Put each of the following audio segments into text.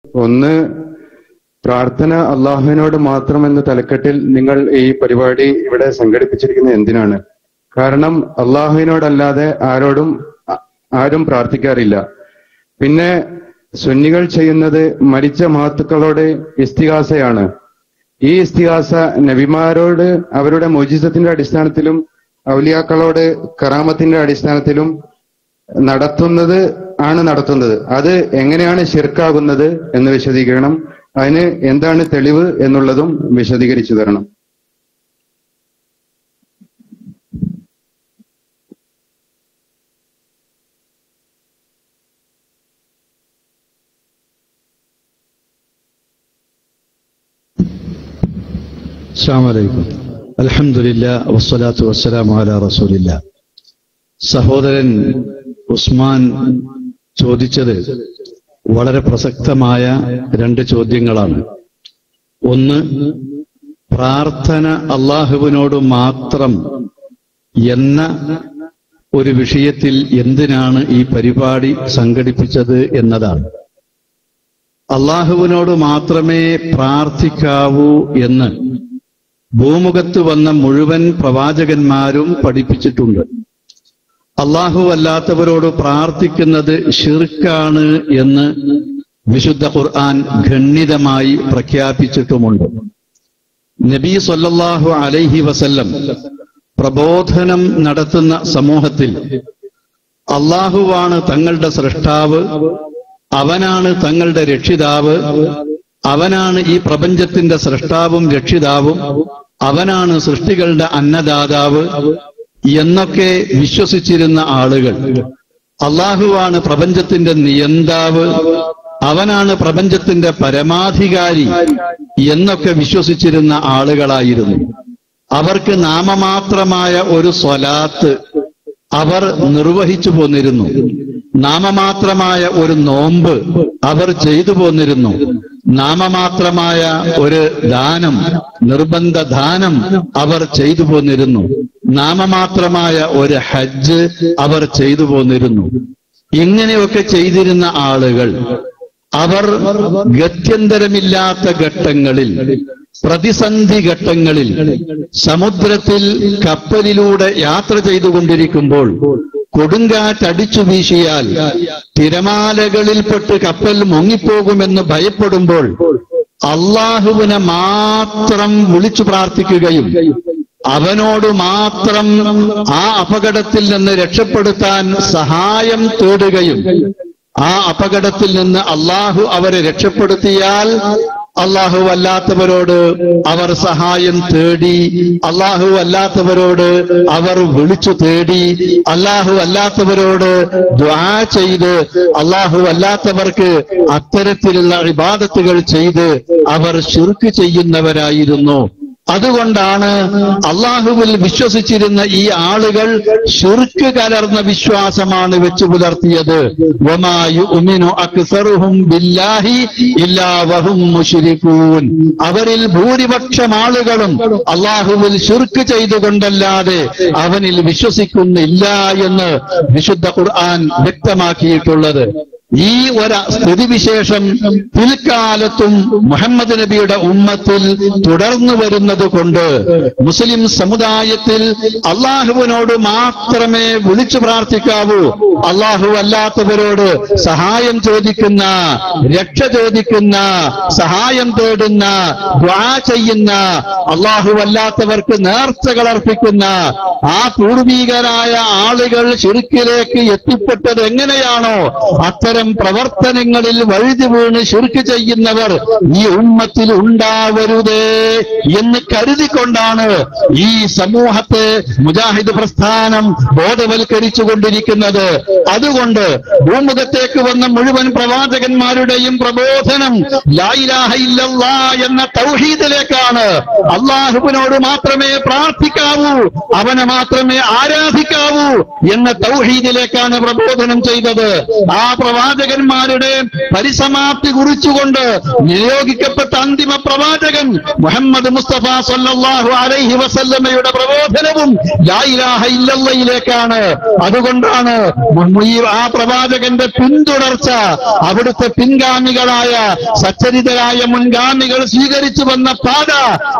ഒന്ന്, പ്രാർത്ഥന അള്ളാഹുവിനോട് മാത്രം എന്ന തലക്കെട്ടിൽ നിങ്ങൾ ഈ പരിപാടി ഇവിടെ സംഘടിപ്പിച്ചിരിക്കുന്നത് എന്തിനാണ്? കാരണം അള്ളാഹുവിനോടല്ലാതെ ആരും പ്രാർത്ഥിക്കാറില്ല. പിന്നെ സുന്നികൾ ചെയ്യുന്നത് മരിച്ച മഹത്തുക്കളോട് ഇസ്തിഗാസയാണ്. ഈ ഇസ്തിഗാസ നബിമാരോട് അവരുടെ മുഅ്ജിസത്തിന്റെ അടിസ്ഥാനത്തിലും ഔലിയാക്കളോട് കറാമത്തിന്റെ അടിസ്ഥാനത്തിലും നടത്തുന്നത്. അത് എങ്ങനെയാണ് ശിർക്കാകുന്നത് എന്ന് വിശദീകരണം, അതിന് എന്താണ് തെളിവ് എന്നുള്ളതും വിശദീകരിച്ചു തരണം. അസ്സലാമു അലൈക്കും. അൽഹംദുലില്ലാഹ് വസ്സലാത്തു വസ്സലാമു അലാ റസൂലില്ലാഹ്. സഹോദരൻ ഉസ്മാൻ ചോദിച്ചത് വളരെ പ്രസക്തമായ രണ്ട് ചോദ്യങ്ങളാണ്. ഒന്ന്, പ്രാർത്ഥന അള്ളാഹുവിനോട് മാത്രം എന്ന ഒരു വിഷയത്തിൽ എന്തിനാണ് ഈ പരിപാടി സംഘടിപ്പിച്ചത് എന്നതാണ്. അള്ളാഹുവിനോട് മാത്രമേ പ്രാർത്ഥിക്കാവൂ എന്ന് ഭൂമുഖത്ത് വന്ന മുഴുവൻ പ്രവാചകന്മാരും പഠിപ്പിച്ചിട്ടുണ്ട്. അള്ളാഹു അല്ലാത്തവരോട് പ്രാർത്ഥിക്കുന്നത് ശിർക്കാണ് എന്ന് വിശുദ്ധ ഖുർആൻ ഖണ്ഡിതമായി പ്രഖ്യാപിച്ചിട്ടുമുണ്ട്. നബി സല്ലല്ലാഹു അലൈഹി വസല്ലം പ്രബോധനം നടത്തുന്ന സമൂഹത്തിൽ അള്ളാഹുവാണ് തങ്ങളുടെ സൃഷ്ടാവ്, അവനാണ് തങ്ങളുടെ രക്ഷിതാവ്, അവനാണ് ഈ പ്രപഞ്ചത്തിന്റെ സൃഷ്ടാവും രക്ഷിതാവും, അവനാണ് സൃഷ്ടികളുടെ അന്നദാതാവ് എന്നൊക്കെ വിശ്വസിച്ചിരുന്ന ആളുകൾ, അള്ളാഹുവാണ് പ്രപഞ്ചത്തിന്റെ നിയന്താവ്, അവനാണ് പ്രപഞ്ചത്തിന്റെ പരമാധികാരി എന്നൊക്കെ വിശ്വസിച്ചിരുന്ന ആളുകളായിരുന്നു. അവർക്ക് നാമമാത്രമായ ഒരു സ്വലാത്ത് അവർ നിർവഹിച്ചു പോന്നിരുന്നു. നാമമാത്രമായ ഒരു നോമ്പ് അവർ ചെയ്തു പോന്നിരുന്നു. നാമമാത്രമായ ഒരു ദാനം, നിർബന്ധ ദാനം അവർ ചെയ്തു പോന്നിരുന്നു. നാമമാത്രമായ ഒരു ഹജ്ജ് അവർ ചെയ്തു പോന്നിരുന്നു. ഇങ്ങനെയൊക്കെ ചെയ്തിരുന്ന ആളുകൾ അവർ ഗത്യന്തരമില്ലാത്ത ഘട്ടങ്ങളിൽ, പ്രതിസന്ധി ഘട്ടങ്ങളിൽ, സമുദ്രത്തിൽ കപ്പലിലൂടെ യാത്ര ചെയ്തുകൊണ്ടിരിക്കുമ്പോൾ കൊടുങ്കാറ്റടിച്ചു വീശിയാൽ തിരമാലകളിൽപ്പെട്ട് കപ്പൽ മുങ്ങിപ്പോകുമെന്ന് ഭയപ്പെടുമ്പോൾ അള്ളാഹുവിനെ മാത്രം വിളിച്ചു പ്രാർത്ഥിക്കുകയും അവനോട് മാത്രം ആ അപകടത്തിൽ നിന്ന് രക്ഷപ്പെടുത്താൻ സഹായം തേടുകയും ആ അപകടത്തിൽ നിന്ന് അള്ളാഹു അവരെ രക്ഷപ്പെടുത്തിയാൽ അള്ളാഹു അല്ലാത്തവരോട് അവർ സഹായം തേടി, അള്ളാഹു അല്ലാത്തവരോട് അവർ വിളിച്ചു തേടി, അള്ളാഹു അല്ലാത്തവരോട് ദുആ ചെയ്ത്, അള്ളാഹു അല്ലാത്തവർക്ക് അത്തരത്തിലുള്ള ഇബാദത്തുകൾ ചെയ്ത് അവർ ശിർക്ക് ചെയ്യുന്നവരായിരുന്നു. അതുകൊണ്ടാണ് അള്ളാഹുവിൽ വിശ്വസിച്ചിരുന്ന ഈ ആളുകൾ ശിർക്ക് കലർന്ന വിശ്വാസമാണ് വെച്ചു പുലർത്തിയത്. വമാ യുഅ്മിനു അക്സറുഹും ബില്ലാഹി ഇല്ലാ വഹും മുശ്രികൂൻ. അവരിൽ ഭൂരിപക്ഷം ആളുകളും അള്ളാഹുവിൽ ശിർക്ക് ചെയ്തുകൊണ്ടല്ലാതെ അവനിൽ വിശ്വസിക്കുന്നില്ല എന്ന് വിശുദ്ധ ഖുർആൻ വ്യക്തമാക്കിയിട്ടുള്ളത്. ഈ ഒരു സ്ഥിതിവിശേഷം പിൽക്കാലത്തും മുഹമ്മദ് നബിയുടെ ഉമ്മത്തിൽ തുടർന്നു വരുന്നത് കൊണ്ട് മുസ്ലിം സമുദായത്തിൽ അള്ളാഹുവിനോട് മാത്രമേ വിളിച്ചു പ്രാർത്ഥിക്കാവൂ, അള്ളാഹു അല്ലാത്തവരോട് സഹായം ചോദിക്കുന്ന, രക്ഷ ചോദിക്കുന്ന, സഹായം തേടുന്ന, ദുആ ചെയ്യുന്ന, അള്ളാഹു അല്ലാത്തവർക്ക് നേർച്ചകൾ അർപ്പിക്കുന്ന ആ പൂർവീകരായ ആളുകൾ ശിർക്കിലേക്ക് എത്തിപ്പെട്ടത് എങ്ങനെയാണോ അത്തരം പ്രവർത്തനങ്ങളിൽ വഴുതി വീണ് ശിർക്ക് ചെയ്യുന്നവർ ഈ ഉമ്മത്തിൽ ഉണ്ടാവരുതേ എന്ന് കരുതിക്കൊണ്ടാണ് ഈ സമൂഹത്തെ മുജാഹിദ് പ്രസ്ഥാനം ബോധവൽക്കരിച്ചുകൊണ്ടിരിക്കുന്നത്. അതുകൊണ്ട് ഭൂമുഖത്തേക്ക് വന്ന മുഴുവൻ പ്രവാചകന്മാരുടെയും പ്രബോധനം ലാ ഇലാഹ ഇല്ലല്ലാഹ് എന്ന തൗഹീദിലേക്കാണ്. അള്ളാഹുവിനോട് മാത്രമേ പ്രാർത്ഥിക്കാവൂ, അവനെ മാത്രമേ ആരാധിക്കാവൂ എന്ന തൗഹീദിലേക്കാണ് പ്രബോധനം ചെയ്തത്. ആ പ്രവാചകന്മാരുടെ പരിസമാപ്തി കുറിച്ചുകൊണ്ട് നിയോഗിക്കപ്പെട്ട അന്തിമ പ്രവാചകൻ മുഹമ്മദ് മുസ്തഫ സല്ലല്ലാഹു അലൈഹി വസല്ലമയുടെ പ്രബോധനവും ലാ ഇലാഹ ഇല്ലല്ലാഹിലേക്കാണ്. അതുകൊണ്ടാണ് ആ പ്രവാചകന്റെ പിന്തുടർച്ച അവിടുത്തെ പിൻഗാമികളായ സച്ചരിതരായ മുൻഗാമികൾ സ്വീകരിച്ചു വന്ന പാത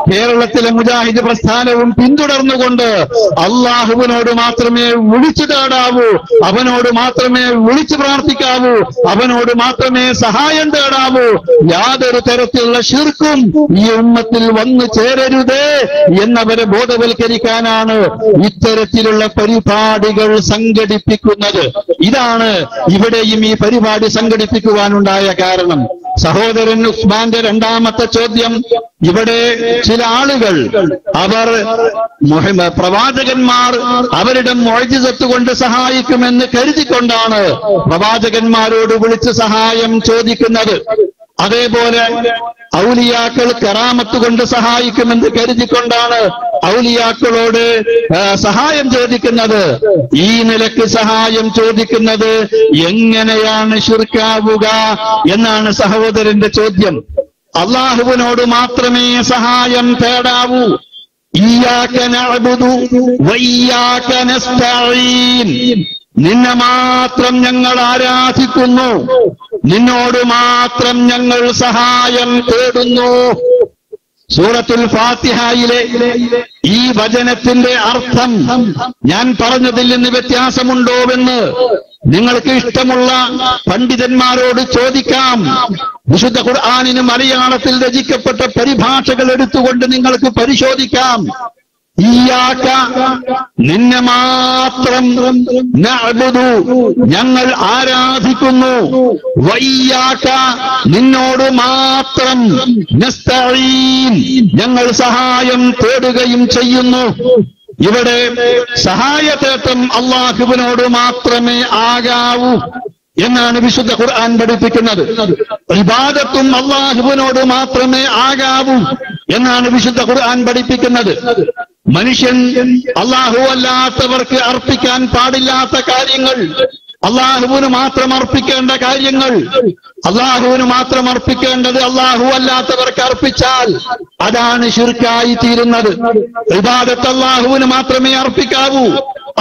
കേരളത്തിലെ മുജാഹിദ് പ്രസ്ഥാനവും പിന്തുടർന്നുകൊണ്ട് അള്ളാഹുവിനോട് മാത്രമേ വിളിച്ചു തേടാവൂ, അവനോട് മാത്രമേ വിളിച്ചു പ്രാർത്ഥിക്കാവൂ, അവനോട് മാത്രമേ സഹായം തേടാവൂ, യാതൊരു തരത്തിലുള്ള ശിർക്കും ഈ ഉമ്മത്തിൽ വന്നു ചേരരുതേ എന്നവരെ ബോധവൽക്കരിക്കാനാണ് ഇത്തരത്തിലുള്ള പരിപാടികൾ സംഘടിപ്പിക്കുന്നത്. ഇതാണ് ഇവിടെയും ഈ പരിപാടി സംഘടിപ്പിക്കുവാനുണ്ടായ കാരണം. സഹോദരൻ ഉസ്മാന്റെ രണ്ടാമത്തെ ചോദ്യം, ഇവിടെ ചില ആളുകൾ അവർ പ്രവാചകന്മാർ അവരുടെ മുഅ്ജിസത്ത് കൊണ്ട് സഹായിക്കുമെന്ന് കരുതിക്കൊണ്ടാണ് പ്രവാചകന്മാരോട് വിളിച്ച് സഹായം ചോദിക്കുന്നത്. അതേപോലെ ഔലിയാക്കൾ കറാമത്ത് കൊണ്ട് സഹായിക്കുമെന്ന് കരുതിക്കൊണ്ടാണ് ഔലിയാക്കളോട് സഹായം ചോദിക്കുന്നത്. ഈ നിലക്ക് സഹായം ചോദിക്കുന്നത് എങ്ങനെയാണ് ശിർക്കാവുക എന്നാണ് സഹോദരന്റെ ചോദ്യം. അള്ളാഹുവിനോട് മാത്രമേ സഹായം തേടാവൂ. ഇയ്യാക നഅ്ബുദു വഇയ്യാക നസ്തഈൻ, നിന്നെ മാത്രം ഞങ്ങൾ ആരാധിക്കുന്നു, നിന്നോട് മാത്രം ഞങ്ങൾ സഹായം തേടുന്നു. സൂറത്തുൽ ഫാത്തിഹയിലെ ഈ വചനത്തിന്റെ അർത്ഥം ഞാൻ പറഞ്ഞതിൽ നിന്ന് വ്യത്യാസമുണ്ടോവെന്ന് നിങ്ങൾക്ക് ഇഷ്ടമുള്ള പണ്ഡിതന്മാരോട് ചോദിക്കാം. വിശുദ്ധ ഖുർആനിന് മലയാളത്തിൽ രചിക്കപ്പെട്ട പരിഭാഷകൾ എടുത്തുകൊണ്ട് നിങ്ങൾക്ക് പരിശോധിക്കാം. ഇയ്യാക, നിന്നെ മാത്രം, നഅ്ബുദു, ഞങ്ങൾ ആരാധിക്കുന്നു, വഇയ്യാക, നിന്നോട് മാത്രം, നസ്തഈൻ, ഞങ്ങൾ സഹായം തേടുകയും ചെയ്യുന്നു. ഇവിടെ സഹായതേട്ടം അള്ളാഹുവിനോട് മാത്രമേ ആകാവൂ എന്നാണ് വിശുദ്ധ ഖുർആൻ പഠിപ്പിക്കുന്നത്. ഇബാദത്തും അള്ളാഹുവിനോട് മാത്രമേ ആകാവൂ എന്നാണ് വിശുദ്ധ ഖുർആൻ പഠിപ്പിക്കുന്നത്. മനുഷ്യൻ അള്ളാഹു അല്ലാത്തവർക്ക് അർപ്പിക്കാൻ പാടില്ലാത്ത കാര്യങ്ങൾ, അള്ളാഹുവിന് മാത്രം അർപ്പിക്കേണ്ട കാര്യങ്ങൾ, അള്ളാഹുവിന് മാത്രം അർപ്പിക്കേണ്ടത് അള്ളാഹു അല്ലാത്തവർക്ക് അർപ്പിച്ചാൽ അതാണ് ശിർക്കായി തീരുന്നത്. ഇബാദത്ത് അള്ളാഹുവിന് മാത്രമേ അർപ്പിക്കാവൂ,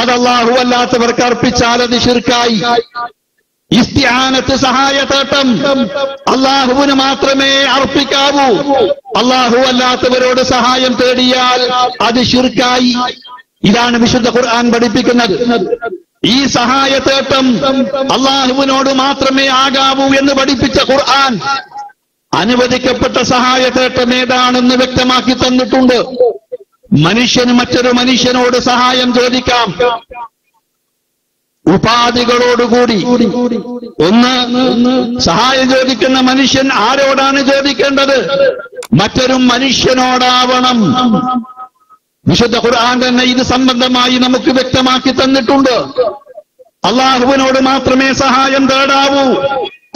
അത് അള്ളാഹു അല്ലാത്തവർക്ക് അർപ്പിച്ചാൽ അത് ശിർക്കായി. ഇസ്തിആനത്ത്, സഹായതേട്ടം അള്ളാഹുവിന് മാത്രമേ അർപ്പിക്കാവൂ, അള്ളാഹു അല്ലാത്തവരോട് സഹായം തേടിയാൽ അത് ശിർക്കായി. ഇതാണ് വിശുദ്ധ ഖുർആൻ പഠിപ്പിക്കുന്നത്. ഈ സഹായതേട്ടം അള്ളാഹുവിനോട് മാത്രമേ ആകാവൂ എന്ന് പഠിപ്പിച്ച ഖുർആൻ അനുവദിക്കപ്പെട്ട സഹായതേട്ടം ഏതാണെന്ന് വ്യക്തമാക്കി തന്നിട്ടുണ്ട്. മനുഷ്യന് മറ്റൊരു മനുഷ്യനോട് സഹായം ചോദിക്കാം ഉപാധികളോടുകൂടി. ഒന്ന്, സഹായം ചോദിക്കുന്ന മനുഷ്യൻ ആരോടാണ് ചോദിക്കേണ്ടത്? മറ്റൊരു മനുഷ്യനോടാവണം. വിശുദ്ധ ഖുർആൻ തന്നെ ഇത് സംബന്ധമായി നമുക്ക് വ്യക്തമാക്കി തന്നിട്ടുണ്ട്. അള്ളാഹുവിനോട് മാത്രമേ സഹായം തേടാവൂ,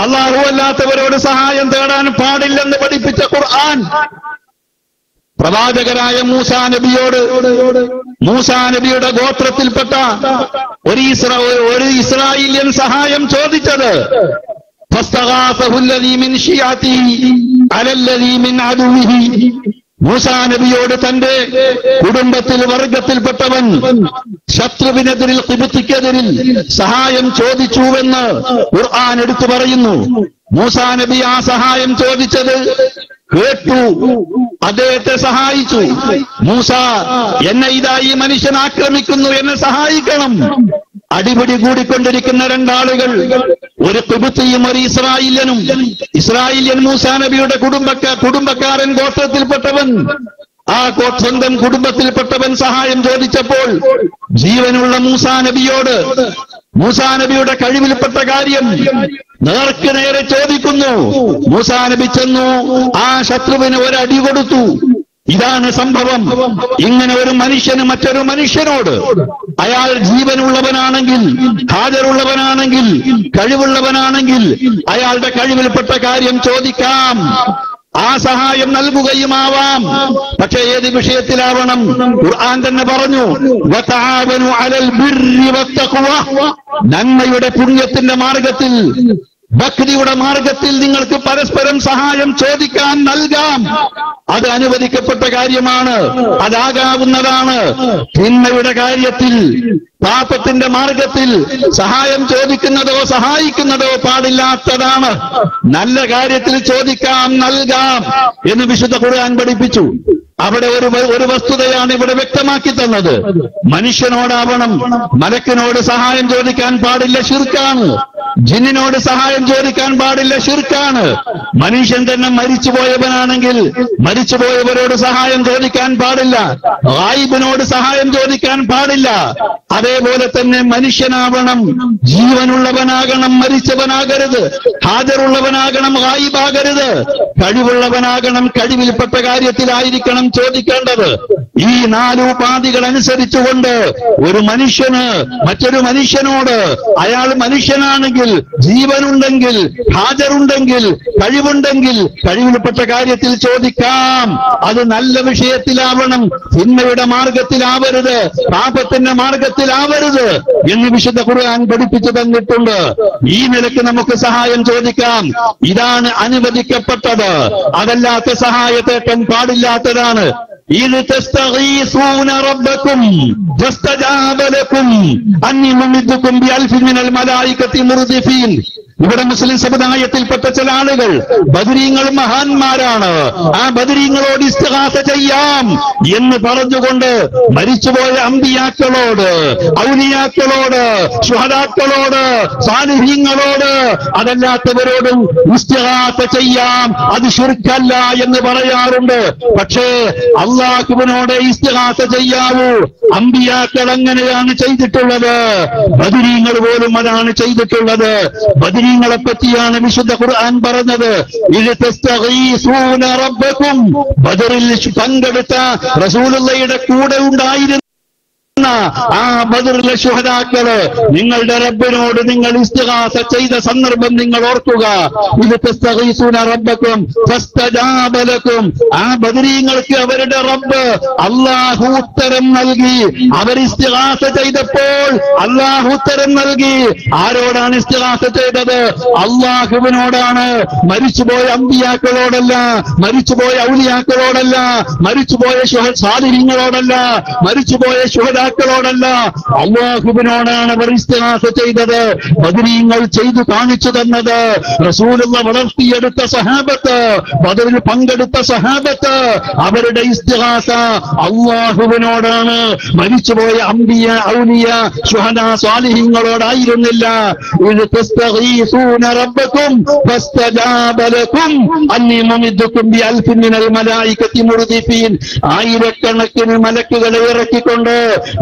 അള്ളാഹു അല്ലാത്തവരോട് സഹായം തേടാൻ പാടില്ലെന്ന് പഠിപ്പിച്ച ഖുർആൻ പ്രവാചകരായ മൂസാ നബിയോട്, മൂസാ നബിയുടെ ഗോത്രത്തിൽപ്പെട്ട ഒരു ഇസ്രായേലിയൻ സഹായം ചോദിച്ചത് ഫസ്തഗാസഹു അല്ലദീ മിൻ ശിയഅതിഹി അലല്ലദീ മിൻ അദുവിഹി. മൂസാ നബിയോട് തന്റെ കുടുംബത്തിൽ വർഗത്തിൽപ്പെട്ടവൻ ശത്രുവിനെതിരിൽ ഖിബ്തിക്കെതിരിൽ സഹായം ചോദിച്ചുവെന്ന് ഖുർആൻ എടുത്തു പറയുന്നു. മൂസാ നബി ആ സഹായം ചോദിച്ചത് കേട്ടു, അദ്ദേഹത്തെ സഹായിച്ചു. മൂസ, എന്നെ ഇതാ ഈ മനുഷ്യൻ ആക്രമിക്കുന്നു, എന്നെ സഹായിക്കണം. അടിപിടി കൂടിക്കൊണ്ടിരിക്കുന്ന രണ്ടാളുകൾ, ഒരു ഖിബ്തിയും ഒരു ഇസ്രായേലിയനും. ഇസ്രായേലിയൻ മൂസാ നബിയുടെ കുടുംബക്കാരൻ ഗോത്രത്തിൽപ്പെട്ടവൻ. ആ സ്വന്തം കുടുംബത്തിൽപ്പെട്ടവൻ സഹായം ചോദിച്ചപ്പോൾ ജീവനുള്ള മൂസാ നബിയോട് മൂസാ നബിയുടെ കഴിവിൽപ്പെട്ട കാര്യം നേർക്ക് നേരെ ചോദിക്കുന്നു. മൂസാ നബി ചെന്നു ആ ശത്രുവിന് ഒരടി കൊടുത്തു. ഇതാണ് സംഭവം. ഇങ്ങനെ ഒരു മനുഷ്യന് മറ്റൊരു മനുഷ്യനോട്, അയാൾ ജീവനുള്ളവനാണെങ്കിൽ, ഹാജറുള്ളവനാണെങ്കിൽ, കഴിവുള്ളവനാണെങ്കിൽ അയാളുടെ കഴിവിൽപ്പെട്ട കാര്യം ചോദിക്കാം, ആ സഹായം നൽകുകയുമാവാം. പക്ഷെ ഏത് വിഷയത്തിലാവണം? ഖുർആൻ തന്നെ പറഞ്ഞു, വതആവനു അലൽ ബിർരി വത്തഖ്വ, നന്മയുടെ പുണ്യത്തിന്റെ മാർഗത്തിൽ ഭക്തിയുടെ മാർഗത്തിൽ നിങ്ങൾക്ക് പരസ്പരം സഹായം ചോദിക്കാൻ നൽകാം. അത് അനുവദിക്കപ്പെട്ട കാര്യമാണ്, അതാകാവുന്നതാണ്. തിന്മയുടെ കാര്യത്തിൽ, പാപത്തിന്റെ മാർഗത്തിൽ സഹായം ചോദിക്കുന്നതോ സഹായിക്കുന്നതോ പാടില്ലാത്തതാണ്. നല്ല കാര്യത്തിൽ ചോദിക്കാം, നൽകാം എന്ന് വിശുദ്ധ ഖുർആൻ പഠിപ്പിച്ചു. അവിടെ ഒരു വസ്തുതയാണ് ഇവിടെ വ്യക്തമാക്കി തന്നത്. മനുഷ്യനോടാവണം, മലക്കിനോട് സഹായം ചോദിക്കാൻ പാടില്ല, ശിർക്കാണ്. ജിന്നിനോട് സഹായം ചോദിക്കാൻ പാടില്ല, ശിർക്കാണ്. മനുഷ്യൻ തന്നെ മരിച്ചുപോയവനാണെങ്കിൽ മരിച്ചുപോയവരോട് സഹായം ചോദിക്കാൻ പാടില്ല, ഗായിബിനോട് സഹായം ചോദിക്കാൻ പാടില്ല. അതേപോലെ തന്നെ മനുഷ്യനാവണം, ജീവനുള്ളവനാകണം, മരിച്ചവനാകരുത്. ഹാജറുള്ളവനാകണം, ഗായിബാകരുത്. കഴിവുള്ളവനാകണം, കഴിവിൽപ്പെട്ട കാര്യത്തിലായിരിക്കണം ചോദിക്കേണ്ടത്. ഈ 4 ഉപാധികൾ അനുസരിച്ചുകൊണ്ട് ഒരു മനുഷ്യന് മറ്റൊരു മനുഷ്യനോട്, അയാൾ മനുഷ്യനാണെങ്കിൽ, ജീവനുണ്ടെങ്കിൽ, ഹാജറുണ്ടെങ്കിൽ, കഴിവുണ്ടെങ്കിൽ, കഴിവിൽപ്പെട്ട കാര്യത്തിൽ ചോദിക്കാം. അത് നല്ല വിഷയത്തിലാവണം, തിന്മയുടെ മാർഗത്തിലാവരുത്, പാപത്തിന്റെ മാർഗത്തിലാവരുത് എന്ന് വിശുദ്ധ ഖുർആൻ പഠിപ്പിച്ചു തന്നിട്ടുണ്ട്. ഈ നിലയ്ക്ക് നമുക്ക് സഹായം ചോദിക്കാം. ഇതാണ് അനുവദിക്കപ്പെട്ടത്. അതല്ലാത്ത സഹായത്തേറ്റം പാടില്ലാത്തതാണ്. إذ تستغيثون ربكم فاستجاب لكم أني ممدكم بألف من الملائكة مردفين. ഇവിടെ മുസ്ലിം സമുദായത്തിൽപ്പെട്ട ചില ആളുകൾ ബദരീങ്ങൾ മഹാന്മാരാണ്, ആ ബദരീങ്ങളോട് ഇസ്തിഗാസ ചെയ്യാം എന്ന് പറഞ്ഞുകൊണ്ട് മരിച്ചുപോയ അമ്പിയാക്കളോട്, ഔലിയാക്കളോട്, ശുഹദാക്കളോട്, സാലിഹീങ്ങളോട്, അതല്ലാത്തവരോടും ഇസ്തിഗാസ ചെയ്യാം, അത് ശിർക്കല്ല എന്ന് പറയാറുണ്ട്. പക്ഷേ അല്ലാഹുവിനോട് ഇസ്തിഗാസ ചെയ്യാവൂ. അമ്പിയാക്കൾ അങ്ങനെയാണ് ചെയ്തിട്ടുള്ളത്, ബദരീങ്ങൾ പോലും അതാണ് ചെയ്തിട്ടുള്ളത്. ബദരീങ്ങളെ പറ്റിയാണ് വിശുദ്ധ ഖുർആൻ പറഞ്ഞത്. ഇദ് തസ്തഗീസൂന റബ്ബക്കും, ബദറിൽ പങ്കെടുത്ത റസൂലുള്ളാഹിയുടെ കൂടെ ഉണ്ടായിരുന്ന ആ ബദറിലെ ശുഹദാക്കള് നിങ്ങളുടെ റബ്ബിനോട് നിങ്ങൾ ഇസ്തിഗാസ ചെയ്ത സന്ദർഭം നിങ്ങൾ ഓർക്കുക. ഇത് തസ്തഗീസൂന റബ്ബക്കും ഫസ്തജാബ ലക്കും. ആ ബദരീങ്ങൾക്ക് അവരുടെ റബ്ബ് അല്ലാഹു ഉത്തരം നൽകി. അവർ ഇസ്തിഗാസ ചെയ്തപ്പോൾ അല്ലാഹു ഉത്തരം നൽകി. ആരോടാണ് ഇസ്തിഗാസ ചെയ്തത്? അല്ലാഹുവിനോടാണ്. മരിച്ചുപോയ അമ്പിയാക്കളോടല്ല, മരിച്ചുപോയ ഔലിയാക്കളോടല്ല, മരിച്ചുപോയ സാലിഹീങ്ങളോടല്ല, മരിച്ചുപോയ ശുഹദാക്കളോടല്ല, അല്ലാഹുവിനോടാണ് അവർ ഇസ്തിഗാസ ചെയ്തത്. ബദരീങ്ങൾ ചെയ്തു കാണിച്ചു തന്നത്. റസൂലുള്ള വളർത്തിയെടുത്ത സഹാബത്ത്, ബദറിൽ പങ്കെടുത്ത സഹാബത്ത്, അവരുടെ ഇസ്തിഗാസ അല്ലാഹുവിനോടാണ്. മരിച്ചുപോയ അംബിയ, ഔലിയ, ശുഹദാ, സാലിഹീങ്ങളോടായിരുന്നില്ല. ഇദ് തസ്തഗീസൂന റബ്ബക്കും ഫസ്തജാബ ലക്കും അന്നി മുമിദ്ദുക്കും ബിഅൽഫിൻ മിനൽ മലായികത്തി മുർദിഫീൻ. ആയിരക്കണക്കിന് മലക്കുകളെ ഇറക്കിക്കൊണ്ട്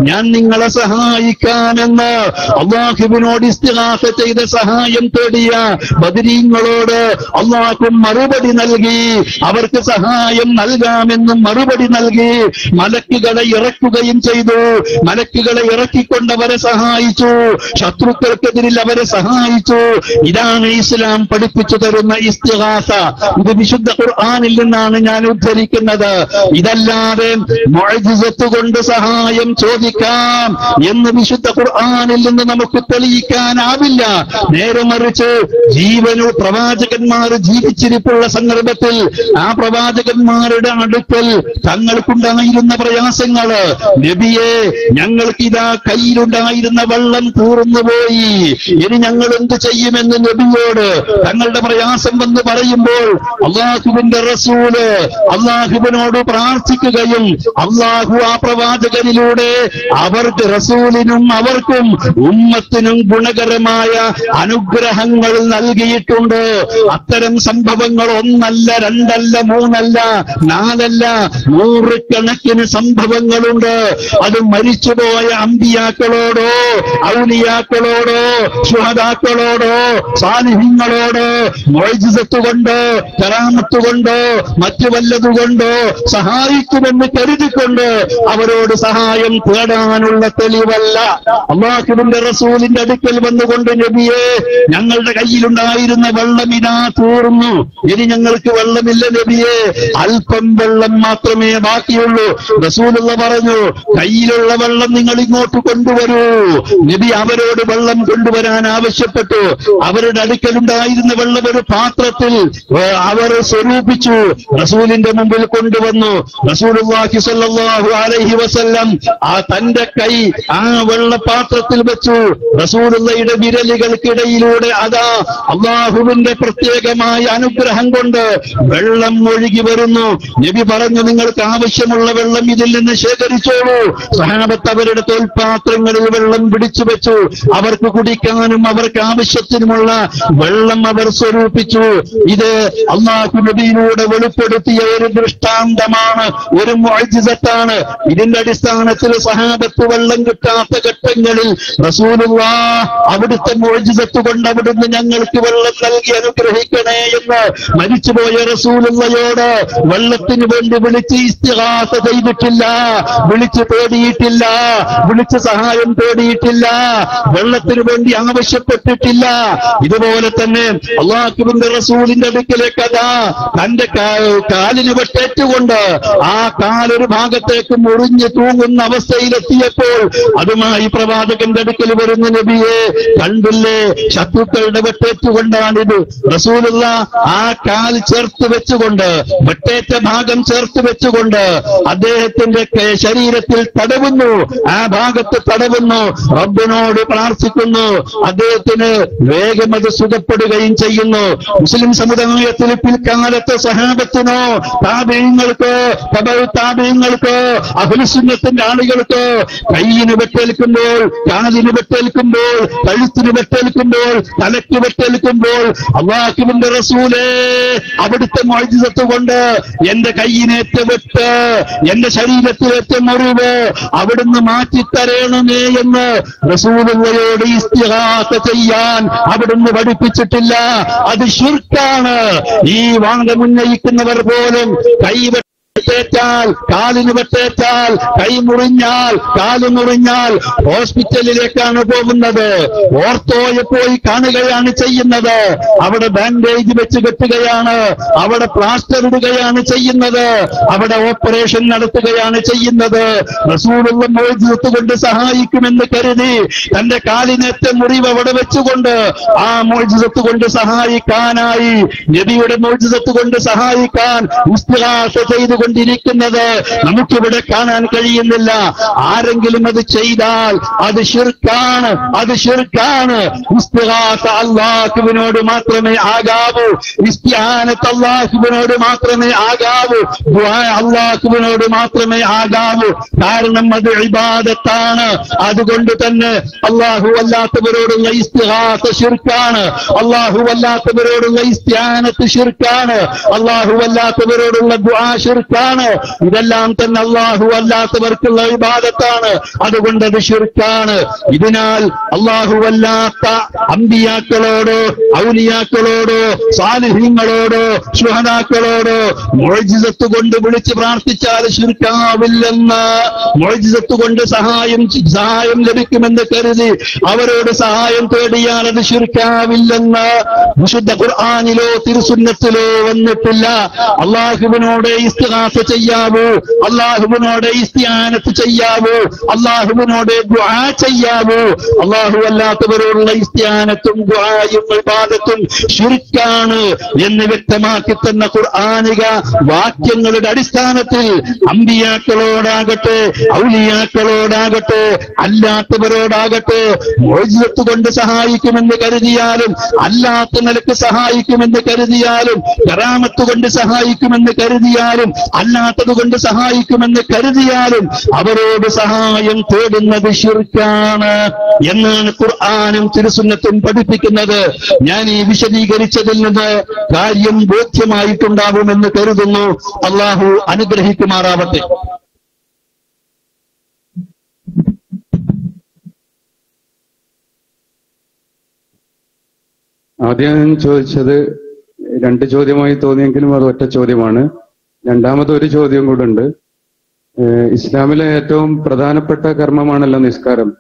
ഞാൻ നിങ്ങളെ സഹായിക്കാമെന്ന് അല്ലാഹുവിനോട് ഇസ്തിഗാസ ചെയ്ത സഹായം തേടിയ ബദരീങ്ങളോട് അല്ലാഹു മറുപടി നൽകി. അവർക്ക് സഹായം നൽകാമെന്നും മറുപടി നൽകി. മലക്കുകളെ ഇറക്കുകയും ചെയ്തു. മലക്കുകളെ ഇറക്കിക്കൊണ്ടവരെ സഹായിച്ചു. ശത്രുക്കൾക്കെതിരിൽ അവരെ സഹായിച്ചു. ഇതാണ് ഇസ്ലാം പഠിപ്പിച്ചു തരുന്ന ഇസ്തിഗാസ. ഇത് വിശുദ്ധ ഖുർആനിൽ നിന്നാണ് ഞാൻ ഉദ്ധരിക്കുന്നത്. ഇതല്ലാതെ മുഅ്ജിസത്ത് കൊണ്ട് സഹായം ചോദിക്കാം എന്ന് വിശുദ്ധ ഖുർആനിൽ നിന്ന് നമുക്ക് തെളിയിക്കാനാവില്ല. നേരെ മറിച്ച് പ്രവാചകന്മാർ ജീവിച്ചിരിപ്പുള്ള സന്ദർഭത്തിൽ ആ പ്രവാചകന്മാരുടെ അടുക്കൽ തങ്ങൾക്കുണ്ടായിരുന്ന പ്രയാസങ്ങള്, നബിയെ ഞങ്ങൾക്ക് ഇതാ കയ്യിലുണ്ടായിരുന്ന വെള്ളം തീർന്നുപോയി, ഇനി ഞങ്ങൾ എന്ത് ചെയ്യുമെന്ന് നബിയോട് തങ്ങളുടെ പ്രയാസം വന്ന് പറയുമ്പോൾ അല്ലാഹുവിന്റെ റസൂല് അല്ലാഹുവിനോട് പ്രാർത്ഥിക്കുകയും അല്ലാഹു ആ പ്രവാചകനിലൂടെ അവർക്ക്, റസൂലിനും അവർക്കും ഉമ്മത്തിനും ഗുണകരമായ അനുഗ്രഹങ്ങൾ നൽകിയിട്ടുണ്ട്. അത്തരം സംഭവങ്ങൾ ഒന്നല്ല, രണ്ടല്ല, മൂന്നല്ല, നാലല്ല, നൂറുകണക്കിന് സംഭവങ്ങളുണ്ട്. അത് മരിച്ചുപോയ അമ്പിയാക്കളോടോ, ഔലിയാക്കളോടോ, ശുഹദാക്കളോടോ, സാലിഹീങ്ങളോടോ മുഅ്ജിസത്ത് കൊണ്ടോ, കറാമത്ത് കൊണ്ടോ, മറ്റു വല്ലതുകൊണ്ടോ സഹായിക്കുമെന്ന് കരുതിക്കൊണ്ട് അവരോട് സഹായം തേടാനുള്ള തെളിവല്ല. അല്ലാഹുവിന്റെ റസൂലിന്റെ അടുക്കൽ വന്നുകൊണ്ട് നബിയെ, ഞങ്ങളുടെ കയ്യിലുണ്ടായിരുന്ന വെള്ളം ഇതാ തീർന്നു, ഇനി ഞങ്ങൾക്ക് വെള്ളമില്ല നബിയെ, അല്പം വെള്ളം മാത്രമേ ബാക്കിയുള്ളൂ. റസൂലുള്ള പറഞ്ഞു, കയ്യിലുള്ള വെള്ളം നിങ്ങൾ ഇങ്ങോട്ട് കൊണ്ടുവരൂ. നബി അവരോട് വെള്ളം കൊണ്ടുവരാൻ ആവശ്യപ്പെട്ടു. അവരുടെ അടുക്കലുണ്ടായിരുന്ന വെള്ളം ഒരു പാത്രത്തിൽ അവർ സ്വരൂപിച്ചു റസൂലിന്റെ മുമ്പിൽ കൊണ്ടുവന്നു. റസൂലുള്ളാഹി സ്വല്ലല്ലാഹു അലൈഹി വസല്ലം തന്റെ കൈ ആ വെള്ളപാത്രത്തിൽ വെച്ചു. റസൂലുള്ളയുടെ വിരലുകൾക്കിടയിലൂടെ അതാ അല്ലാഹുവിന്റെ പ്രത്യേകമായ അനുഗ്രഹം കൊണ്ട് വെള്ളം ഒഴുകി വരുന്നു. നബി പറഞ്ഞു, നിങ്ങൾക്ക് ആവശ്യമുള്ള വെള്ളം ഇതിൽ നിന്ന് ശേഖരിച്ചോളൂ. സഹാബത്ത് അവരുടെ തോൽപാത്രങ്ങളിൽ വെള്ളം പിടിച്ചു വെച്ചു. അവർക്ക് കുടിക്കാനും അവർക്ക് ആവശ്യത്തിനുമുള്ള വെള്ളം അവർ സ്വരൂപിച്ചു. ഇത് അല്ലാഹു നബിയിലൂടെ വെളിപ്പെടുത്തിയ ഒരു ദൃഷ്ടാന്തമാണ്, ഒരു മുഅ്ജിസത്താണ്. ഇതിന്റെ അടിസ്ഥാനത്തിൽ സഹാബത്ത് വെള്ളം കിട്ടാത്ത ഘട്ടങ്ങളിൽ റസൂലുള്ളാഹ് അവിടുത്തെ മുഅ്ജിസത്ത് കൊണ്ട് അവിടുന്ന് ഞങ്ങൾക്ക് വെള്ളം നൽകി അനുഗ്രഹിക്കണേ എന്ന് മരിച്ചുപോയ റസൂലുള്ളയോട് വെള്ളത്തിന് വേണ്ടി വിളിച്ച് ഇസ്തിഗാസ ചെയ്തിട്ടില്ല, വിളിച്ച് തേടിയിട്ടില്ല, വിളിച്ച് സഹായം തേടിയിട്ടില്ല, വെള്ളത്തിന് വേണ്ടി ആവശ്യപ്പെട്ടിട്ടില്ല. ഇതുപോലെ തന്നെ അല്ലാഹുവിന്റെ റസൂലിന്റെ അടുക്കലേക്ക് അതാ തന്റെ കാലിന് വെട്ടേറ്റുകൊണ്ട് ആ കാലൊരു ഭാഗത്തേക്ക് മുറിഞ്ഞു തൂങ്ങുന്ന അവസ്ഥയിലെത്തിയപ്പോൾ അതുമായി പ്രവാചകന്റെ അടുക്കൽ വരുന്ന നബിയെ, കണ്ടില്ലേ, ശത്രുക്കളുടെ വെട്ടേറ്റുകൊണ്ടാണിത്. റസൂലുള്ള ആ കാൽ ചേർത്ത് വെച്ചുകൊണ്ട്, വെട്ടേറ്റ ഭാഗം ചേർത്ത് വെച്ചുകൊണ്ട് അദ്ദേഹത്തിന്റെ ശരീരത്തിൽ തടവുന്നു, ആ ഭാഗത്ത് തടവുന്നു, റബ്ബിനോട് പ്രാർത്ഥിക്കുന്നു. അദ്ദേഹത്തിന് വേഗം അത് സുഖപ്പെടുകയും ചെയ്യുന്നു. മുസ്ലിം സമുദായത്തിൽ പിൽക്കാലത്തെ സഹാബത്തിനോ താബീങ്ങൾക്കോ താബീങ്ങൾക്കോ അഹ്ലുസുന്നത്തിന്റെ ആളുകൾക്ക് കൈയിന് വെട്ടേൽക്കുമ്പോൾ, കാലിന് വെട്ടേൽക്കുമ്പോൾ, കഴുത്തിന് വെട്ടേൽക്കുമ്പോൾ, തലയ്ക്ക് വെട്ടേൽക്കുമ്പോൾ അല്ലാഹുവിന്റെ റസൂലേ, അവിടുത്തെ മുഅ്ജിസത്ത് കൊണ്ട് എന്റെ കൈയിനേറ്റ വെട്ട്, എന്റെ ശരീരത്തിലേറ്റ മുറിവ് അവിടുന്ന് മാറ്റിത്തരണമേ എന്ന് റസൂലുള്ളയോട് ഇസ്തിഗാസ ചെയ്യാൻ അവിടുന്ന് പഠിപ്പിച്ചിട്ടില്ല. അത് ശിർക്കാണ്. ഈ വാദമുന്നയിക്കുന്നവർ പോലും വെട്ടേറ്റാൽ, കാലിന് വെട്ടേറ്റാൽ, കൈ മുറിഞ്ഞാൽ, കാല് മുറിഞ്ഞാൽ ഹോസ്പിറ്റലിലേക്കാണ് പോകുന്നത്, ഓർത്തോയെ പോയി കാണുകയാണ് ചെയ്യുന്നത്, അവിടെ ബാൻഡേജ് വെച്ച് കെട്ടുകയാണ്, അവിടെ പ്ലാസ്റ്റർ ഇടുകയാണ് ചെയ്യുന്നത്, അവിടെ ഓപ്പറേഷൻ നടത്തുകയാണ് ചെയ്യുന്നത്. റസൂലുള്ള മുഅ്ജിസത്ത് കൊണ്ട് സഹായിക്കുമെന്ന് കരുതി തന്റെ കാലിനേറ്റ മുറിവ് അവിടെ വെച്ചുകൊണ്ട് ആ മുഅ്ജിസത്ത് കൊണ്ട് സഹായിക്കാനായി, നബിയുടെ മുഅ്ജിസത്ത് കൊണ്ട് സഹായിക്കാൻ ഇസ്തിഗാസ ചെയ്തുകൊണ്ടിരിക്കുന്നത് നമുക്കിവിടെ കാണാൻ കഴിയുന്നില്ല. ആരെങ്കിലും അത് ചെയ്താൽ അത് ശിർക്കാണ്, അത് ശിർക്കാണ്. ഇസ്തിഗാസ അല്ലാഹുവിനോട് മാത്രമേ ആകാവൂ, ഇസ്തിആനത്ത് അല്ലാഹുവിനോട് മാത്രമേ ആകാവൂ, ദുആ അല്ലാഹുവിനോട് മാത്രമേ ആകാവൂ. കാരണം അത് ഇബാദത്താണ്. അതുകൊണ്ട് തന്നെ അല്ലാഹു അല്ലാത്തവരോടുള്ള ഇസ്തിഗാസ ശിർക്കാണ്, അല്ലാഹു അല്ലാത്തവരോടുള്ള ഇസ്തിആനത്ത് ശിർക്കാണ്, അല്ലാഹു അല്ലാത്തവരോടുള്ള ദുആ ശിർക്കാണ്. ഇതെല്ലാം തന്നെ അല്ലാഹു അല്ലാത്തവർക്കുള്ള ഇബാദത്താണ്. അതുകൊണ്ട് അത് ശിർക്കാണ്. ഇതിനാൽ അല്ലാഹു അല്ലാത്ത അമ്പിയാക്കളോടോ ഔലിയാക്കളോടോ സാലിഹീങ്ങളോടോ ശുഹദാക്കളോടോ മുഅ്ജിസത്ത് കൊണ്ട് വിളിച്ച് പ്രാർത്ഥിച്ചാൽ ശിർക്കാവില്ലെന്ന്, മുഅ്ജിസത്ത് കൊണ്ട് സഹായം ലഭിക്കുമെന്ന് കരുതി അവരോട് സഹായം തേടിയാൽ അത് ശിർക്കാവില്ലെന്ന് വിശുദ്ധ ഖുർആനിലോ തിരുസുന്നത്തിലോ വന്നിട്ടില്ല. അല്ലാഹുവിനോട് ഇസ്തിഗാസ ചെയ്യാവൂ, അല്ലാഹുവിനോട് ഇസ്തിആനത്ത് ചെയ്യാവൂ, അല്ലാഹുവിനോട് ദുആ ചെയ്യാവൂ. അല്ലാഹു അല്ലാത്തവരോടുള്ള ഇസ്തിആനത്തും ദുആയും ഇബാദത്തും ശിർക്കാണ് എന്ന് വ്യക്തമാക്കി തന്ന ഖുർആനിക വാക്യങ്ങളുടെ അടിസ്ഥാനത്തിൽ അമ്പിയാക്കളോടാകട്ടെ ഔലിയാക്കളോടാകട്ടെ അല്ലാത്തവരോടാകട്ടെ മുഅ്ജിസത്ത് കൊണ്ട് സഹായിക്കുമെന്ന് കരുതിയാലും അല്ലാത്ത നിലക്ക് സഹായിക്കുമെന്ന് കരുതിയാലും കറാമത്ത് കൊണ്ട് സഹായിക്കുമെന്ന് കരുതിയാലും അല്ലാത്തത് കൊണ്ട് സഹായിക്കുമെന്ന് കരുതിയാലും അവരോട് സഹായം തേടുന്നത് ശിർക്കാണ് എന്നാണ് ഖുർആനും തിരുസുന്നത്തും പഠിപ്പിക്കുന്നത്. ഞാൻ ഈ വിശദീകരിച്ചതിൽ നിന്ന് കാര്യം ബോധ്യമായിട്ടുണ്ടാവുമെന്ന് കരുതുന്നു. അല്ലാഹു അനുഗ്രഹിക്കുമാറാവട്ടെ. ആദ്യം ഞാൻ ചോദിച്ചത് 2 ചോദ്യമായി തോന്നിയെങ്കിലും അത് ഒറ്റ ചോദ്യമാണ്. രണ്ടാമത് ഒരു ചോദ്യം കൂടെ ഉണ്ട്. ഇസ്ലാമിലെ ഏറ്റവും പ്രധാനപ്പെട്ട കർമ്മമാണല്ലോ നിസ്കാരം.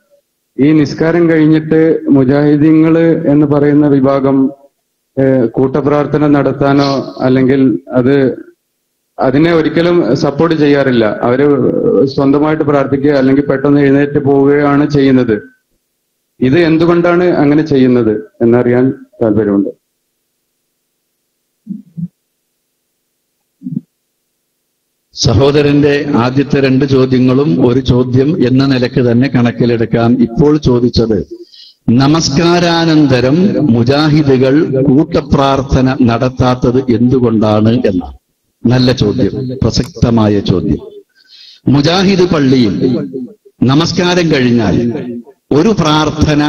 ഈ നിസ്കാരം കഴിഞ്ഞിട്ട് മുജാഹിദീങ്ങള് എന്ന് പറയുന്ന വിഭാഗം കൂട്ടപ്രാർത്ഥന നടത്താനോ അല്ലെങ്കിൽ അതിനെ ഒരിക്കലും സപ്പോർട്ട് ചെയ്യാറില്ല. അവര് സ്വന്തമായിട്ട് പ്രാർത്ഥിക്കുക അല്ലെങ്കിൽ പെട്ടെന്ന് എഴുന്നേറ്റ് പോവുകയാണ് ചെയ്യുന്നത്. ഇത് എന്തുകൊണ്ടാണ് അങ്ങനെ ചെയ്യുന്നത് എന്നറിയാൻ താല്പര്യമുണ്ട്. സഹോദരന്റെ ആദ്യത്തെ 2 ചോദ്യങ്ങളും ഒരു ചോദ്യം എന്ന നിലക്ക് തന്നെ കണക്കിലെടുക്കാം. ഇപ്പോൾ ചോദിച്ചത് നമസ്കാരാനന്തരം മുജാഹിദുകൾ കൂട്ടപ്രാർത്ഥന നടത്താത്തത് എന്തുകൊണ്ടാണ് എന്നാണ്. നല്ല ചോദ്യം, പ്രസക്തമായ ചോദ്യം. മുജാഹിദ് പള്ളിയിൽ നമസ്കാരം കഴിഞ്ഞാൽ ഒരു പ്രാർത്ഥന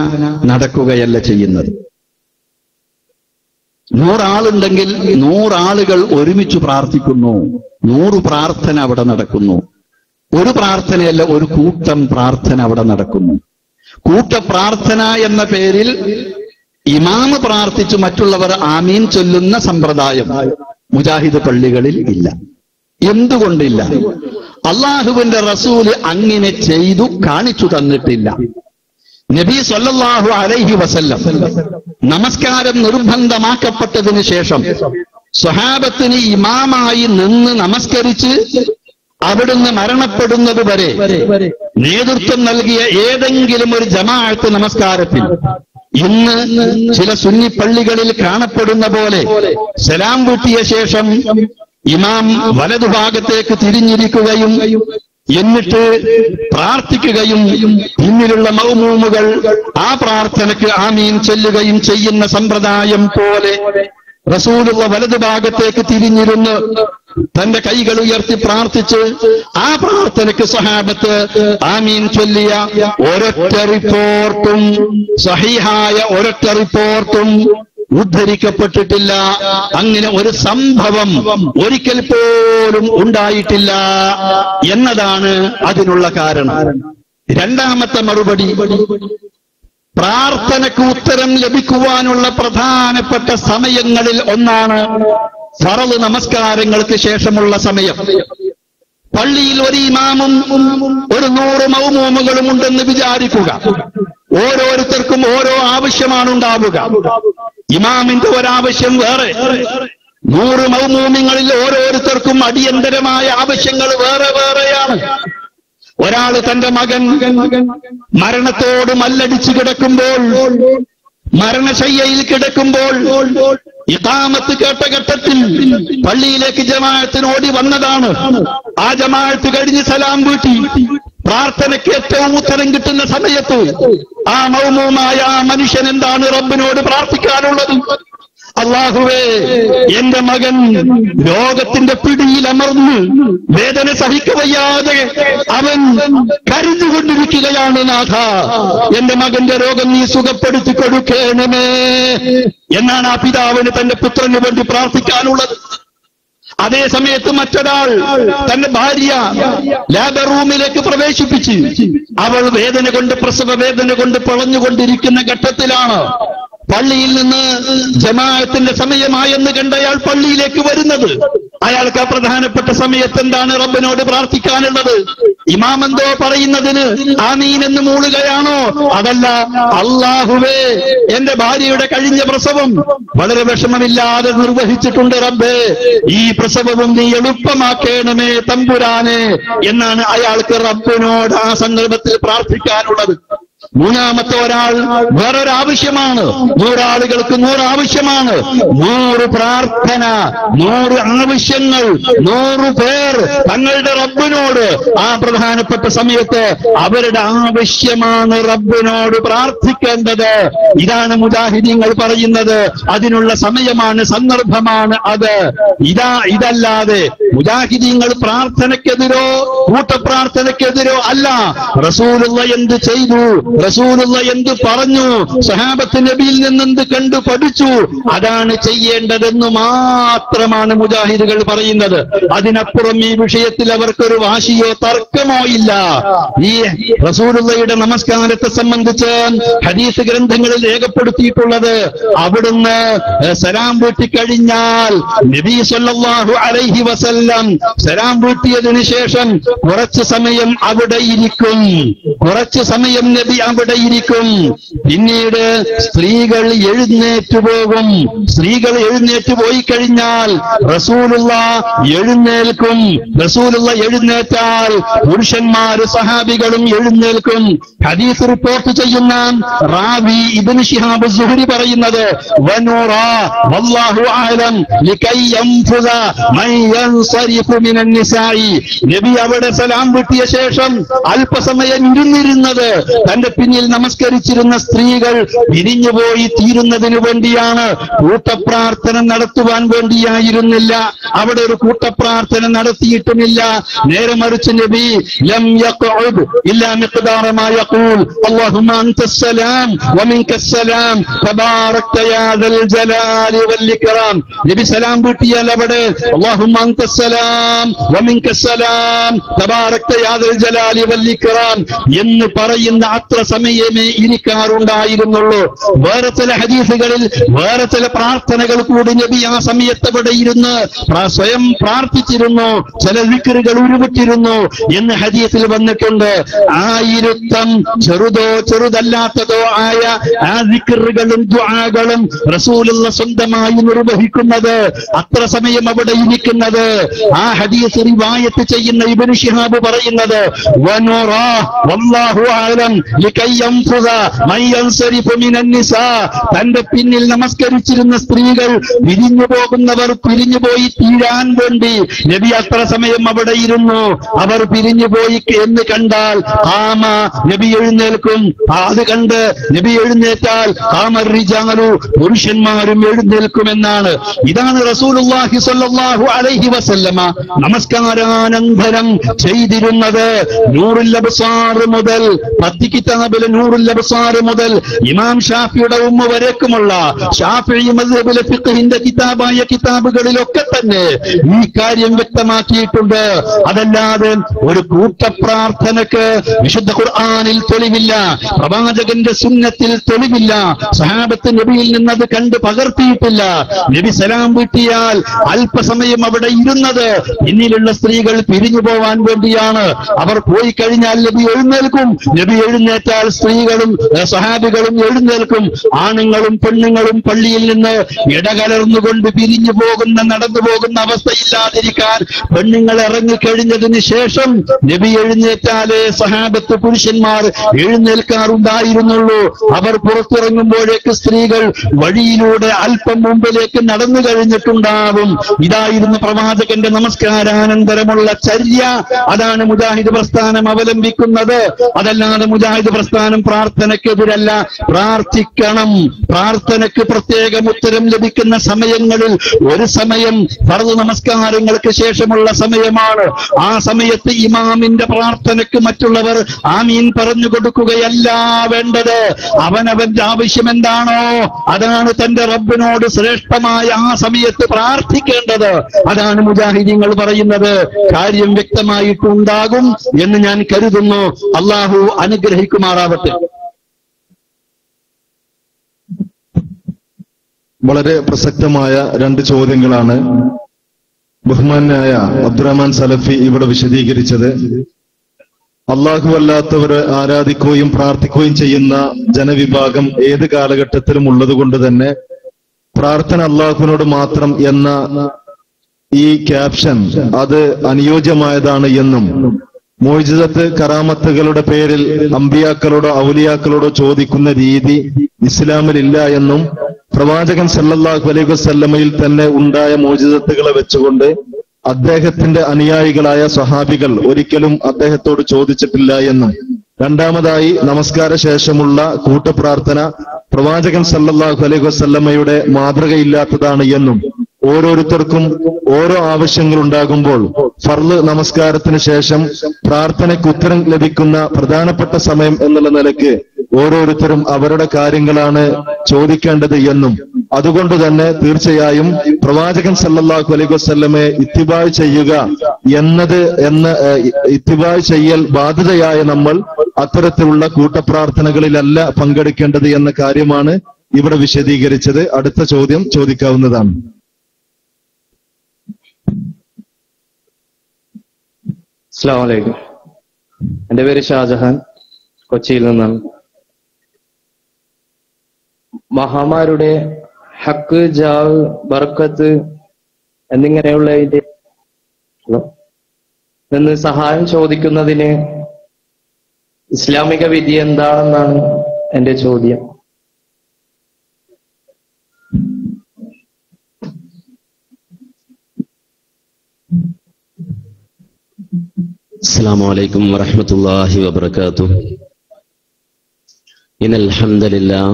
നടക്കുകയല്ല ചെയ്യുന്നത്. 100 ആളുണ്ടെങ്കിൽ 100 ആളുകൾ ഒരുമിച്ച് പ്രാർത്ഥിക്കുന്നു. 100 പ്രാർത്ഥന അവിടെ നടക്കുന്നു. ഒരു പ്രാർത്ഥനയല്ല, ഒരു കൂട്ടം പ്രാർത്ഥന അവിടെ നടക്കുന്നു. കൂട്ടപ്രാർത്ഥന എന്ന പേരിൽ ഇമാമ് പ്രാർത്ഥിച്ചു മറ്റുള്ളവർ ആമീൻ ചൊല്ലുന്ന സമ്പ്രദായം മുജാഹിദ് പള്ളികളിൽ ഇല്ല. എന്തുകൊണ്ടില്ല? അള്ളാഹുവിന്റെ റസൂല് അങ്ങനെ ചെയ്തു കാണിച്ചു തന്നിട്ടില്ല. നബി സല്ലല്ലാഹു അലൈഹി വസല്ലം നമസ്കാരം നിർബന്ധമാക്കപ്പെട്ടതിന് ശേഷം സ്വഹാബത്തിന് ഇമാമായി നിന്ന് നമസ്കരിച്ച് അവിടുന്ന് മരണപ്പെടുന്നത് വരെ നേതൃത്വം നൽകിയ ഏതെങ്കിലും ഒരു ജമാഅത്ത് നമസ്കാരത്തിൽ ഇന്ന് ചില സുന്നി പള്ളികളിൽ കാണപ്പെടുന്ന പോലെ സലാം വീട്ടിയ ശേഷം ഇമാം വലതുഭാഗത്തേക്ക് തിരിഞ്ഞിരിക്കുകയും എന്നിട്ട് പ്രാർത്ഥിക്കുകയും പിന്നിലുള്ള മഅ്മൂമുകൾ ആ പ്രാർത്ഥനയ്ക്ക് ആമീൻ ചൊല്ലുകയും ചെയ്യുന്ന സമ്പ്രദായം പോലെ റസൂലുള്ള വലതുഭാഗത്തേക്ക് തിരിഞ്ഞിരുന്ന് തന്റെ കൈകൾ ഉയർത്തി പ്രാർത്ഥിച്ച് ആ പ്രാർത്ഥനയ്ക്ക് സ്വഹാബത്ത് ആമീൻ ചൊല്ലിയ ഒരൊറ്റ റിപ്പോർട്ടും സഹീഹായ ഒരൊറ്റ റിപ്പോർട്ടും ഉദ്ധരിക്കപ്പെട്ടിട്ടില്ല. അങ്ങനെ ഒരു സംഭവം ഒരിക്കൽ പോലും ഉണ്ടായിട്ടില്ല എന്നതാണ് അതിനുള്ള കാരണം. രണ്ടാമത്തെ മറുപടി, പ്രാർത്ഥനയ്ക്ക് ഉത്തരം ലഭിക്കുവാനുള്ള പ്രധാനപ്പെട്ട സമയങ്ങളിൽ ഒന്നാണ് ഫറള് നമസ്കാരങ്ങൾക്ക് ശേഷമുള്ള സമയം. പള്ളിയിൽ ഒരു ഇമാമും ഒരു 100 മഅ്മൂമുകളും ഉണ്ടെന്ന് വിചാരിക്കുക. ഓരോരുത്തർക്കും ഓരോ ആവശ്യമാണ് ഉണ്ടാവുക. ഇമാമിന്റെ ഒരാവശ്യം വേറെ, 100 മഅ്മൂമിങ്ങളിൽ ഓരോരുത്തർക്കും അടിയന്തരമായ ആവശ്യങ്ങൾ വേറെ വേറെയാണ്. ഒരാൾ തന്റെ മകൻ മരണത്തോട് മല്ലടിച്ചു കിടക്കുമ്പോൾ, മരണശയ്യയിൽ കിടക്കുമ്പോൾ ഇഖാമത്ത് കേട്ട ഘട്ടത്തിൽ പള്ളിയിലേക്ക് ജമാഅത്തിന് ഓടി വന്നതാണ്. ആ ജമാഅത്ത് കഴിഞ്ഞ് സലാം വീട്ടി പ്രാർത്ഥനയ്ക്ക് ഏറ്റവും ഉത്തരം കിട്ടുന്ന സമയത്ത് ആ മൗമൂമായ ആ മനുഷ്യൻ എന്താണ് റബ്ബിനോട് പ്രാർത്ഥിക്കാനുള്ളത്? അല്ലാഹുവേ, എന്റെ മകൻ രോഗത്തിന്റെ പിടിയിൽ അമർന്ന് വേദന സഹിക്കവയ്യാതെ അവൻ കരഞ്ഞുകൊണ്ടിരിക്കുകയാണ്. നാഥ, എന്റെ മകന്റെ രോഗം നീ സുഖപ്പെടുത്തി കൊടുക്കണമേ എന്നാണ് ആ പിതാവിന് തന്റെ പുത്രന് വേണ്ടി പ്രാർത്ഥിക്കാനുള്ളത്. അതേ സമയത്ത് മറ്റൊരാൾ തന്റെ ഭാര്യ ലേബർ റൂമിലേക്ക് പ്രവേശിപ്പിച്ച് അവൾ വേദന കൊണ്ട്, പ്രസവ വേദന കൊണ്ട് പിളഞ്ഞുകൊണ്ടിരിക്കുന്ന ഘട്ടത്തിലാണ് പള്ളിയിൽ നിന്ന് ജമാഅത്തിന്റെ സമയമായെന്ന് കണ്ട അയാൾ പള്ളിയിലേക്ക് വരുന്നത്. അയാൾക്ക് ആ പ്രധാനപ്പെട്ട സമയത്ത് എന്താണ് റബ്ബിനോട് പ്രാർത്ഥിക്കാനുള്ളത്? ഇമാം എന്തോ പറയുന്നതിന് ആമീൻ എന്ന് മൂളുകയാണോ? അതല്ല, അല്ലാഹുവേ, എന്റെ ഭാര്യയുടെ കഴിഞ്ഞ പ്രസവം വളരെ വിഷമമില്ലാതെ നിർവഹിച്ചിട്ടുണ്ട് റബ്ബേ, ഈ പ്രസവവും നീ എളുപ്പമാക്കണമേ തമ്പുരാനെ എന്നാണ് അയാൾക്ക് റബ്ബിനോട് ആ സന്ദർഭത്തിൽ പ്രാർത്ഥിക്കാനുള്ളത്. മൂന്നാമത്തെ ഒരാൾ വേറൊരാവശ്യമാണ്. 100 ആളുകൾക്ക് 100 ആവശ്യമാണ്. 100 പ്രാർത്ഥന, 100 ആവശ്യങ്ങൾ, 100 പേർ തങ്ങളുടെ റബ്ബിനോട് ആ പ്രധാനപ്പെട്ട സമയത്ത് അവരുടെ ആവശ്യമാണ് റബ്ബിനോട് പ്രാർത്ഥിക്കേണ്ടത്. ഇതാണ് മുജാഹിദീങ്ങൾ പറയുന്നത്. അതിനുള്ള സമയമാണ്, സന്ദർഭമാണ് അത്. ഇതല്ലാതെ മുജാഹിദീങ്ങൾ പ്രാർത്ഥനയ്ക്കെതിരോ കൂട്ടപ്രാർത്ഥനയ്ക്കെതിരോ അല്ല. റസൂലുള്ള എന്ത് ചെയ്തു, റസൂലുള്ള എന്ത് പറഞ്ഞു, സഹാബത്ത് നബിയിൽ നിന്നെന്ത് കണ്ടു പഠിച്ചു, അതാണ് ചെയ്യേണ്ടതെന്ന് മാത്രമാണ് മുജാഹിദുകൾ പറയുന്നത്. അതിനപ്പുറം ഈ വിഷയത്തിൽ അവർക്കൊരു വാശിയോ തർക്കമോ ഇല്ല. ഈ റസൂലുള്ളയുടെ നമസ്കാരത്തെ സംബന്ധിച്ച് ഹദീസ് ഗ്രന്ഥങ്ങളിൽ രേഖപ്പെടുത്തിയിട്ടുള്ളത്, അവിടുന്ന് സലാം വീട്ടിക്കഴിഞ്ഞാൽ നബി സല്ലല്ലാഹു അലൈഹി വസല്ലം വസല്ലം സലാം വീട്ടിയതിനു ശേഷം കുറച്ചു സമയം അവിടെ ഇരിക്കും. നബി അവിടെ ഇരിക്കും. പിന്നീട് സ്ത്രീകൾ എഴുന്നേറ്റ് പോകും. സ്ത്രീകൾ എഴുന്നേറ്റ് പോയി കഴിഞ്ഞാൽ റസൂലുള്ള എഴുന്നേൽക്കും. റസൂലുള്ള എഴുന്നേറ്റാൽ പുരുഷന്മാര് സഹാബികളും എഴുന്നേൽക്കും. ഹദീസ് റിപ്പോർട്ട് ചെയ്യുന്ന റാവി ഇബ്നു ശിഹാബ് സുഹരി പറയുന്നത് വനുറാ വല്ലാഹു അഅലം ലികൈ യൻഫുദ മൻ യൻസരിഫു മിനൻ നിസാഇ. നബി അവിടെ സലാം വീട്ടിയ ശേഷം അല്പസമയം ഇരുന്നിരുന്നത് തന്റെ പിന്നിൽ നമസ്കരിച്ചിരുന്ന സ്ത്രീകൾ പിരിഞ്ഞുപോയി തീരുന്നതിനു വേണ്ടിയാണ്. കൂട്ടപ്രാർത്ഥന നടത്തുവാൻ വേണ്ടിയായിരുന്നില്ല. അവിടെ ഒരു കൂട്ടപ്രാർത്ഥന നടത്തിയിട്ടുമില്ല. നേരെ മറിച്ച് നബി ലം യഖഉദ് ഇല്ലാ മിഖ്ദാറ മാ യഖൂൽ അല്ലാഹുമ്മ അൻതസ്സലാം വമിൻകസ്സലാം തബാറക്ത യാ ദൽ ജലാലി വൽ ഇക്റാം. നബി സലാം വീട്ടിയാൽ അവിടെ അല്ലാഹുമ്മ അൻതസ്സലാം വമിൻകസ്സലാം തബാറക്ത യാ ദൽ ജലാലി വൽ ഇക്റാം എന്ന് പറയുന്ന അത്ര സമയമേ ഇരിക്കാറുണ്ടായിരുന്നുള്ളൂ. വേറെ ചില ഹദീസുകളിൽ വേറെ ചില പ്രാർത്ഥനകൾ കൂടി നബി ആ സമയത്ത് അവിടെ ഇരുന്ന് സ്വയം പ്രാർത്ഥിച്ചിരുന്നു. ചില ദിക്റുകൾ ഉരുവിട്ടിരുന്നു എന്ന് ഹദീസിൽ വന്നിട്ടുണ്ട്. ആ ഇരുത്തം ചെറുതോ ചെറുതല്ലാത്തതോ ആയ ആ ദിക്റുകളും ദുആകളും റസൂലുള്ള സ്വന്തമായി നിർവഹിക്കുന്നത്, അത്ര സമയം അവിടെ ഇരിക്കുന്നത്. ആ ഹദീസ് റിവായത്ത് ചെയ്യുന്ന ഇബ്നു ശിഹാബ് പറയുന്നത് വനുറാ വല്ലാഹു അഅലം ലികൈ യൻഫുദ മൻ യൻസരിഫു മിനൻ നിസാ. തന്റെ പിന്നിൽ നമസ്കരിച്ചിരുന്ന സ്ത്രീകൾ പിരിഞ്ഞു പോകുന്നവർ പിരിഞ്ഞുപോയി തീരാൻ വേണ്ടി നബി അത്ര സമയം അവിടെ ഇരുന്നു. അവർ പിരിഞ്ഞുപോയി എന്ന് കണ്ടാൽ ഖാമ, നബി എഴുന്നേൽക്കും. അത് കണ്ട് നബി എഴുന്നേറ്റാൽ ഖാമർ റിജാലു, പുരുഷന്മാരും എഴുന്നേൽക്കുമെന്നാണ്. ഇതാണ് റസൂലുള്ളാഹി സ്വല്ലല്ലാഹു അലൈഹി വസല്ലമ നമസ്കാരാനന്തരം ചെയ്തിരുന്നത്. നൂറുൽ അബ്സാർ മുതൽ 10 കിതാബിലെ നൂറുൽ അബ്സാർ മുതൽ ഇമാം ഷാഫിയുടെ ഉമ്മ വരേക്കുമുള്ള ഷാഫിഈ മദ്ഹബിലെ ഫിഖ്ഹിന്റെ കിതാബായ കിതാബുകളിലൊക്കെ തന്നെ ഈ കാര്യം വ്യക്തമാക്കിയിട്ടുണ്ട്. അതല്ലാതെ ഒരു കൂട്ടപ്രാർത്ഥനക്ക് വിശുദ്ധ ഖുർആനിൽ തെളിവില്ല, പ്രവാചകന്റെ സുന്നത്തിൽ തെളിവില്ല, സഹാബത്ത് നബിയിൽ നിന്നത് കണ്ട് പകർത്തിയിട്ടില്ല. നബി സലാം വീട്ടിയാൽ അല്പസമയം അവിടെ ഇരുന്നത് പിന്നിലുള്ള സ്ത്രീകൾ പിരിഞ്ഞു പോവാൻ വേണ്ടിയാണ്. അവർ പോയി കഴിഞ്ഞാൽ നബി എഴുന്നേൽക്കും. നബി എഴുന്നേറ്റാൽ സ്ത്രീകളും സഹാബികളും എഴുന്നേൽക്കും. ആണുങ്ങളും പെണ്ണുങ്ങളും പള്ളിയിൽ നിന്ന് ഇടകലർന്നുകൊണ്ട് പിരിഞ്ഞു പോകുന്ന നടന്നു പോകുന്ന അവസ്ഥയില്ലാതിരിക്കാൻ പെണ്ണുങ്ങൾ ഇറങ്ങിക്കഴിഞ്ഞതിന് ശേഷം നബി എഴുന്നേറ്റാലേ സഹാബത്ത് പുരുഷന്മാർ എഴുന്നേൽക്കാറുണ്ടായിരുന്നുള്ളൂ. അവർ പുറത്തിറങ്ങുമ്പോഴേക്ക് സ്ത്രീകൾ വഴിയിലൂടെ അല്പം മുമ്പിലേക്ക് നടന്നു കഴിഞ്ഞിട്ടുണ്ടാവും. ഇതായിരുന്നു പ്രവാചകന്റെ നമസ്കാരാനന്തരമുള്ള ചര്യ. അതാണ് മുജാഹിദ് പ്രസ്ഥാനം അവലംബിക്കുന്നത്. അതല്ലാതെ മുജാഹിദ് പ്രസ്ഥാനം പ്രാർത്ഥനയ്ക്കെതിരല്ല. പ്രാർത്ഥിക്കണം. പ്രാർത്ഥനയ്ക്ക് പ്രത്യേകം ഉത്തരം ലഭിക്കുന്ന സമയങ്ങളിൽ ഒരു സമയം ഫർദ് നമസ്കാരങ്ങൾക്ക് ശേഷമുള്ള സമയമാണ്. ആ സമയത്ത് ഇമാമിന്റെ പ്രാർത്ഥനയ്ക്ക് മറ്റുള്ളവർ ആമീൻ പറഞ്ഞു കൊടുക്കുകയല്ല വേണ്ടത്. അവനവന്റെ ആവശ്യം എന്താണോ അതാണ് തന്റെ റബ്ബിനോട് ശ്രേഷ്ഠമായ ആ സമയത്ത് പ്രാർത്ഥിക്കേണ്ടത്. അതാണ് മുജാഹിദീങ്ങൾ പറയുന്നത്. കാര്യം വ്യക്തമായിട്ടുണ്ടാകും എന്ന് ഞാൻ കരുതുന്നു. അള്ളാഹു അനുഗ്രഹിക്കുമാറാവട്ടെ. വളരെ പ്രസക്തമായ 2 ചോദ്യങ്ങളാണ് ബഹുമാനായ അബ്ദുറഹ്മാൻ സലഫി ഇവിടെ വിശദീകരിച്ചത്. അള്ളാഹു അല്ലാത്തവർ ആരാധിക്കുകയും പ്രാർത്ഥിക്കുകയും ചെയ്യുന്ന ജനവിഭാഗം ഏത് കാലഘട്ടത്തിലും ഉള്ളതുകൊണ്ട് തന്നെ പ്രാർത്ഥന അള്ളാഹുവിനോട് മാത്രം എന്ന ഈ ക്യാപ്ഷൻ അത് അനുയോജ്യമായതാണ് എന്നും മുഅ്ജിസത്ത് കറാമത്തുകളുടെ പേരിൽ അമ്പിയാക്കളോടോ ഔലിയാക്കളോടോ ചോദിക്കുന്ന രീതി ഇസ്ലാമിലില്ല എന്നും പ്രവാചകൻ സല്ലല്ലാഹു അലൈഹി വസല്ലമയിൽ തന്നെ ഉണ്ടായ മുഅ്ജിസത്തുകളെ വെച്ചുകൊണ്ട് അദ്ദേഹത്തിന്റെ അനുയായികളായ സ്വഹാബികൾ ഒരിക്കലും അദ്ദേഹത്തോട് ചോദിച്ചിട്ടില്ല എന്നും, രണ്ടാമതായി നമസ്കാര ശേഷമുള്ള കൂട്ടപ്രാർത്ഥന പ്രവാചകൻ സല്ലല്ലാഹു അലൈഹി വസല്ലമയുടെ മാതൃകയില്ലാത്തതാണ് എന്നും ഓരോരുത്തർക്കും ഓരോ ആവശ്യങ്ങൾ ഉണ്ടാകുമ്പോൾ ഫർള് നമസ്കാരത്തിന് ശേഷം പ്രാർത്ഥനയ്ക്ക് ഉത്തരം ലഭിക്കുന്ന പ്രധാനപ്പെട്ട സമയം എന്നുള്ള നിലയ്ക്ക് ഓരോരുത്തരും അവരുടെ കാര്യങ്ങളാണ് ചോദിക്കേണ്ടത് എന്നും അതുകൊണ്ട് തന്നെ തീർച്ചയായും പ്രവാചകൻ സല്ലല്ലാഹു അലൈഹി വസല്ലമയെ ഇത്തിബാഅ് ചെയ്യുക ഇത്തിബാഅ് ചെയ്യൽ ബാധ്യതയായ നമ്മൾ അത്തരത്തിലുള്ള കൂട്ടപ്രാർത്ഥനകളിലല്ല പങ്കെടുക്കേണ്ടത് എന്ന കാര്യമാണ് ഇവിടെ വിശദീകരിച്ചത്. അടുത്ത ചോദ്യം ചോദിക്കാവുന്നതാണ്. അസ്സലാമു അലൈക്കും. എൻ്റെ പേര് ഷാജഹാൻ, കൊച്ചിയിൽ നിന്നാണ്. മഹാമാരുടെ ഹക്ക്, ജാവ്, ബർക്കത്ത് എന്നിങ്ങനെയുള്ള നിന്ന് സഹായം ചോദിക്കുന്നതിന് ഇസ്ലാമിക വിധി എന്താണെന്നാണ് എൻ്റെ ചോദ്യം. السلام عليكم ورحمة الله وبركاته. إن الحمد لله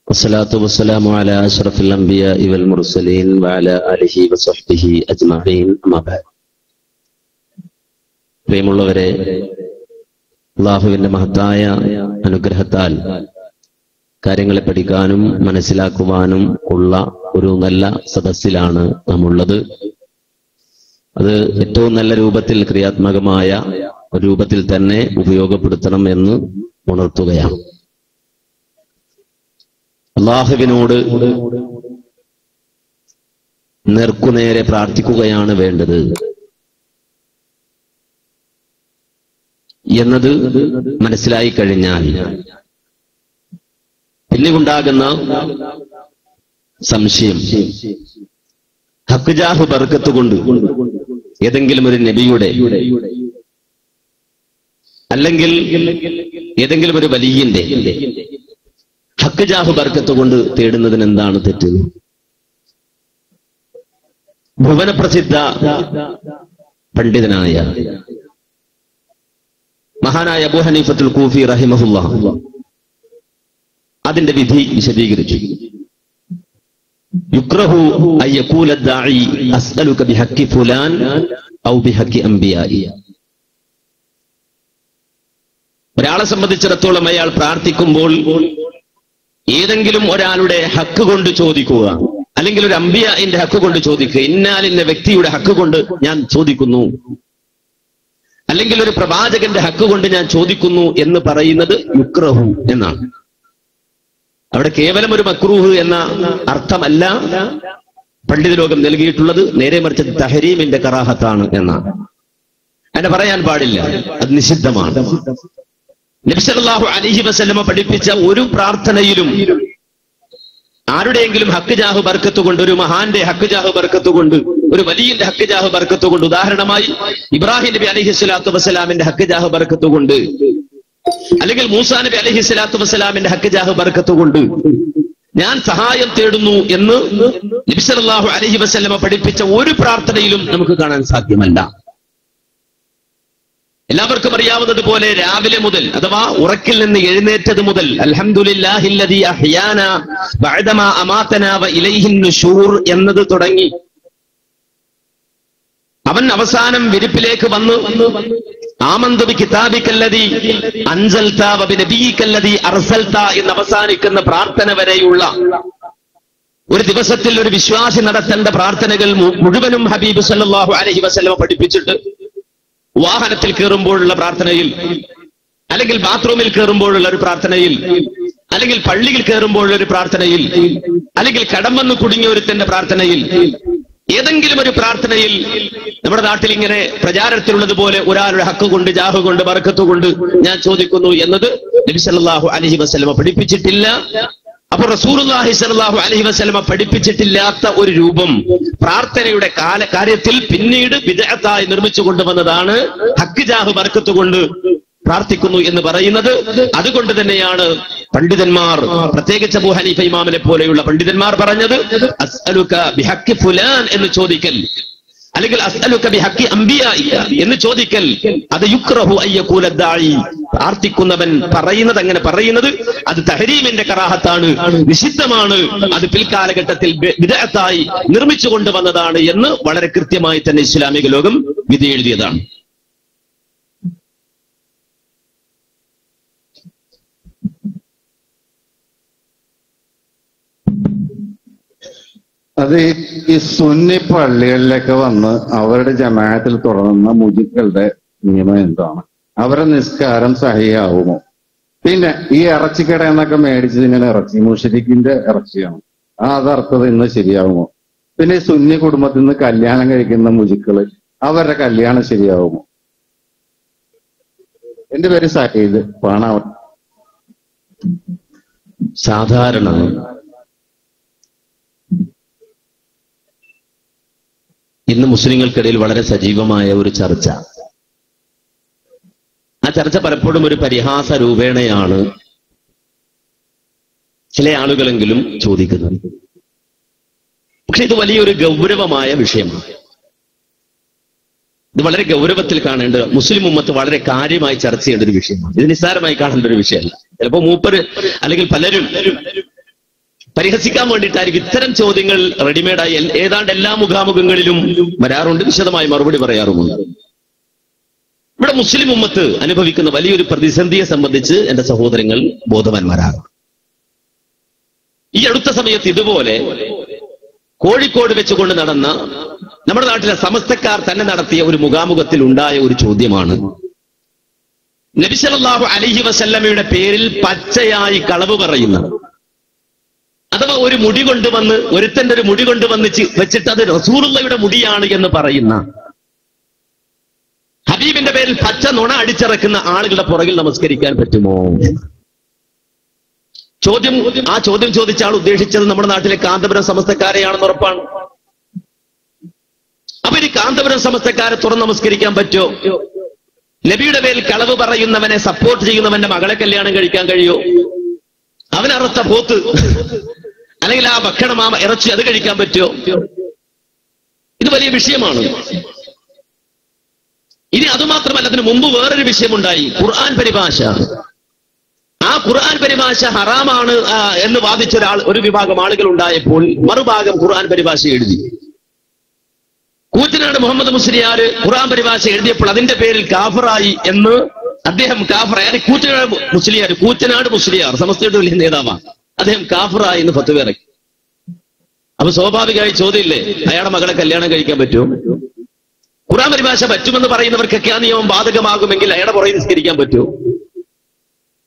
والصلاة والسلام على أشرف الأنبياء والمرسلين وعلى آله وصحبه أجمعين. أما بعد. പ്രിയമുള്ളവരെ, അല്ലാഹുവിന്റെ മഹത്തായ അനുഗ്രഹത്താൽ കാര്യങ്ങളെ പഠിക്കാനും മനസ്സിലാക്കുവാനും ഉള്ള ഒരു നല്ല സദസ്സിലാണ് നാം ഉള്ളത്. അത് ഏറ്റവും നല്ല രൂപത്തിൽ, ക്രിയാത്മകമായ ഒരു രൂപത്തിൽ തന്നെ ഉപയോഗപ്പെടുത്തണം എന്ന് ഉണർത്തുകയാണ്. അല്ലാഹുവിനോട് നേർക്കുനേരെ പ്രാർത്ഥിക്കുകയാണ് വേണ്ടത് എന്നത് മനസ്സിലായി കഴിഞ്ഞാൽ പിന്നീടുണ്ടാകുന്ന സംശയം, ഹക്ക് ജാഹ് ബർക്കത്ത് കൊണ്ട് ഏതെങ്കിലും ഒരു നബിയുടെ അല്ലെങ്കിൽ ഏതെങ്കിലും ഒരു വലിയന്റെ ഹക്ക് ജാഹ് ബർക്കത്ത് കൊണ്ട് തേടുന്നതിന് എന്താണ് തെറ്റ്? ഭുവനപ്രസിദ്ധ പണ്ഡിതനായ മഹാനായ അബൂ ഹനീഫത്തുൽ കൂഫി റഹിമഹുല്ലാഹ് അതിന്റെ വിധി വിശദീകരിച്ചു. യുക്റഹു അൻ യഖൂല ദാഇ അസ്അലുക ബിഹഖി ഫുലാൻ ഔ ബിഹഖി അംബിയാഇ. ഒരാളെ സംബന്ധിച്ചിടത്തോളം അയാൾ പ്രാർത്ഥിക്കുമ്പോൾ ഏതെങ്കിലും ഒരാളുടെ ഹക്ക് കൊണ്ട് ചോദിക്കുക, അല്ലെങ്കിൽ ഒരു അംബിയാഇന്റെ ഹക്ക് കൊണ്ട് ചോദിക്കുക, ഇന്നാലിന്ന വ്യക്തിയുടെ ഹക്ക് കൊണ്ട് ഞാൻ ചോദിക്കുന്നു, അല്ലെങ്കിൽ ഒരു പ്രവാചകന്റെ ഹക്ക് കൊണ്ട് ഞാൻ ചോദിക്കുന്നു എന്ന് പറയുന്നത് യുക്റഹു എന്നാണ്. അവിടെ കേവലം ഒരു മക്രൂഹ് എന്ന അർത്ഥമല്ല പണ്ഡിത ലോകം നൽകിയിട്ടുള്ളത്, നേരെ മറിച്ച് തഹരീമിന്റെ കറാഹത്താണ് എന്നാണ്. അങ്ങനെ പറയാൻ പാടില്ല, അത് നിഷിദ്ധമാണ്. നബി സല്ലല്ലാഹു അലൈഹി വസല്ലമ പഠിപ്പിച്ച ഒരു പ്രാർത്ഥനയിലും ആരുടെയെങ്കിലും ഹക്ക് ജാഹ് ബർക്കത്ത് കൊണ്ട്, ഒരു മഹാന്റെ ഹക്ക് ജാഹ് ബർക്കത്ത് കൊണ്ട്, ഒരു വലിയന്റെ ഹക്ക് ജാഹ് ബർക്കത്ത് കൊണ്ട്, ഉദാഹരണമായി ഇബ്രാഹിം നബി അലൈഹി സ്വലാത്തു വസ്സലാമിന്റെ ഹക്ക് ജാഹ് ബർക്കത്ത് കൊണ്ട്, അല്ലെങ്കിൽ മൂസാ നബി അലൈഹി സ്വലാത്തു വസ്സലാമിന്റെ ഹക്ക് ജാഹ് ബർക്കത്ത് കൊണ്ട് ഞാൻ സഹായം തേടുന്നു എന്ന് നബി സല്ലല്ലാഹു അലൈഹി വസല്ലമ പഠിപ്പിച്ച ഒരു പ്രാർത്ഥനയിലും നമുക്ക് കാണാൻ സാധ്യമല്ല. എല്ലാവർക്കും അറിയാവുന്നതുപോലെ രാവിലെ മുതൽ, അഥവാ ഉറക്കിൽ നിന്ന് എഴുന്നേറ്റത് മുതൽ അൽഹംദുലില്ലാഹില്ലദീ അഹ്യാനാ ബഅദമാ അമാതനാ വ ഇലൈഹിൻ നുശൂർ എന്നത് തുടങ്ങി അവൻ അവസാനം വിരിപ്പിലേക്ക് വന്ന് ആമന്തു ബി കിതാബിക്കല്ലദീ അൻസൽത വ ബി നബിയിക്കല്ലദീ അർസൽത എന്ന് അവസാനിക്കുന്ന പ്രാർത്ഥന വരെയുള്ള ഒരു ദിവസത്തിൽ ഒരു വിശ്വാസി നടത്തേണ്ട പ്രാർത്ഥനകൾ മുഴുവനും ഹബീബ് സല്ലല്ലാഹു അലൈഹി വസല്ലമ പഠിപ്പിച്ചിട്ട് വാഹനത്തിൽ കയറുമ്പോഴുള്ള പ്രാർത്ഥനയിൽ, അല്ലെങ്കിൽ ബാത്റൂമിൽ കയറുമ്പോഴുള്ള ഒരു പ്രാർത്ഥനയിൽ, അല്ലെങ്കിൽ പള്ളിയിൽ കയറുമ്പോഴുള്ള ഒരു പ്രാർത്ഥനയിൽ, അല്ലെങ്കിൽ കടം വന്ന് കുടുങ്ങിയ ഒരുത്തന്റെ പ്രാർത്ഥനയിൽ, ഏതെങ്കിലും ഒരു പ്രാർത്ഥനയിൽ നമ്മുടെ നാട്ടിൽ ഇങ്ങനെ പ്രചാരത്തിലുള്ളതുപോലെ ഒരാളുടെ ഹക്ക് കൊണ്ട്, ജാഹ് കൊണ്ട്, ബർക്കത്ത് കൊണ്ട് ഞാൻ ചോദിക്കുന്നു എന്നത് നബി സല്ലല്ലാഹു അലൈഹി വസല്ലമ പഠിപ്പിച്ചിട്ടില്ല. അപ്പോൾ റസൂലുള്ളാഹി സ്വല്ലല്ലാഹു അലൈഹി വസല്ലമ പഠിപ്പിച്ചിട്ടില്ലാത്ത ഒരു രൂപം പ്രാർത്ഥനയുടെ കാര്യത്തിൽ പിന്നീട് ബിദ്അത്തായി നിർമ്മിച്ചു കൊണ്ടുവന്നതാണ് ഹക്ക് ജാഹ് ബർക്കത്ത് കൊണ്ട് പ്രാർത്ഥിക്കുന്നു എന്ന് പറയുന്നത്. അതുകൊണ്ട് തന്നെയാണ് പണ്ഡിതന്മാർ, പ്രത്യേകിച്ച് അബൂ ഹനീഫ ഇമാമിനെ പോലെയുള്ള പണ്ഡിതന്മാർ പറഞ്ഞത് അസ്അലുക ബിഹഖി ഫുലാൻ എന്ന് ചോദിക്കൽ, അല്ലെങ്കിൽ അസ്അലുക ബിഹഖി അംബിയാഇ എന്ന് ചോദിക്കൽ, അത് യുക്റഹു അൻ യഖൂല ദാഇ, പ്രാർത്ഥിക്കുന്നവൻ പറയുന്നത്, അങ്ങനെ പറയുന്നത് അത് തഹരീമിന്റെ കറാഹത്താണ്, നിഷിദ്ധമാണ്, അത് പിൽക്കാലഘട്ടത്തിൽ ബിദ്അത്തായി നിർമ്മിച്ചു കൊണ്ടുവന്നതാണ് എന്ന് വളരെ കൃത്യമായി തന്നെ ഇസ്ലാമിക ലോകം വിധി എഴുതിയതാണ്. അത് ഈ സുന്നി പള്ളികളിലൊക്കെ വന്ന് അവരുടെ ജമാഅത്തിൽ തുടങ്ങുന്ന മുജിക്കളുടെ നിയമം എന്താണ്? അവരുടെ നിസ്കാരം സഹിയാവുമോ? പിന്നെ ഈ ഇറച്ചിക്കട എന്നൊക്കെ മേടിച്ചത് ഇങ്ങനെ ഇറച്ചി മുശ്രിക്കിന്റെ ഇറച്ചിയാണ്, അതർത്ഥത് ഇന്ന് ശരിയാവുമോ? പിന്നെ ഈ സുന്നി കുടുംബത്തിൽ നിന്ന് കല്യാണം കഴിക്കുന്ന മുജിക്കള് അവരുടെ കല്യാണം ശരിയാവുമോ? എന്റെ പേര് സാഹിദ് പാണാവ. സാധാരണ ഇന്ന് മുസ്ലിങ്ങൾക്കിടയിൽ വളരെ സജീവമായ ഒരു ചർച്ച. ആ ചർച്ച പലപ്പോഴും ഒരു പരിഹാസ രൂപേണയാണ് ചില ആളുകളെങ്കിലും ചോദിക്കുന്നത്. പക്ഷെ ഇത് വലിയൊരു ഗൗരവമായ വിഷയമാണ്. ഇത് വളരെ ഗൗരവത്തിൽ കാണേണ്ട, മുസ്ലിം ഉമ്മത്ത് വളരെ കാര്യമായി ചർച്ച ചെയ്യേണ്ട ഒരു വിഷയമാണ്. ഇത് നിസ്സാരമായി കാണേണ്ട ഒരു വിഷയമല്ല. ചിലപ്പോ മൂപ്പര് അല്ലെങ്കിൽ പലരും പരിഹസിക്കാൻ വേണ്ടിയിട്ടായിരിക്കും ഇത്തരം ചോദ്യങ്ങൾ റെഡിമെയ്ഡായി ഏതാണ്ട് എല്ലാ മുഖാമുഖങ്ങളിലും വരാറുണ്ട്, വിശദമായി മറുപടി പറയാറുമുണ്ട്. ഇവിടെ മുസ്ലിം ഉമ്മത്ത് അനുഭവിക്കുന്ന വലിയൊരു പ്രതിസന്ധിയെ സംബന്ധിച്ച് എന്റെ സഹോദരങ്ങൾ ബോധവാന്മാരാകും. ഈ അടുത്ത സമയത്ത് ഇതുപോലെ കോഴിക്കോട് വെച്ചുകൊണ്ട് നടന്ന നമ്മുടെ നാട്ടിലെ സമസ്തക്കാർ തന്നെ നടത്തിയ ഒരു മുഖാമുഖത്തിൽ ഉണ്ടായ ഒരു ചോദ്യമാണ്, നബി സല്ലല്ലാഹു അലൈഹി വസല്ലമയുടെ പേരിൽ പച്ചയായി കളവ് പറയുന്ന, അഥവാ ഒരു മുടി കൊണ്ടുവന്ന് ഒരുത്തന്റെ ഒരു മുടി കൊണ്ടുവന്ന് വെച്ചിട്ട് അത് റസൂലുള്ളാഹിയുടെ മുടിയാണ് എന്ന് പറയുന്ന, ഹബീബിന്റെ പേരിൽ പച്ച നുണ അടിച്ചിറക്കുന്ന ആളുകളുടെ പുറകിൽ നമസ്കരിക്കാൻ പറ്റുമോ? ആ ചോദ്യം ചോദിച്ച ആൾ ഉദ്ദേശിച്ചത് നമ്മുടെ നാട്ടിലെ കാന്തപുരം സമസ്തക്കാരെയാണെന്ന് ഉറപ്പാണ്. അപ്പൊ ഇനി കാന്തപുരം സമസ്തക്കാരെ തുറന്ന് നമസ്കരിക്കാൻ പറ്റുമോ? നബിയുടെ പേരിൽ കളവ് പറയുന്നവനെ സപ്പോർട്ട് ചെയ്യുന്നവന്റെ മകളെ കല്യാണം കഴിക്കാൻ കഴിയോ? അവനറുത്ത പോത്ത് അല്ലെങ്കിൽ ആ ഭക്ഷണം, ആ ഇറച്ചി, അത് കഴിക്കാൻ പറ്റുമോ? ഇത് വലിയ വിഷയമാണ്. ഇനി അതുമാത്രമല്ല, അതിനു മുമ്പ് വേറൊരു വിഷയമുണ്ടായി, ഖുർആൻ പരിഭാഷ. ആ ഖുർആൻ പരിഭാഷ ഹറാമാണ് എന്ന് വാദിച്ച ഒരു വിഭാഗം ആളുകൾ ഉണ്ടായപ്പോൾ മറുഭാഗം ഖുർആൻ പരിഭാഷ എഴുതി. കൂറ്റനാട് മുഹമ്മദ് മുസ്ലിയാർ ഖുർആൻ പരിഭാഷ എഴുതിയപ്പോൾ അതിന്റെ പേരിൽ കാഫറായി എന്ന് അദ്ദേഹം കാഫറായി. കൂറ്റനാട് മുസ്ലിയാർ സമസ്തയുടെ വലിയ നേതാവാണ്, അദ്ദേഹം കാഫറായി എന്ന് ഫത്വ ഇറക്കി. അപ്പൊ സ്വാഭാവികമായി ചോദ്യമില്ലേ, അയാളുടെ മകളെ കല്യാണം കഴിക്കാൻ പറ്റുമോ? ഖുർആൻ പരിഭാഷ പറ്റുമെന്ന് പറയുന്നവർക്കൊക്കെ ആ നിയമം ബാധകമാകുമെങ്കിൽ അയാളുടെ പുറകെ നിസ്കരിക്കാൻ പറ്റുമോ?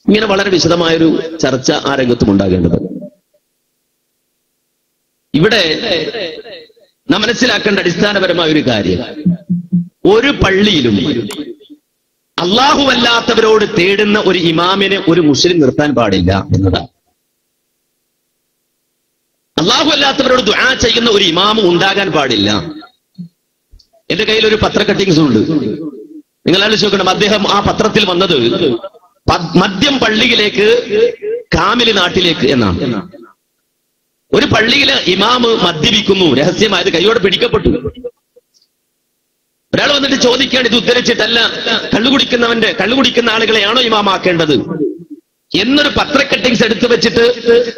ഇങ്ങനെ വളരെ വിശദമായൊരു ചർച്ച ആ രംഗത്തും ഉണ്ടാകേണ്ടത്. ഇവിടെ നാം മനസ്സിലാക്കേണ്ട അടിസ്ഥാനപരമായ ഒരു കാര്യം, ഒരു പള്ളിയിലും അല്ലാഹുവല്ലാത്തവരോട് തേടുന്ന ഒരു ഇമാമിനെ ഒരു മുസ്ലിം നിർത്താൻ പാടില്ല എന്നതാണ്. അല്ലാഹുവല്ലാത്തവരോട് ദുആ ചെയ്യുന്ന ഒരു ഇമാമും ഉണ്ടാകാൻ പാടില്ല. എന്റെ കയ്യിൽ ഒരു പത്ര കട്ടിങ്സ് ഉണ്ട്, നിങ്ങൾ ആലോചിച്ച് നോക്കണം. അദ്ദേഹം ആ പത്രത്തിൽ വന്നത് മദ്യം പള്ളിയിലേക്ക്, കാമില് നാട്ടിലേക്ക് എന്നാണ്. ഒരു പള്ളിയിലെ ഇമാമ് മദ്യപിക്കുന്നു, രഹസ്യമായത് കൈയോടെ പിടിക്കപ്പെട്ടു. ഒരാൾ വന്നിട്ട് ചോദിക്കുകയാണ്, ഇത് ഉദ്ധരിച്ചിട്ടല്ല, കള്ളുകുടിക്കുന്ന ആളുകളെയാണോ ഇമാമാക്കേണ്ടത് എന്നൊരു പത്ര കട്ടിങ്സ് എടുത്തു വെച്ചിട്ട്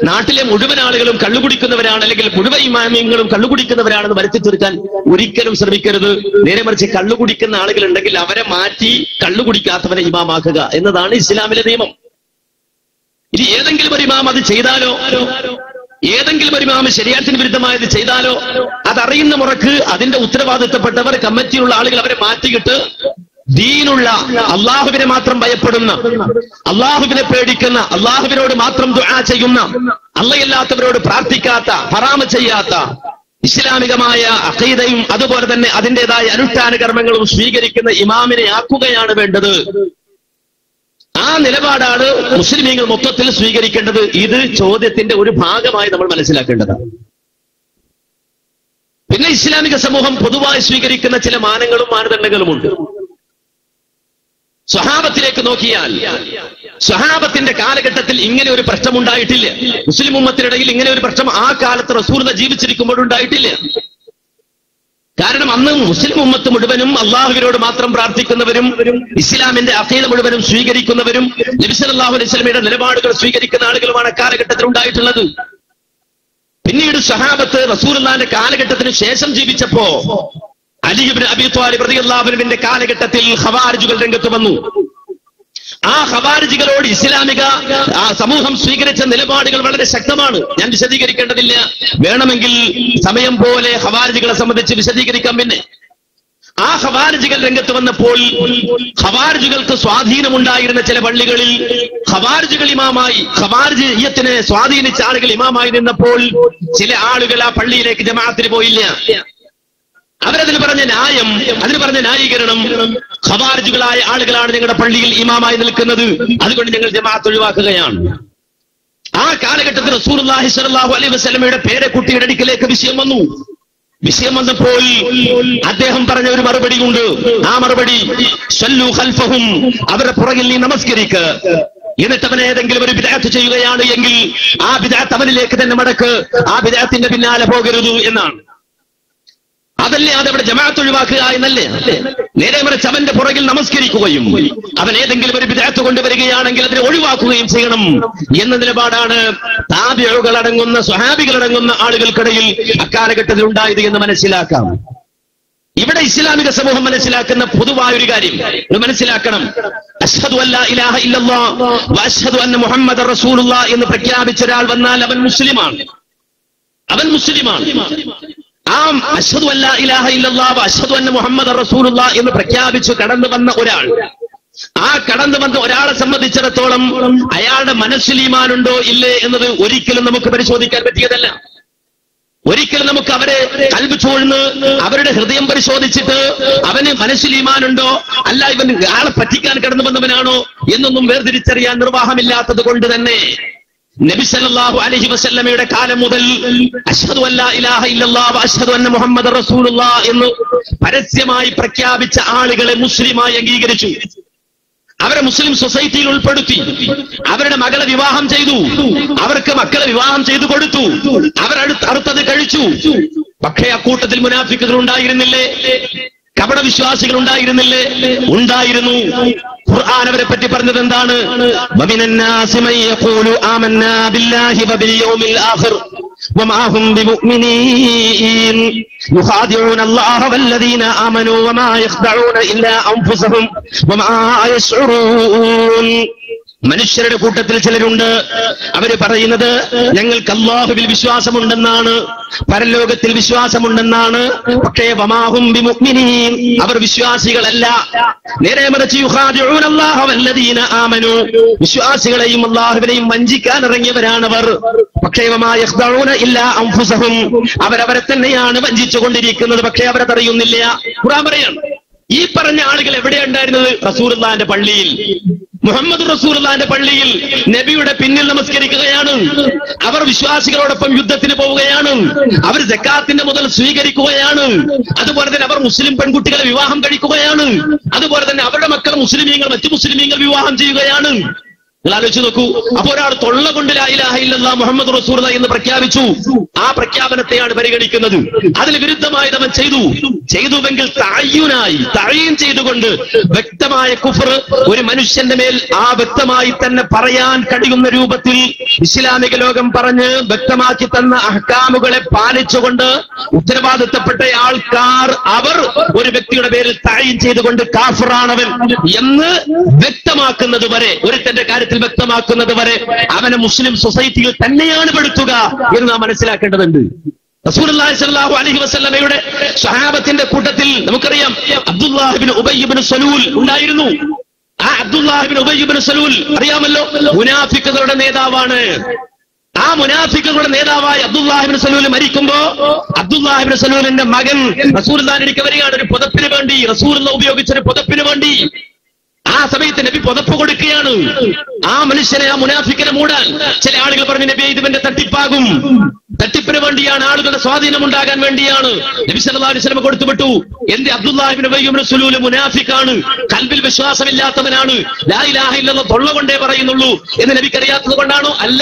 നാട്ടിലെ മുഴുവൻ ആളുകളും കള്ളുകുടിക്കുന്നവരാണ്, അല്ലെങ്കിൽ മുഴുവൻ ഇമാമിയങ്ങളും കള്ളുകുടിക്കുന്നവരാണെന്ന് വരുത്തി തീർക്കാൻ ഒരിക്കലും ശ്രമിക്കരുത്. നേരെ മറിച്ച് കള്ളുകുടിക്കുന്ന ആളുകൾ ഉണ്ടെങ്കിൽ അവരെ മാറ്റി കള്ളുകുടിക്കാത്തവരെ ഇമാമാക്കുക എന്നതാണ് ഇസ്ലാമിലെ നിയമം. ഇനി ഏതെങ്കിലും ഒരു ഇമാം അത് ചെയ്താലോ, ഏതെങ്കിലും ഒരു ഇമാം ശരീഅത്തിന് വിരുദ്ധമായത് ചെയ്താലോ, അതറിയുന്ന മുറക്ക് അതിന്റെ ഉത്തരവാദിത്തപ്പെട്ടവർ, കമ്മിറ്റിയുള്ള ആളുകൾ അവരെ മാറ്റിയിട്ട് ദീനുള്ള, അള്ളാഹുവിനെ മാത്രം ഭയപ്പെടുന്ന, അള്ളാഹുവിനെ പേടിക്കുന്ന, അള്ളാഹുവിനോട് മാത്രം ദുആ ചെയ്യുന്ന, അള്ളയല്ലാത്തവരോട് പ്രാർത്ഥിക്കാത്ത, ഹറാമ് ചെയ്യാത്ത, ഇസ്ലാമികമായ അഖീദയും അതുപോലെ തന്നെ അതിൻ്റെതായ അനുഷ്ഠാന കർമ്മങ്ങളും സ്വീകരിക്കുന്ന ഇമാമിനെ ആക്കുകയാണ് വേണ്ടത്. ആ നിലപാടാണ് മുസ്ലിമീങ്ങൾ മൊത്തത്തിൽ സ്വീകരിക്കേണ്ടത്. ഇത് ചോദ്യത്തിന്റെ ഒരു ഭാഗമായി നമ്മൾ മനസ്സിലാക്കേണ്ടതാണ്. പിന്നെ ഇസ്ലാമിക സമൂഹം പൊതുവായി സ്വീകരിക്കുന്ന ചില മാനങ്ങളും മാനദണ്ഡങ്ങളുമുണ്ട്. സ്വഹാബത്തിലേക്ക് നോക്കിയാൽ സ്വഹാബത്തിന്റെ കാലഘട്ടത്തിൽ ഇങ്ങനെ ഒരു പ്രശ്നം ഉണ്ടായിട്ടില്ല. മുസ്ലിം ഉമ്മത്തിനിടയിൽ ഇങ്ങനെ ഒരു പ്രശ്നം ആ കാലത്ത് റസൂലുള്ളാഹി ജീവിച്ചിരിക്കുമ്പോഴുണ്ടായിട്ടില്ല. കാരണം അന്ന് മുസ്ലിം ഉമ്മത്ത് മുഴുവനും അള്ളാഹുവിനോട് മാത്രം പ്രാർത്ഥിക്കുന്നവരും ഇസ്ലാമിന്റെ അഖീദ മുഴുവനും സ്വീകരിക്കുന്നവരും നബി സല്ലല്ലാഹു അലൈഹി വസല്ലമയുടെ നിലപാടുകൾ സ്വീകരിക്കുന്ന ആളുകളുമാണ് അക്കാലഘട്ടത്തിൽ ഉണ്ടായിട്ടുള്ളത്. പിന്നീട് സ്വഹാബത്ത് റസൂലുള്ളാഹിന്റെ കാലഘട്ടത്തിന് ശേഷം ജീവിച്ചപ്പോ അലി ഇബ്നു അബീ ത്വാലിബ് റളിയല്ലാഹു അൻഹുവിന്റെ കാലഘട്ടത്തിൽ ഖവാരിജുകൾ രംഗത്ത് വന്നു. ആ ഖവാരിജികളോട് ഇസ്ലാമിക സമൂഹം സ്വീകരിച്ച നിലപാടുകൾ വളരെ ശക്തമാണ്. ഞാൻ വിശദീകരിക്കേണ്ടതില്ല, വേണമെങ്കിൽ സമയം പോലെ ഖവാരിജികളെ സംബന്ധിച്ച് വിശദീകരിക്കാം. പിന്നെ ആ ഖവാരിജികൾ രംഗത്ത് വന്നപ്പോൾ ഖവാരിജികൾക്ക് സ്വാധീനമുണ്ടായിരുന്ന ചില പള്ളികളിൽ ഖവാരിജികൾ ഇമാമായി, ഖവാരിജിയത്തിനെ സ്വാധീനിച്ച ആളുകൾ ഇമാമായി നിന്നപ്പോൾ ചില ആളുകൾ ആ പള്ളിയിലേക്ക് ജമാഅത്തിന് പോയില്ല. അവരതിന് പറഞ്ഞ ന്യായം, അതിന് പറഞ്ഞ ന്യായീകരണം, ഖവാരിജുകളായ ആളുകളാണ് ഞങ്ങളുടെ പള്ളിയിൽ ഇമാമായി നിൽക്കുന്നത്, അതുകൊണ്ട് ഞങ്ങൾ ജമാഅത്ത് ഒഴിവാക്കുകയാണ്. ആ കാലഘട്ടത്തിൽ റസൂലുള്ളാഹി സ്വല്ലല്ലാഹു അലൈഹി വസല്ലമയുടെ പേരക്കുട്ടിയുടെ അടുക്കലേക്ക് വിഷയം വന്നു. വിഷയം വന്നപ്പോൾ അദ്ദേഹം പറഞ്ഞ ഒരു മറുപടി ഉണ്ട്. ആ മറുപടി സല്ലു ഖൽഫഹും, അവരുടെ പുറകിൽ നീ നമസ്കരിക്ക. എന്നിട്ട് അവൻ ഏതെങ്കിലും ഒരു ബിദ്അത്ത് ചെയ്യുകയാണ് എങ്കിൽ ആ ബിദ്അത്ത് അവനിലേക്ക് തന്നെ മടക്ക്, ആ ബിദ്അത്തിന്റെ പിന്നാലെ പോകരുത് എന്നാണ്. അതല്ലേ അതവിടെ ജമാഅത്ത് ഒഴിവാക്കുക എന്നല്ലേ? നേരെ മറിച്ച് അവന്റെ പുറകിൽ നമസ്കരിക്കുകയും അവൻ ഏതെങ്കിലും ഒരു ബിദ്അത്ത് കൊണ്ടുവരികയാണെങ്കിൽ അതിനെ ഒഴിവാക്കുകയും ചെയ്യണം എന്ന നിലപാടാണ് താബിഈകൾ അടങ്ങുന്ന സ്വഹാബികൾ അടങ്ങുന്ന ആളുകൾക്കിടയിൽ അക്കാലഘട്ടത്തിൽ ഉണ്ടായത് എന്ന് മനസ്സിലാക്കാം. ഇവിടെ ഇസ്ലാമിക സമൂഹം മനസ്സിലാക്കുന്ന പൊതുവായ ഒരു കാര്യം മനസ്സിലാക്കണം. അശ്ഹദു അല്ലാ ഇലാഹ ഇല്ലല്ലാഹ് വ അശ്ഹദു അന്ന മുഹമ്മദർ റസൂലുള്ളാഹ് എന്ന് പ്രഖ്യാപിച്ച ഒരാൾ വന്നാൽ അവൻ മുസ്ലിമാണ്. ആ അശ്ഹദു അല്ലാ ഇലാഹ ഇല്ലല്ലാഹ് വ അശ്ഹദു അന്ന മുഹമ്മദർ റസൂലുള്ളാഹ് എന്ന് പ്രഖ്യാപിച്ചു കടന്നു വന്ന ഒരാൾ, ആ കടന്നു വന്ന ഒരാളെ സംബന്ധിച്ചിടത്തോളം അയാളുടെ മനസ്സിൽ ഈമാനുണ്ടോ ഇല്ലേ എന്നത് ഒരിക്കലും നമുക്ക് പരിശോധിക്കാൻ പറ്റിയതല്ല. ഒരിക്കലും നമുക്ക് അവരെ കൽബ് ചോഴ്ന്ന് അവരുടെ ഹൃദയം പരിശോധിച്ചിട്ട് അവന് മനസ്സിൽ ഈമാനുണ്ടോ അല്ല ഇവൻ ആളെ പറ്റിക്കാൻ കടന്നു വന്നവനാണോ എന്നൊന്നും വേർതിരിച്ചറിയാൻ നിർവാഹമില്ലാത്തത് കൊണ്ട് തന്നെ നബി സല്ലല്ലാഹു അലൈഹി വസല്ലമയുടെ കാലം മുതൽ അശ്ഹദു അല്ലാ ഇലാഹ ഇല്ലല്ലാഹ് വ അശ്ഹദു അന്ന മുഹമ്മദർ റസൂലുള്ളാഹ് എന്ന് പരസ്യമായി പ്രഖ്യാപിച്ച ആളുകളെ മുസ്ലിമായി അംഗീകരിച്ചു. അവരെ മുസ്ലിം സൊസൈറ്റിയിൽ ഉൾപ്പെടുത്തി. അവരുടെ മകളെ വിവാഹം ചെയ്തു, അവർക്ക് മക്കളെ വിവാഹം ചെയ്തു കൊടുത്തു, അവരടുത്തത് കഴിച്ചു. പക്ഷേ അക്കൂട്ടത്തിൽ മുനാഫിക്കുകൾ ഉണ്ടായിരുന്നില്ലേ? കപട വിശ്വാസികൾ ഉണ്ടായിരുന്നില്ലേ? ഉണ്ടായിരുന്നു. ഖുർആൻ അവരെ പറ്റി പറഞ്ഞത് എന്താണ്? വമിനന്നാസി മൻ യഖൂലു ആമന്നാ ബില്ലാഹി വബിൽ യൗമിൽ ആഖിർ വമാ ഹും ബിമുഅ്മിനീൻ യുഖാദിഊന അല്ലാഹ വല്ലദീന ആമനൂ വമാ യഖ്ദഊന ഇല്ലാ അൻഫുസഹും വമാ യശ്ഉറൂൻ. മനുഷ്യരുടെ കൂട്ടത്തിൽ ചിലരുണ്ട്, അവര് പറയുന്നത് ഞങ്ങൾക്ക് അല്ലാഹുവിൽ വിശ്വാസമുണ്ടെന്നാണ്, പരലോകത്തിൽ വിശ്വാസമുണ്ടെന്നാണ്, പക്ഷേ വമാഹും ബിമുഅ്മിനീൻ, അവർ വിശ്വാസികളല്ല. നേരെ മറിച്ച് യുഖാദിഊന അല്ലാഹ വല്ലദീന ആമനൂ, വിശ്വാസികളെയും അല്ലാഹുവിനെയും വഞ്ചിക്കാൻ ഇറങ്ങിയവരാണവർ. പക്ഷേ വമാ യഖ്ദഊന ഇല്ലാ അൻഫുസഹും, അവരവരെ തന്നെയാണ് വഞ്ചിച്ചുകൊണ്ടിരിക്കുന്നത്, പക്ഷേ അവരതറിയുന്നില്ല. ഖുർആൻ പറയാണ്, ഈ പറഞ്ഞ ആളുകൾ എവിടെയുണ്ടായിരുന്നത്? റസൂലുള്ളാഹിന്റെ പള്ളിയിൽ, മുഹമ്മദ് റസൂലുള്ളാഹിന്റെ പള്ളിയിൽ നബിയുടെ പിന്നിൽ നമസ്കരിക്കുകയാണ്. അവർ വിശ്വാസികളോടൊപ്പം യുദ്ധത്തിന് പോവുകയാണ്. അവർ സക്കാത്തിന്റെ മുതൽ സ്വീകരിക്കുകയാണ്. അതുപോലെ തന്നെ അവർ മുസ്ലിം പെൺകുട്ടികളെ വിവാഹം കഴിക്കുകയാണ്. അതുപോലെ തന്നെ അവരുടെ മക്കൾ മുസ്ലിമീങ്ങൾ മറ്റു മുസ്ലിമീങ്ങൾ വിവാഹം ചെയ്യുകയാണ്. നിങ്ങൾ ആലോചിച്ച് നോക്കൂ. അപ്പൊ ഒരാൾ തൊള്ള കൊണ്ട് ലാ ഇലാഹ ഇല്ലല്ലാഹ് മുഹമ്മദ് റസൂലുള്ളാഹി എന്ന് പ്രഖ്യാപിച്ചു. ആ പ്രഖ്യാപനത്തെയാണ് പരിഗണിക്കുന്നത്. അതിന് വിരുദ്ധമായത് അവൻ ചെയ്തുവെങ്കിൽ തഅയ്യൂൻ ചെയ്തുകൊണ്ട് വ്യക്തമായ കുഫർ ഒരു മനുഷ്യന്റെ മേൽ ആ വ്യക്തമായി തന്നെ പറയാൻ കഴിയുന്ന രൂപത്തിൽ ഇസ്ലാമിക ലോകം പറഞ്ഞ് വ്യക്തമാക്കി തന്ന അഹ്കാമുകളെ പാലിച്ചുകൊണ്ട് ഉത്തരവാദിത്തപ്പെട്ട ആൾക്കാർ അവർ ഒരു വ്യക്തിയുടെ പേരിൽ തഅയ്യൂൻ ചെയ്തുകൊണ്ട് കാഫിറാണവൻ എന്ന് വ്യക്തമാക്കുന്നത് വരെ, ഒരുത്തന്റെ കാര്യത്തിൽ വ്യക്തമാക്കുന്നത് വരെ അവനെ മുസ്ലിം സൊസൈറ്റിയിൽ തന്നെയാണ് പെടുത്തുക എന്ന് നാം മനസ്സിലാക്കേണ്ടതുണ്ട്. റസൂലുള്ളാഹി സ്വല്ലല്ലാഹു അലൈഹി വസല്ലമയുടെ സ്വഹാബത്തിന്റെ കൂട്ടത്തിൽ നമുക്കറിയാം അബ്ദുല്ലാഹ് ഇബ്നു ഉബയ്യ് ഇബ്നു സലൂൽ ഉണ്ടായിരുന്നു. ആ അബ്ദുല്ലാഹ് ഇബ്നു ഉബയ്യ് ഇബ്നു സലൂൽ അറിയാമല്ലോ, മുനാഫിക്കുകളുടെ നേതാവാണ്. ആ മുനാഫിക്കുകളുടെ നേതാവായ അബ്ദുല്ലാഹ് ഇബ്നു സലൂൽ മരിക്കുമ്പോ അബ്ദുല്ലാഹ് ഇബ്നു സലൂലിന്റെ മകൻ റസൂലുള്ളാഹിന്റെ അടുക്കൽ വരികയാണ്, ഒരു പുതപ്പിന് വേണ്ടി, റസൂലുള്ളാഹി ഉപയോഗിച്ചൊരു പുതപ്പിന് വേണ്ടി. ആ സമയത്ത് നബി പുതപ്പ് കൊടുക്കുകയാണ്. ആ മനുഷ്യനെ, ആ മുനാഫിക്കിനെ മൂടാൻ ചില ആളുകൾ പറഞ്ഞു, നബി ഇതിവന്റെ തട്ടിപ്പാകും, തട്ടിപ്പിന് വേണ്ടിയാണ്, ആളുകളുടെ സ്വാധീനം ഉണ്ടാകാൻ വേണ്ടിയാണ്. നബി സല്ലല്ലാഹു അലൈഹി വസല്ലം കൊടുത്തുവിട്ടു. എന്റെ അബ്ദുല്ലാഹി ഇബ്നു ഉബയ്യ് ഇബ്നു സലൂൽ മുനാഫിക്കാണ്, കൽബിൽ വിശ്വാസമില്ലാത്തവനാണ്, ലാ ഇലാഹ ഇല്ലല്ലാഹ് തൊള്ള കൊണ്ടേ പറയുന്നുള്ളൂ എന്ന് നബിക്ക് അറിയാത്തത് കൊണ്ടാണോ? അല്ല,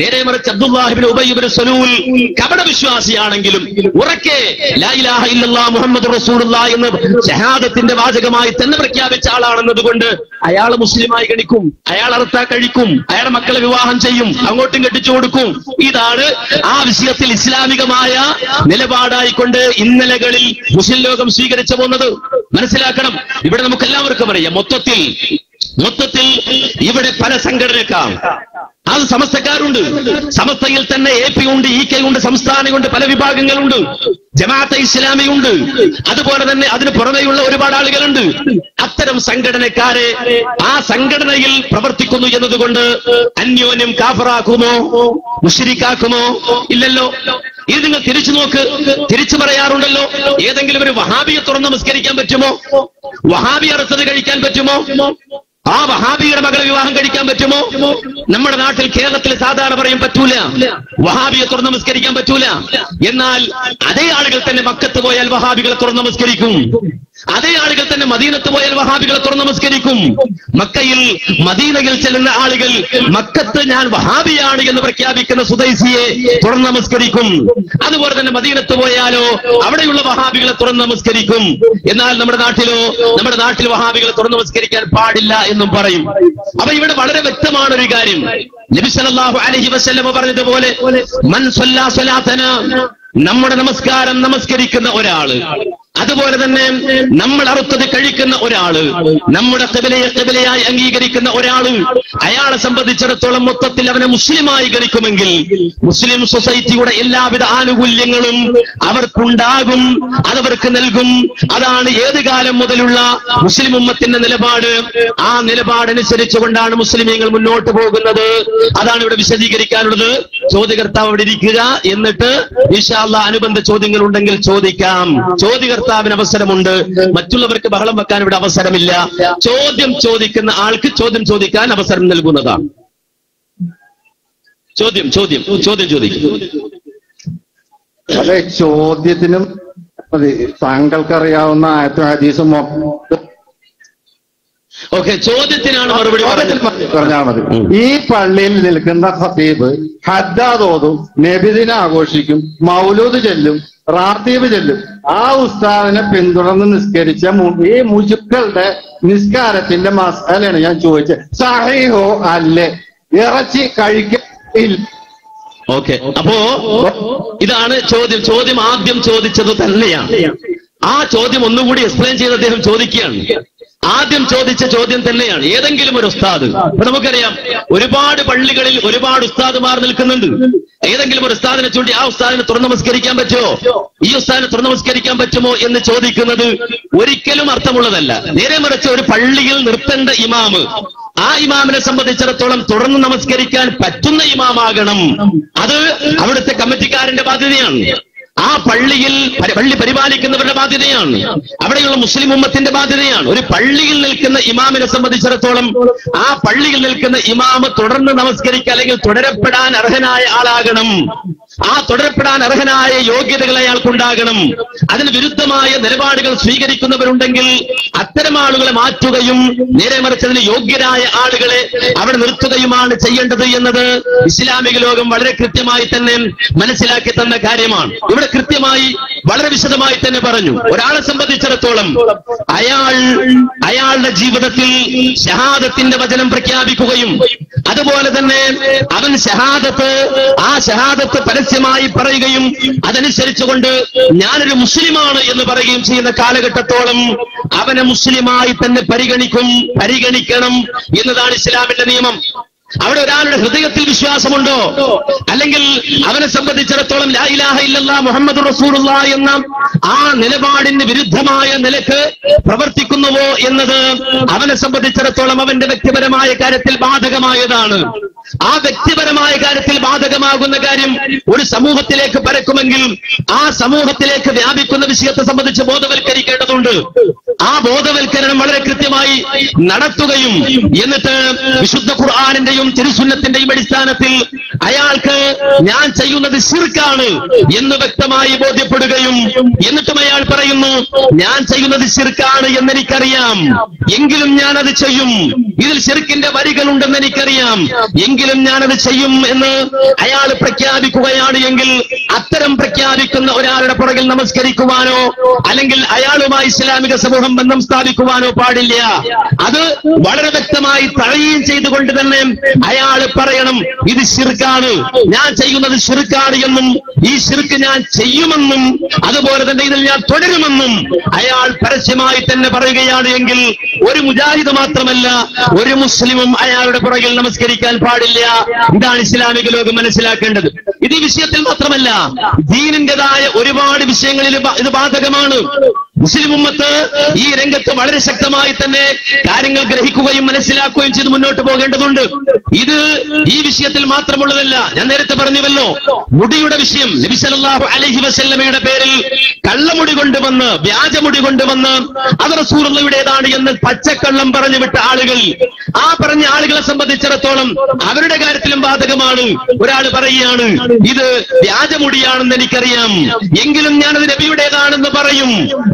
നേരെ മറിച്ച് അബ്ദുല്ലാഹി ഇബ്നു ഉബയ്യ് ഇബ്നു സലൂൽ കപട വിശ്വാസിയാണെങ്കിലും ഉറക്കെ ലാ ഇലാഹ ഇല്ലല്ലാഹ് മുഹമ്മദുർ റസൂലുള്ളാഹി എന്ന് ഷഹാദത്തിന്റെ വാചകമായി തന്നെ പ്രഖ്യാപിച്ച ആളാണെന്നതുകൊണ്ട് അയാൾ മുസ്ലിമായി ഗണിക്കും, അയാൾ അറുത്താ കഴിക്കും, അയാളുടെ മക്കളെ വിവാഹം ചെയ്യും, അങ്ങോട്ടും കെട്ടിച്ചു കൊടുക്കും. ഇതാണ് ആ വിഷയത്തിൽ ഇസ്ലാമികമായ നിലപാടായിക്കൊണ്ട് ഇന്നലകളിൽ മുസ്ലിം ലോകം സ്വീകരിച്ചു പോകുന്നത്. മനസ്സിലാക്കണം. ഇവിടെ നമുക്ക് എല്ലാവർക്കും അറിയാം, മൊത്തത്തിൽ ഇവിടെ പല സംഘടനക്കാർ അത് സമസ്തക്കാരുണ്ട്. സമസ്തയിൽ തന്നെ AP ഉണ്ട്, EK ഉണ്ട്, സംസ്ഥാനമുണ്ട്, പല വിഭാഗങ്ങളുണ്ട്, ജമാഅത്തെ ഇസ്ലാമിയുണ്ട്, അതുപോലെ തന്നെ അതിന് പുറമെയുള്ള ഒരുപാട് ആളുകളുണ്ട്. അത്തരം സംഘടനക്കാരെ ആ സംഘടനയിൽ പ്രവർത്തിക്കുന്നു എന്നതുകൊണ്ട് അന്യോന്യം കാഫറാക്കുമോ, മുശ്രിക്കാക്കുമോ? ഇല്ലല്ലോ. ഇത് നിങ്ങൾ തിരിച്ചു നോക്ക്. തിരിച്ചു പറയാറുണ്ടല്ലോ, ഏതെങ്കിലും ഒരു വഹാബിയെ തുറന്ന് നമസ്കരിക്കാൻ പറ്റുമോ? വഹാബി അറുത്തത് കഴിക്കാൻ പറ്റുമോ? ആ വഹാബിയുടെ മകളെ വിവാഹം കഴിക്കാൻ പറ്റുമോ? നമ്മുടെ നാട്ടിൽ, കേരളത്തിൽ സാധാരണ പറയും പറ്റൂല, വഹാബിയെ തുറന്ന് നമസ്കരിക്കാൻ പറ്റൂല. എന്നാൽ അതേ ആളുകൾ തന്നെ മക്കത്ത് പോയാൽ വഹാബികളെ തുറന്ന് നമസ്കരിക്കും. അതേ ആളുകൾ തന്നെ മദീനത്ത് പോയാൽ വഹാബികളെ തുറന്ന് നമസ്കരിക്കും. മക്കയിൽ മദീനയിൽ ചെല്ലുന്ന ആളുകൾ മക്കത്ത് ഞാൻ വഹാബിയാണ് എന്ന് പ്രഖ്യാപിക്കുന്ന സുദൈസിയെ തുറന്ന് നമസ്കരിക്കും. അതുപോലെ തന്നെ മദീനത്ത് പോയാലോ അവിടെയുള്ള വഹാബികളെ തുറന്ന് നമസ്കരിക്കും. എന്നാൽ നമ്മുടെ നാട്ടിൽ വഹാബികളെ തുറന്ന് നമസ്കരിക്കാൻ പാടില്ല എന്നും പറയും. അപ്പൊ ഇവിടെ വളരെ വ്യക്തമാണ് ഒരു കാര്യം. നബി സല്ലല്ലാഹു അലൈഹി വസല്ലം പറഞ്ഞതുപോലെ മൻ സ്വല്ലാ സ്വലാത്തന, നമ്മുടെ നമസ്കാരം നമസ്കരിക്കുന്ന ഒരാള്, അതുപോലെ തന്നെ നമ്മൾ അറുത്തത് കഴിക്കുന്ന ഒരാള്, നമ്മുടെ ഖിബലയായി അംഗീകരിക്കുന്ന ഒരാള്, അയാളെ സംബന്ധിച്ചിടത്തോളം മൊത്തത്തിൽ അവനെ മുസ്ലിമായി ഗണിക്കുമെങ്കിൽ മുസ്ലിം സൊസൈറ്റിയുടെ എല്ലാവിധ ആനുകൂല്യങ്ങളും അവർക്കുണ്ടാകും, അതവർക്ക് നൽകും. അതാണ് ഏത് കാലം മുതലുള്ള മുസ്ലിം ഉമ്മത്തിന്റെ നിലപാട്. ആ നിലപാടനുസരിച്ചുകൊണ്ടാണ് മുസ്ലിമീങ്ങൾ മുന്നോട്ട് പോകുന്നത്. അതാണ് ഇവിടെ വിശദീകരിക്കാനുള്ളത്. ചോദ്യകർത്താവ് അവിടെ ഇരിക്കുക, എന്നിട്ട് ഇൻഷാ അല്ലാഹ് അനുബന്ധ ചോദ്യങ്ങൾ ഉണ്ടെങ്കിൽ ചോദിക്കാം. ചോദ്യകർത്താവിന് അവസരമുണ്ട്, മറ്റുള്ളവർക്ക് ബഹളം വെക്കാൻ ഇവിടെ അവസരമില്ല. ചോദ്യം ചോദിക്കുന്ന ആൾക്ക് ചോദ്യം ചോദിക്കാൻ അവസരം നൽകുന്നതാണ്. ചോദ്യം ചോദിക്കും. അതെ, ചോദ്യത്തിനും താങ്കൾക്കറിയാവുന്ന ആയത്തും ഹദീസും ഓക്കെ, ചോദ്യത്തിനാണ് മറുപടി പറഞ്ഞാൽ മതി. ഈ പള്ളിയിൽ നിൽക്കുന്ന ഖതീബ് ഹദ്ദാദ് ഓതും, നബിദിന ആഘോഷിക്കും, മൗലൂദ് ചെല്ലും, റാത്തീബ് ചെല്ലും. ആ ഉസ്താദിനെ പിന്തുടർന്ന് നിസ്കരിച്ച ഈ മുജുക്കളുടെ നിസ്കാരത്തിന്റെ മസാലയാണ് ഞാൻ ചോദിച്ചത്. സഹീഹോ അല്ലേ? ഇറച്ചി കഴിക്കില്ല. ഓക്കെ, അപ്പോ ഇതാണ് ചോദ്യം ആദ്യം ചോദിച്ചത് തന്നെയാണ്. ആ ചോദ്യം ഒന്നുകൂടി എക്സ്പ്ലെയിൻ ചെയ്ത് അദ്ദേഹം ചോദിക്കുകയാണ്. ആദ്യം ചോദിച്ച ചോദ്യം തന്നെയാണ്. ഏതെങ്കിലും ഒരു ഉസ്താദ്, ഇപ്പൊ നമുക്കറിയാം ഒരുപാട് പള്ളികളിൽ ഒരുപാട് ഉസ്താദുമാർ നിൽക്കുന്നുണ്ട്. ഏതെങ്കിലും ഒരു ഉസ്താദിനെ ചൂണ്ടി ആ ഉസ്താദിനെ തുറന്ന് നമസ്കരിക്കാൻ പറ്റുമോ, ഈ ഉസ്താദിനെ തുറന്ന് നമസ്കരിക്കാൻ പറ്റുമോ എന്ന് ചോദിക്കുന്നത് ഒരിക്കലും അർത്ഥമുള്ളതല്ല. നേരെ മറിച്ച് ഒരു പള്ളിയിൽ നിർത്തേണ്ട ഇമാമ്, ആ ഇമാമിനെ സംബന്ധിച്ചിടത്തോളം തുറന്ന് നമസ്കരിക്കാൻ പറ്റുന്ന ഇമാമാകണം. അത് അവിടുത്തെ കമ്മിറ്റിക്കാരന്റെ ബാധ്യതയാണ്. ആ പള്ളിയിൽ പള്ളി പരിപാലിക്കുന്നവരുടെ ബാധ്യതയാണ്. അവിടെയുള്ള മുസ്ലിം ഉമ്മത്തിന്റെ ബാധ്യതയാണ്. ഒരു പള്ളിയിൽ നിൽക്കുന്ന ഇമാമിനെ സംബന്ധിച്ചിടത്തോളം ആ പള്ളിയിൽ നിൽക്കുന്ന ഇമാമ് തുടർന്ന് നമസ്കരിക്കുക, അല്ലെങ്കിൽ തുടരപ്പെടാൻ അർഹനായ ആളാകണം. ആ തുടരപ്പെടാൻ അർഹനായ യോഗ്യതകൾ അയാൾക്കുണ്ടാകണം. അതിന് വിരുദ്ധമായ നിലപാടുകൾ സ്വീകരിക്കുന്നവരുണ്ടെങ്കിൽ അത്തരം ആളുകളെ മാറ്റുകയും നേരെ മറിച്ച് അതിന് യോഗ്യരായ ആളുകളെ അവിടെ നിർത്തുകയുമാണ് ചെയ്യേണ്ടത് എന്നത് ഇസ്ലാമിക ലോകം വളരെ കൃത്യമായി തന്നെ മനസ്സിലാക്കി തന്ന കാര്യമാണ്. ഇവിടെ കൃത്യമായി വളരെ വിശദമായി തന്നെ പറഞ്ഞു. ഒരാളെ സംബന്ധിച്ചിടത്തോളം അയാളുടെ ജീവിതത്തിൽ ഷഹാദത്തിന്റെ വചനം പ്രഖ്യാപിക്കുകയും അതുപോലെ തന്നെ അവൻ ആ ഷഹാദത്ത് പരസ്യമായി പറയുകയും അതനുസരിച്ചുകൊണ്ട് ഞാനൊരു മുസ്ലിമാണ് എന്ന് പറയുകയും ചെയ്യുന്ന കാലഘട്ടത്തോളം അവനെ മുസ്ലിമായി തന്നെ പരിഗണിക്കണം എന്നതാണ് ഇസ്ലാമിന്റെ നിയമം. അവിടെ ഒരാളുടെ ഹൃദയത്തിൽ വിശ്വാസമുണ്ടോ, അല്ലെങ്കിൽ അവനെ സംബന്ധിച്ചിടത്തോളം ലാ ഇലാഹ ഇല്ലല്ലാഹ് മുഹമ്മദുർ റസൂലുള്ളാഹ് എന്ന ആ നിലപാടിന് വിരുദ്ധമായ നിലക്ക് പ്രവർത്തിക്കുന്നുവോ എന്നത് അവനെ സംബന്ധിച്ചിടത്തോളം അവന്റെ വ്യക്തിപരമായ കാര്യത്തിൽ ബാധകമായതാണ്. ആ വ്യക്തിപരമായ കാര്യത്തിൽ ബാധകമാകുന്ന കാര്യം ഒരു സമൂഹത്തിലേക്ക് പരക്കുമെങ്കിൽ ആ സമൂഹത്തിലേക്ക് വ്യാപിക്കുന്ന വിഷയത്തെ സംബന്ധിച്ച് ബോധവൽക്കരിക്കേണ്ടതുണ്ട്. ആ ബോധവൽക്കരണം വളരെ കൃത്യമായി നടത്തുകയും എന്നിട്ട് വിശുദ്ധ ഖുർആനിന്റെയും തിരുസുന്നത്തിന്റെയും അടിസ്ഥാനത്തിൽ അയാൾക്ക് ഞാൻ ചെയ്യുന്നത് ശിർക്കാണ് എന്ന് വ്യക്തമായി ബോധ്യപ്പെടുകയും എന്നിട്ടും അയാൾ പറയുന്നു ഞാൻ ചെയ്യുന്നത് ശിർക്കാണ് എന്നെനിക്കറിയാം, എങ്കിലും ഞാനത് ചെയ്യും, ഇതിൽ ശിർക്കിന്റെ വരികളുണ്ടെന്ന് എനിക്കറിയാം, എങ്കിലും ഞാനത് ചെയ്യും എന്ന് അയാൾ പ്രഖ്യാപിക്കുകയാണ് എങ്കിൽ അത്തരം പ്രഖ്യാപിക്കുന്ന ഒരാളുടെ പുറകിൽ നമസ്കരിക്കുവാനോ അല്ലെങ്കിൽ അയാളുമായി ഇസ്ലാമിക സമൂഹം ബന്ധം സ്ഥാപിക്കുവാനോ പാടില്ല. അത് വളരെ വ്യക്തമായി തഴയുകയും ചെയ്തുകൊണ്ട് തന്നെ അയാൾ പറയണം ഇത് ശിർക്കാണ്, ഞാൻ ചെയ്യുന്നത് ശിർക്കാണ് എന്നും ഈ ശിർക്ക് ഞാൻ ചെയ്യുമെന്നും അതുപോലെ തന്നെ ഇതിൽ ഞാൻ തുടരുമെന്നും അയാൾ പരസ്യമായി തന്നെ പറയുകയാണ് എങ്കിൽ ഒരു മുജാഹിദ് മാത്രമല്ല ഒരു മുസ്ലിമും അയാളുടെ പുറകിൽ നമസ്കരിക്കാൻ പാടില്ല. ഇതാണ് ഇസ്ലാമിക ലോകം മനസ്സിലാക്കേണ്ടത്. ഇത് ഈ വിഷയത്തിൽ മാത്രമല്ല, ദീനിന്റേതായ ഒരുപാട് വിഷയങ്ങളിൽ ഇത് ബാധകമാണ്. മുസ്ലിം ഉമ്മത്ത് ഈ രംഗത്ത് വളരെ ശക്തമായി തന്നെ കാര്യങ്ങൾ ഗ്രഹിക്കുകയും മനസ്സിലാക്കുകയും ചെയ്ത് മുന്നോട്ട് പോകേണ്ടതുണ്ട്. ഇത് ഈ വിഷയത്തിൽ മാത്രമുള്ളതല്ല. ഞാൻ നേരത്തെ പറഞ്ഞുവല്ലോ, മുടിയുടെ വിഷയം. നബി സല്ലല്ലാഹു അലൈഹി വസല്ലമയുടെ പേരിൽ കള്ളമുടി കൊണ്ടുവന്ന് വ്യാജമുടി കൊണ്ടുവന്ന് അത് റസൂലുള്ളാഹിയുടേതാണ് എന്ന് പച്ചക്കള്ളം പറഞ്ഞു വിട്ട ആളുകൾ, ആ പറഞ്ഞ ആളുകളെ സംബന്ധിച്ചിടത്തോളം അവരുടെ കാര്യത്തിലും ബാധകമാണ്. ഒരാൾ പറയുകയാണ് ഇത് വ്യാജമുടിയാണെന്ന് എനിക്കറിയാം, എങ്കിലും ഞാനത് നബിയുടേതാണെന്ന് പറയും,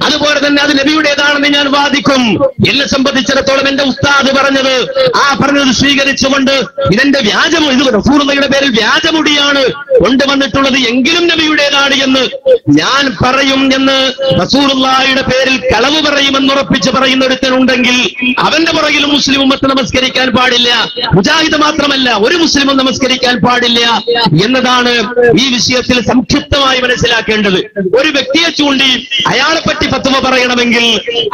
അതുപോലെ തന്നെ അത് നബിയുടേതാണെന്ന് ഞാൻ വാദിക്കും. എന്നെ സംബന്ധിച്ചിടത്തോളം എന്റെ ഉസ്താദ് പറഞ്ഞത് സ്വീകരിച്ചുകൊണ്ട് ഇതെന്റെ വ്യാജമോ, ഇത് റസൂലുള്ളാഹിയുടെ പേരിൽ വ്യാജമുടിയാണ് കൊണ്ടുവന്നിട്ടുള്ളത്, എങ്കിലും നബിയുടേതാണ് എന്ന് ഞാൻ പറയും എന്ന് റസൂലുള്ളാഹിയുടെ പേരിൽ കളവ് പറയുമെന്ന് ഉറപ്പിച്ച് പറയുന്ന ഒരുത്തനുണ്ടെങ്കിൽ അവന്റെ പുറകിലും മുസ്ലിം ഉമ്മത്ത് നമസ്കരിക്കാൻ പാടില്ല. മുജാഹിദ് മാത്രമല്ല ഒരു മുസ്ലിമും നമസ്കരിക്കാൻ പാടില്ല എന്നതാണ് ഈ വിഷയത്തിൽ സംക്ഷിപ്തമായി മനസ്സിലാക്കേണ്ടത്. ഒരു വ്യക്തിയെ ചൂണ്ടി അയാളെ പറ്റി ഫത്വ പറയണമെങ്കിൽ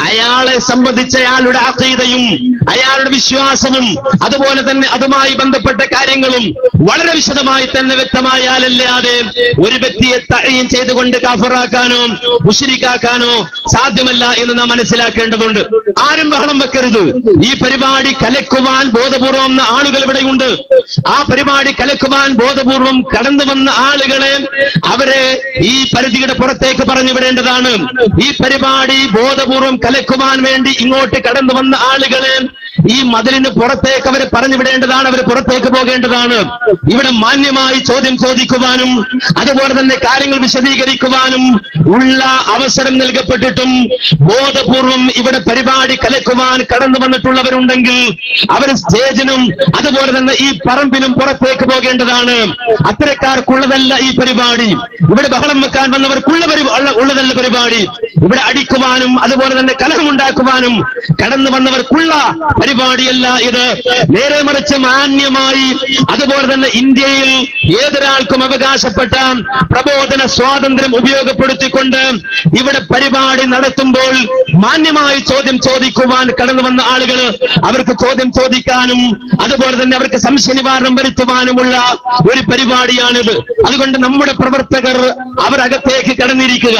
അയാളെ സംബന്ധിച്ച് അയാളുടെ അഖീദയും അയാളുടെ വിശ്വാസവും അതുപോലെ തന്നെ അതുമായി ബന്ധപ്പെട്ട കാര്യങ്ങളും വളരെ വിശദമായി തന്നെ വ്യക്തമായാലല്ലാതെ ഒരു വ്യക്തിയെ തഅയീൻ ചെയ്തുകൊണ്ട് കാഫിറാക്കാനോ മുശ്രിക്കാക്കാനോ സാധ്യമല്ല എന്ന് നാം മനസ്സിലാക്കേണ്ടതുണ്ട്. ആരും ബഹളം വെക്കരുത്. ഈ പരിപാടി കലക്കുവാൻ ബോധപൂർവം ആളുകൾ ഇവിടെയുണ്ട്. ആ പരിപാടി കലക്കുവാൻ ബോധപൂർവം കടന്നു വന്ന ആളുകളെ അവരെ ഈ പരിധിയുടെ പുറത്തേക്ക് പറഞ്ഞു വിടേണ്ടതാണ്. ഈ പരിപാടി ബോധപൂർവം കലക്കുവാൻ വേണ്ടി ഇങ്ങോട്ട് കടന്നു വന്ന ആളുകളെ ഈ മതിലിന് പുറത്തേക്ക് അവരെ പറഞ്ഞു വിടേണ്ടതാണ്. അവർ പുറത്തേക്ക് പോകേണ്ടതാണ്. ഇവിടെ മാന്യമായി ചോദ്യം ചോദിക്കുവാനും അതുപോലെ തന്നെ കാര്യങ്ങൾ വിശദീകരിക്കുവാനും ഉള്ള അവസരം നൽകപ്പെട്ടിട്ടും ബോധപൂർവം ഇവിടെ പരിപാടി കലക്കുവാൻ കടന്നു വന്നിട്ടുള്ളവരുണ്ടെങ്കിൽ അവർ സ്റ്റേജിനും അതുപോലെ തന്നെ ഈ പറമ്പിനും പുറത്തേക്ക് പോകേണ്ടതാണ്. അത്തരക്കാർക്കുള്ളതല്ല ഈ പരിപാടി. ഇവിടെ ബഹളം വെക്കാൻ വന്നവർക്കുള്ളതല്ല പരിപാടി. ഇവിടെ അടിക്കുവാനും അതുപോലെ തന്നെ കലഹമുണ്ടാക്കുവാനും കടന്നു വന്നവർക്കുള്ള പരിപാടിയല്ല ഇത്. നേരെ മറിച്ച് മാന്യമായി അതുപോലെ തന്നെ ഇന്ത്യയിൽ ഏതൊരാൾക്കും അവകാശപ്പെട്ട പ്രബോധന സ്വാതന്ത്ര്യം ഉപയോഗപ്പെടുത്തിക്കൊണ്ട് ഇവിടെ പരിപാടി നടത്തുമ്പോൾ മാന്യമായി ചോദ്യം ചോദിക്കുവാൻ കടന്നു വന്ന ആളുകൾ അവർക്ക് ചോദ്യം ചോദിക്കാനും അതുപോലെ തന്നെ അവർക്ക് സംശയ നിവാരണം വരുത്തുവാനുമുള്ള ഒരു പരിപാടിയാണിത്. അതുകൊണ്ട് നമ്മുടെ പ്രവർത്തകർ അവരകത്തേക്ക് കടന്നിരിക്കുക,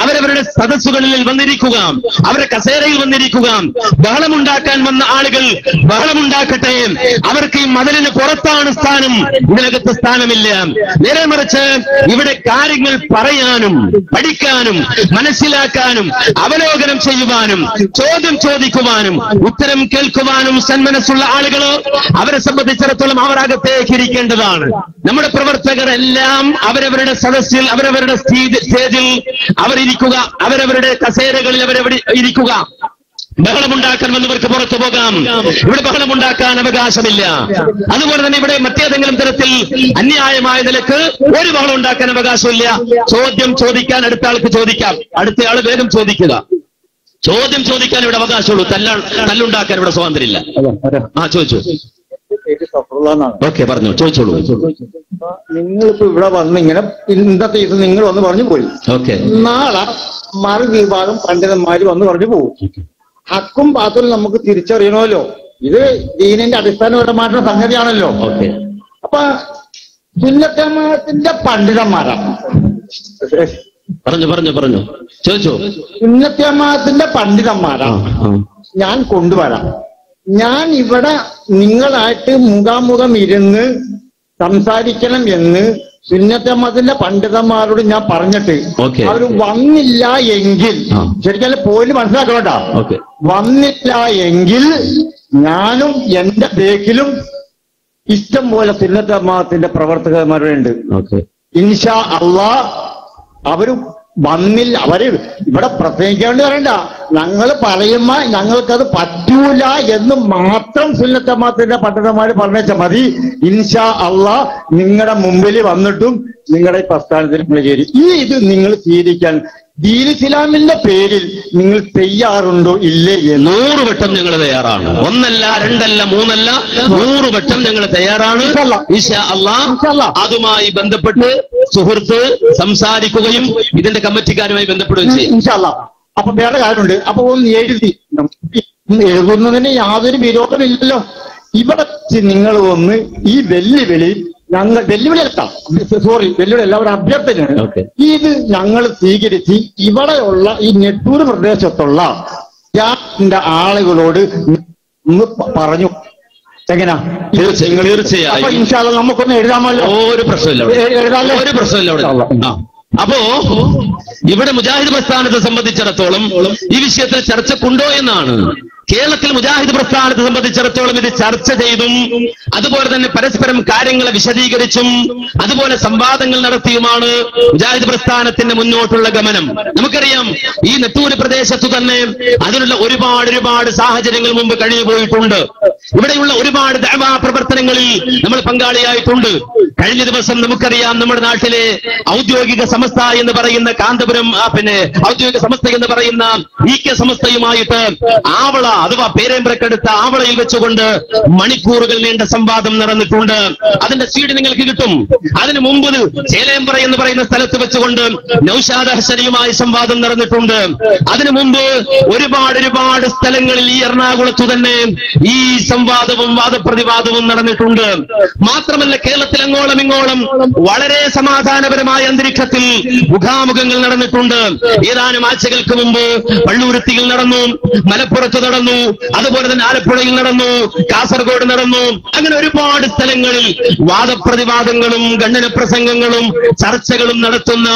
അവരവരുടെ സദസ്സുകളിൽ വന്നിരിക്കുക, അവരുടെ കസേരയിൽ വന്നിരിക്കുക. ബഹളമുണ്ടാക്കാൻ വന്ന ആളുകൾ ബഹളമുണ്ടാക്കട്ടെ. അവർക്ക് ഈ മതിലിന് പുറത്താണ് സ്ഥാനം, ഇതിനകത്ത് സ്ഥാനമില്ല. നേരെ മറിച്ച് ഇവിടെ കാര്യങ്ങൾ പറയാനും പഠിക്കാനും മനസ്സിലാക്കാനും അവലോകനം ചെയ്യുവാനും ചോദ്യം ചോദിക്കുവാനും ഉത്തരം കേൾക്കുവാനും സന്മനസ്സുള്ള ആളുകൾ അവരെ സംബന്ധിച്ചിടത്തോളം അവർ അകത്തേക്ക് ഇരിക്കേണ്ടതാണ്. നമ്മുടെ പ്രവർത്തകർ എല്ലാം അവരവരുടെ സദസ്സിൽ അവരവരുടെ സ്റ്റേജിൽ അവരിയ്ക്കുക, അവരവരുടെ കസേരകളിൽ അവരവിടെ ഇരിക്കുക. ബഹളമുണ്ടാക്കാൻ വന്നവർക്ക് പുറത്തു പോകാം. ഇവിടെ ബഹളമുണ്ടാക്കാൻ അവകാശമില്ല. അതുപോലെ തന്നെ ഇവിടെ മറ്റേതെങ്കിലും തരത്തിൽ അന്യായമായ നിലക്ക് ഒരു ബഹളം ഉണ്ടാക്കാൻ അവകാശമില്ല. ചോദ്യം ചോദിക്കാൻ അടുത്ത ആൾക്ക് ചോദിക്കാം, അടുത്ത ആള് വേഗം ചോദിക്കുക. ചോദ്യം ചോദിക്കാൻ ഇവിടെ അവകാശമുള്ളൂ, തല്ലുണ്ടാക്കാൻ ഇവിടെ സ്വാതന്ത്ര്യമില്ല. ചോദിച്ചു. ഓക്കെ, പറഞ്ഞു, ചോദിച്ചോളൂ. നിങ്ങളിപ്പോ ഇവിടെ വന്ന് ഇങ്ങനെ ഇന്നത്തെ ഇത് നിങ്ങൾ വന്ന് പറഞ്ഞു പോയി. ഓക്കെ, നാളെ മറു വിഭാഗം പണ്ഡിതന്മാര് വന്ന് പറഞ്ഞു പോകും. ഹക്കും ബാത്തുലും നമുക്ക് തിരിച്ചറിയണമല്ലോ. ഇത് ദീനിന്റെ അടിസ്ഥാനപരമായിട്ടുള്ള സംഗതിയാണല്ലോ. ഓക്കെ, അപ്പൊ സുന്നത്തമാത്തിന്റെ പണ്ഡിതന്മാരാണ്. പറഞ്ഞു ചോദിച്ചു. സുന്നത്തമാത്തിന്റെ പണ്ഡിതന്മാരാണ് ഞാൻ കൊണ്ടുവരാം. ഞാൻ ഇവിടെ നിങ്ങളായിട്ട് മുഖാമുഖം ഇരുന്ന് സംസാരിക്കണം എന്ന് സുന്നത്തമതത്തിന്റെ പണ്ഡിതന്മാരോട് ഞാൻ പറഞ്ഞിട്ട് അവർ വന്നില്ല എങ്കിൽ, ശരിക്കും പോയിന്റ് മനസ്സിലാക്കണോട്ടാ, വന്നില്ല എങ്കിൽ ഞാനും എന്റെ ബേക്കിലും ഇഷ്ടം പോലെ സുന്നത്തമതത്തിന്റെ പ്രവർത്തകന്മാരുണ്ട്. ഇൻഷാ അള്ളാഹ് അവര് വന്നില്ല, അവര് ഇവിടെ പ്രസംഗിക്കേണ്ടി വരണ്ട. ഞങ്ങൾ പറയുമ്പോ ഞങ്ങൾക്കത് പറ്റൂല എന്ന് മാത്രം സുന്നത്തമാത്തിന്റെ പണ്ഡിതന്മാര് പറഞ്ഞാൽ മതി. ഇൻഷാ അള്ളാഹ് നിങ്ങളുടെ മുമ്പിൽ വന്നിട്ടും നിങ്ങളുടെ പ്രസ്ഥാനത്തിൽ ചേരി. ഇത് നിങ്ങൾ സ്വീകരിക്കാൻ ദീൻ ഇസ്ലാമിന്റെ പേരിൽ നിങ്ങൾ തയ്യാറുണ്ടോ ഇല്ലേ എന്ന്? 100 വട്ടം ഞങ്ങൾ തയ്യാറാണ്. 1 അല്ല 2 അല്ല 3 അല്ല 100 വട്ടം ഞങ്ങൾ തയ്യാറാണ്. ഇൻഷാ അല്ലാഹ് അതുമായി ബന്ധപ്പെട്ട് സുഹൃത്ത് സംസാരിക്കുകയും ഇതിന്റെ കമ്മിറ്റിക്കാരുമായി ബന്ധപ്പെടുകയും ചെയ്യും. ഇൻഷാ അല്ലാഹ്. അപ്പൊ വേറെ കാര്യമുണ്ട്. അപ്പൊ ഒന്ന് എഴുതുന്നതിന് യാതൊരു വിരോധമില്ലല്ലോ. ഇവിടെ നിങ്ങൾ ഒന്ന് ഈ വെല്ലുവിളി വെല്ലുവിളിയല്ല, സോറി, വെല്ലുവിളി അല്ല, ഒരു അഭ്യർത്ഥനയാണ്. ഇത് ഞങ്ങൾ സ്വീകരിച്ച് ഇവിടെയുള്ള ഈ നെട്ടൂർ പ്രദേശത്തുള്ള ആളുകളോട് പറഞ്ഞു. എങ്ങനാ? തീർച്ചയായും ഇൻഷാ അല്ലാഹ് നമുക്കൊന്ന് എഴുതാമല്ലോ. ഒരു പ്രശ്നമില്ല, ഒരു പ്രശ്നമില്ല. അപ്പോ ഇവിടെ മുജാഹിദ് പ്രസ്ഥാനത്തെ സംബന്ധിച്ചിടത്തോളം ഈ വിഷയത്തിൽ ചർച്ചക്കുണ്ടോ എന്നാണ്. കേരളത്തിൽ മുജാഹിദ് പ്രസ്ഥാനത്തെ സംബന്ധിച്ചിടത്തോളം ഇത് ചർച്ച ചെയ്തും അതുപോലെ തന്നെ പരസ്പരം കാര്യങ്ങളെ വിശദീകരിച്ചും അതുപോലെ സംവാദങ്ങൾ നടത്തിയുമാണ് മുജാഹിദ് പ്രസ്ഥാനത്തിന്റെ മുന്നോട്ടുള്ള ഗമനം. നമുക്കറിയാം ഈ നെട്ടൂര് പ്രദേശത്തു തന്നെ അതിനുള്ള ഒരുപാട് സാഹചര്യങ്ങൾ മുമ്പ് കഴിഞ്ഞു പോയിട്ടുണ്ട്. ഇവിടെയുള്ള ഒരുപാട് ദഅവാ പ്രവർത്തനങ്ങളിൽ നമ്മൾ പങ്കാളിയായിട്ടുണ്ട്. കഴിഞ്ഞ ദിവസം നമുക്കറിയാം നമ്മുടെ നാട്ടിലെ ഔദ്യോഗിക സമസ്ത എന്ന് പറയുന്ന കാന്തപുരം ഔദ്യോഗിക സമസ്ത എന്ന് പറയുന്ന EK സമസ്തയുമായിട്ട് ആവള അഥവാ പേരേമ്പ്രക്കടുത്ത ആവളയിൽ വെച്ചുകൊണ്ട് മണിക്കൂറുകൾ നീണ്ട സംവാദം നടന്നിട്ടുണ്ട്. അതിന്റെ സീഡ് നിങ്ങൾക്ക് കിട്ടും. അതിനു മുമ്പ് ചേലേമ്പ്ര എന്ന് പറയുന്ന സ്ഥലത്ത് വെച്ചുകൊണ്ട് നൗഷാദ് ഹസനിയുമായി സംവാദം നടന്നിട്ടുണ്ട്. അതിനു മുമ്പ് ഒരുപാട് സ്ഥലങ്ങളിൽ ഈ എറണാകുളത്തു തന്നെ ഈ സംവാദവും വാദപ്രതിവാദവും നടന്നിട്ടുണ്ട്. മാത്രമല്ല കേരളത്തിൽ അങ്ങോളം ഇങ്ങോളം വളരെ സമാധാനപരമായ അന്തരീക്ഷത്തിൽ മുഖാമുഖങ്ങൾ നടന്നിട്ടുണ്ട്. ഏതാനും ആഴ്ചകൾക്ക് മുമ്പ് പള്ളൂരുത്തിയിൽ നടന്നു, മലപ്പുറത്ത് നടന്നു, അതുപോലെ തന്നെ ആലപ്പുഴയിൽ നടന്നു, കാസർഗോഡ് നടന്നു. അങ്ങനെ ഒരുപാട് സ്ഥലങ്ങളിൽ വാദപ്രതിവാദങ്ങളും ഖണ്ഡന പ്രസംഗങ്ങളും ചർച്ചകളും നടത്തുന്ന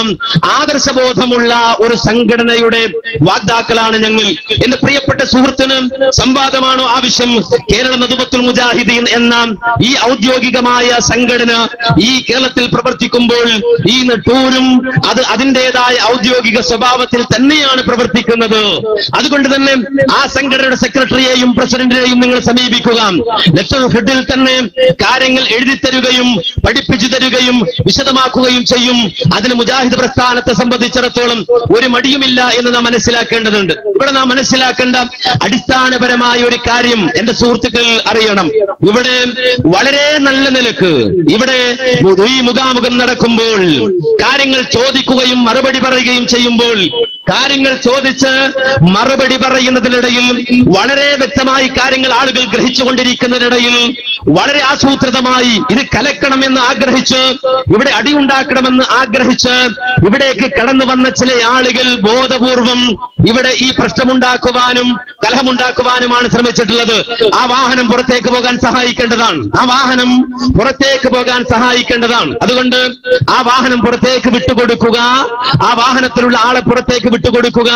ആദർശബോധമുള്ള ഒരു സംഘടനയുടെ വാഗ്ദാക്കളാണ് ഞങ്ങൾ. എന്റെ പ്രിയപ്പെട്ട സുഹൃത്തിന് സംവാദമാണോ ആവശ്യം? കേരള നദുവത്തുൽ മുജാഹിദീൻ എന്ന ഈ ഔദ്യോഗികമായ സംഘടന ഈ കേരളത്തിൽ പ്രവർത്തിക്കുമ്പോൾ ഈ നെട്ടൂരും അതിൻ്റെതായ ഔദ്യോഗിക സ്വഭാവത്തിൽ തന്നെയാണ് പ്രവർത്തിക്കുന്നത്. അതുകൊണ്ട് തന്നെ ആ സംഘടനയുടെ സെക്രട്ടറിയെയും പ്രസിഡന്റിനെയും നിങ്ങൾ സമീപിക്കുക. ലെറ്റർ ഹെഡിൽ തന്നെ കാര്യങ്ങൾ എഴുതി തരുകയും പഠിപ്പിച്ചു തരുകയും വിശദമാക്കുകയും ചെയ്യും. അതിന് മുജാഹിദ് പ്രസ്ഥാനത്തെ സംബന്ധിച്ചിടത്തോളം ഒരു മടിയുമില്ല എന്ന് നാം മനസ്സിലാക്കേണ്ടതുണ്ട്. ഇവിടെ നാം മനസ്സിലാക്കേണ്ട അടിസ്ഥാനപരമായ ഒരു കാര്യം എന്റെ സുഹൃത്തുക്കൾ അറിയണം. ഇവിടെ വളരെ നല്ല നിലക്ക് ഇവിടെ ഈ മുഖാമുഖം നടക്കുമ്പോൾ കാര്യങ്ങൾ ചോദിക്കുകയും മറുപടി പറയുകയും ചെയ്യുമ്പോൾ കാര്യങ്ങൾ ചോദിച്ച് മറുപടി പറയുന്നതിനിടയിൽ വളരെ വ്യക്തമായി കാര്യങ്ങൾ ആളുകൾ ഗ്രഹിച്ചുകൊണ്ടിരിക്കുന്നതിനിടയിൽ വളരെ ആസൂത്രിതമായി ഇത് കലക്കണമെന്ന് ആഗ്രഹിച്ച് ഇവിടെ അടിയുണ്ടാക്കണമെന്ന് ആഗ്രഹിച്ച് ഇവിടേക്ക് കടന്നു വന്ന ചില ആളുകൾ ബോധപൂർവം ഇവിടെ ഈ പ്രശ്നമുണ്ടാക്കുവാനും കലഹമുണ്ടാക്കുവാനുമാണ് ശ്രമിച്ചിട്ടുള്ളത്. ആ വാഹനം പുറത്തേക്ക് പോകാൻ സഹായിക്കേണ്ടതാണ്. അതുകൊണ്ട് ആ വാഹനം പുറത്തേക്ക് വിട്ടുകൊടുക്കുക, ആ വാഹനത്തിലുള്ള ആളെ പുറത്തേക്ക് വിട്ടുകൊടുക്കുക.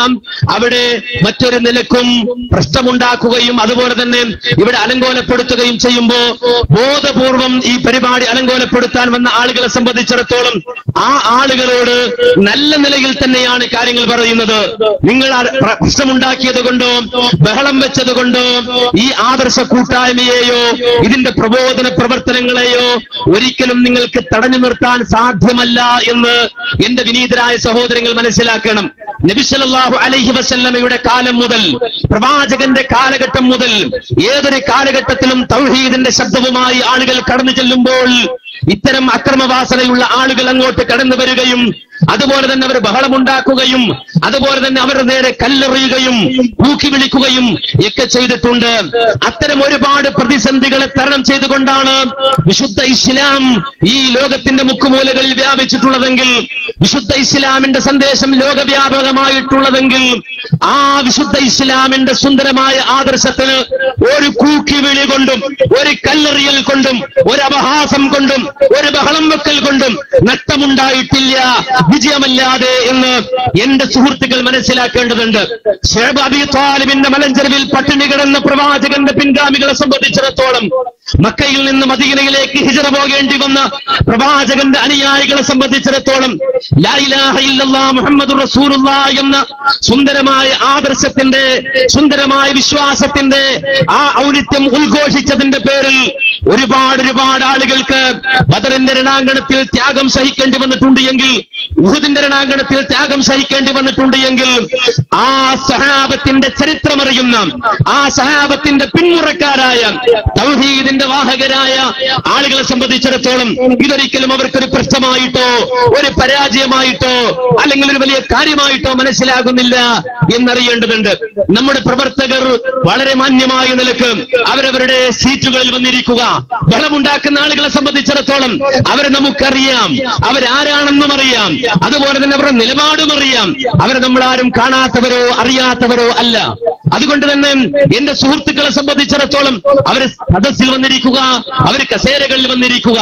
അവിടെ മറ്റൊരു നിലക്കും പ്രശ്നമുണ്ടാക്കുകയും അതുപോലെ തന്നെ ഇവിടെ അലങ്കോലപ്പെടുത്തുകയും ചെയ്യുമ്പോൾ ബോധപൂർവം ഈ പരിപാടി അലങ്കോലപ്പെടുത്താൻ വന്ന ആളുകളെ സംബന്ധിച്ചിടത്തോളം ആ ആളുകളോട് നല്ല നിലയിൽ തന്നെയാണ് കാര്യങ്ങൾ പറയുന്നത്. നിങ്ങൾ പ്രശ്നമുണ്ടാക്കിയത് കൊണ്ടോ ബഹളം വെച്ചത് കൊണ്ടോ ഈ ആദർശ കൂട്ടായ്മയെയോ ഇതിന്റെ പ്രബോധന പ്രവർത്തനങ്ങളെയോ ഒരിക്കലും നിങ്ങൾക്ക് തടഞ്ഞു നിർത്താൻ സാധ്യമല്ല എന്ന് എന്റെ വിനീതരായ സഹോദരങ്ങൾ മനസ്സിലാക്കണം. നബി സല്ലല്ലാഹു അലൈഹി വസല്ലമയുടെ കാലം മുതൽ പ്രവാചകന്റെ കാലഘട്ടം മുതൽ ഏതൊരു കാലഘട്ടത്തിലും തൗഹീദിന്റെ ശബ്ദവുമായി ആളുകൾ കടന്നു ചെല്ലുമ്പോൾ ഇത്തരം അക്രമവാസനയുള്ള ആളുകൾ അങ്ങോട്ട് കടന്നു വരികയും അതുപോലെ തന്നെ അവർ ബഹളമുണ്ടാക്കുകയും അതുപോലെ തന്നെ അവരുടെ നേരെ കല്ലെറിയുകയും പൂക്കി വിളിക്കുകയും ഒക്കെ ചെയ്തിട്ടുണ്ട്. അത്തരം ഒരുപാട് പ്രതിസന്ധികളെ തരണം ചെയ്തുകൊണ്ടാണ് വിശുദ്ധ ഇസ്ലാം ഈ ലോകത്തിന്റെ മുക്കുമൂലകളിൽ വ്യാപിച്ചിട്ടുള്ളതെങ്കിൽ, വിശുദ്ധ ഇസ്ലാമിന്റെ സന്ദേശം ലോകവ്യാപകമായിട്ടുള്ളതെങ്കിൽ, ആ വിശുദ്ധ ഇസ്ലാമിന്റെ സുന്ദരമായ ആദർശത്തിന് ഒരു കൂക്കിവിളി കൊണ്ടും ഒരു കല്ലെറിയൽ കൊണ്ടും ഒരു അപഹാസം കൊണ്ടും ഒരു ബഹളം വെക്കൽ കൊണ്ടും നഷ്ടമുണ്ടായിട്ടില്ല, വിജയമല്ലാതെ എന്ന് എന്റെ സുഹൃത്തുക്കൾ മനസ്സിലാക്കേണ്ടതുണ്ട്. ശുഐബ് അബീ ത്വാലിബിന്റെ മലഞ്ചെരുവിൽ പട്ടിണി കിടന്ന പ്രവാചകന്റെ പിൻഗാമികളെ സംബന്ധിച്ചിടത്തോളം, മക്കയിൽ നിന്ന് മദീനയിലേക്ക് ഹിജ്റ പോകേണ്ടി വന്ന പ്രവാചകന്റെ അനുയായികളെ സംബന്ധിച്ചിടത്തോളം ലാ ഇലാഹ ഇല്ലല്ലാഹ് മുഹമ്മദുർ റസൂലുള്ളാഹ് എന്ന സുന്ദരമായ ആദർശത്തിന്റെ സുന്ദരമായ വിശ്വാസത്തിന്റെ ആ ഔന്നിത്യം ഉദ്ഘോഷിച്ചതിന്റെ പേരിൽ ഒരുപാട് ആളുകൾക്ക് ബദറിന്റെ രണാങ്കണത്തിൽ ത്യാഗം സഹിക്കേണ്ടി വന്നിട്ടുണ്ട് എങ്കിൽ, ഉഹുദിന്റെ രണാങ്കണത്തിൽ ത്യാഗം സഹിക്കേണ്ടി വന്നിട്ടുണ്ട് എങ്കിൽ, ആ സഹാബത്തിന്റെ ചരിത്രമറിയുന്ന, ആ സഹാബത്തിന്റെ പിന്മുറക്കാരായ തൗഹീദിന്റെ വാഹകരായ ആളുകളെ സംബന്ധിച്ചിടത്തോളം ഇതൊരിക്കലും അവർക്കൊരു പ്രശ്നമായിട്ടോ ഒരു പരാജയമായിട്ടോ അല്ലെങ്കിൽ ഒരു വലിയ കാര്യമായിട്ടോ മനസ്സിലാകുന്നില്ല എന്നറിയേണ്ടതുണ്ട്. നമ്മുടെ പ്രവർത്തകർ വളരെ മാന്യമായ നിലക്ക് അവരവരുടെ സീറ്റുകളിൽ വന്നിരിക്കുക. ബലമുണ്ടാക്കുന്ന ആളുകളെ സംബന്ധിച്ചിടത്തോളം അവരെ നമുക്കറിയാം, അവരാരാണെന്നും അറിയാം, അതുപോലെ തന്നെ അവരുടെ നിലപാടും അറിയാം. അവരെ നമ്മളാരും കാണാത്തവരോ അറിയാത്തവരോ അല്ല. അതുകൊണ്ട് തന്നെ എന്റെ സുഹൃത്തുക്കളെ സംബന്ധിച്ചിടത്തോളം അവര് സദസ്സിൽ വന്നിരിക്കുക, അവര് കസേരകളിൽ വന്നിരിക്കുക.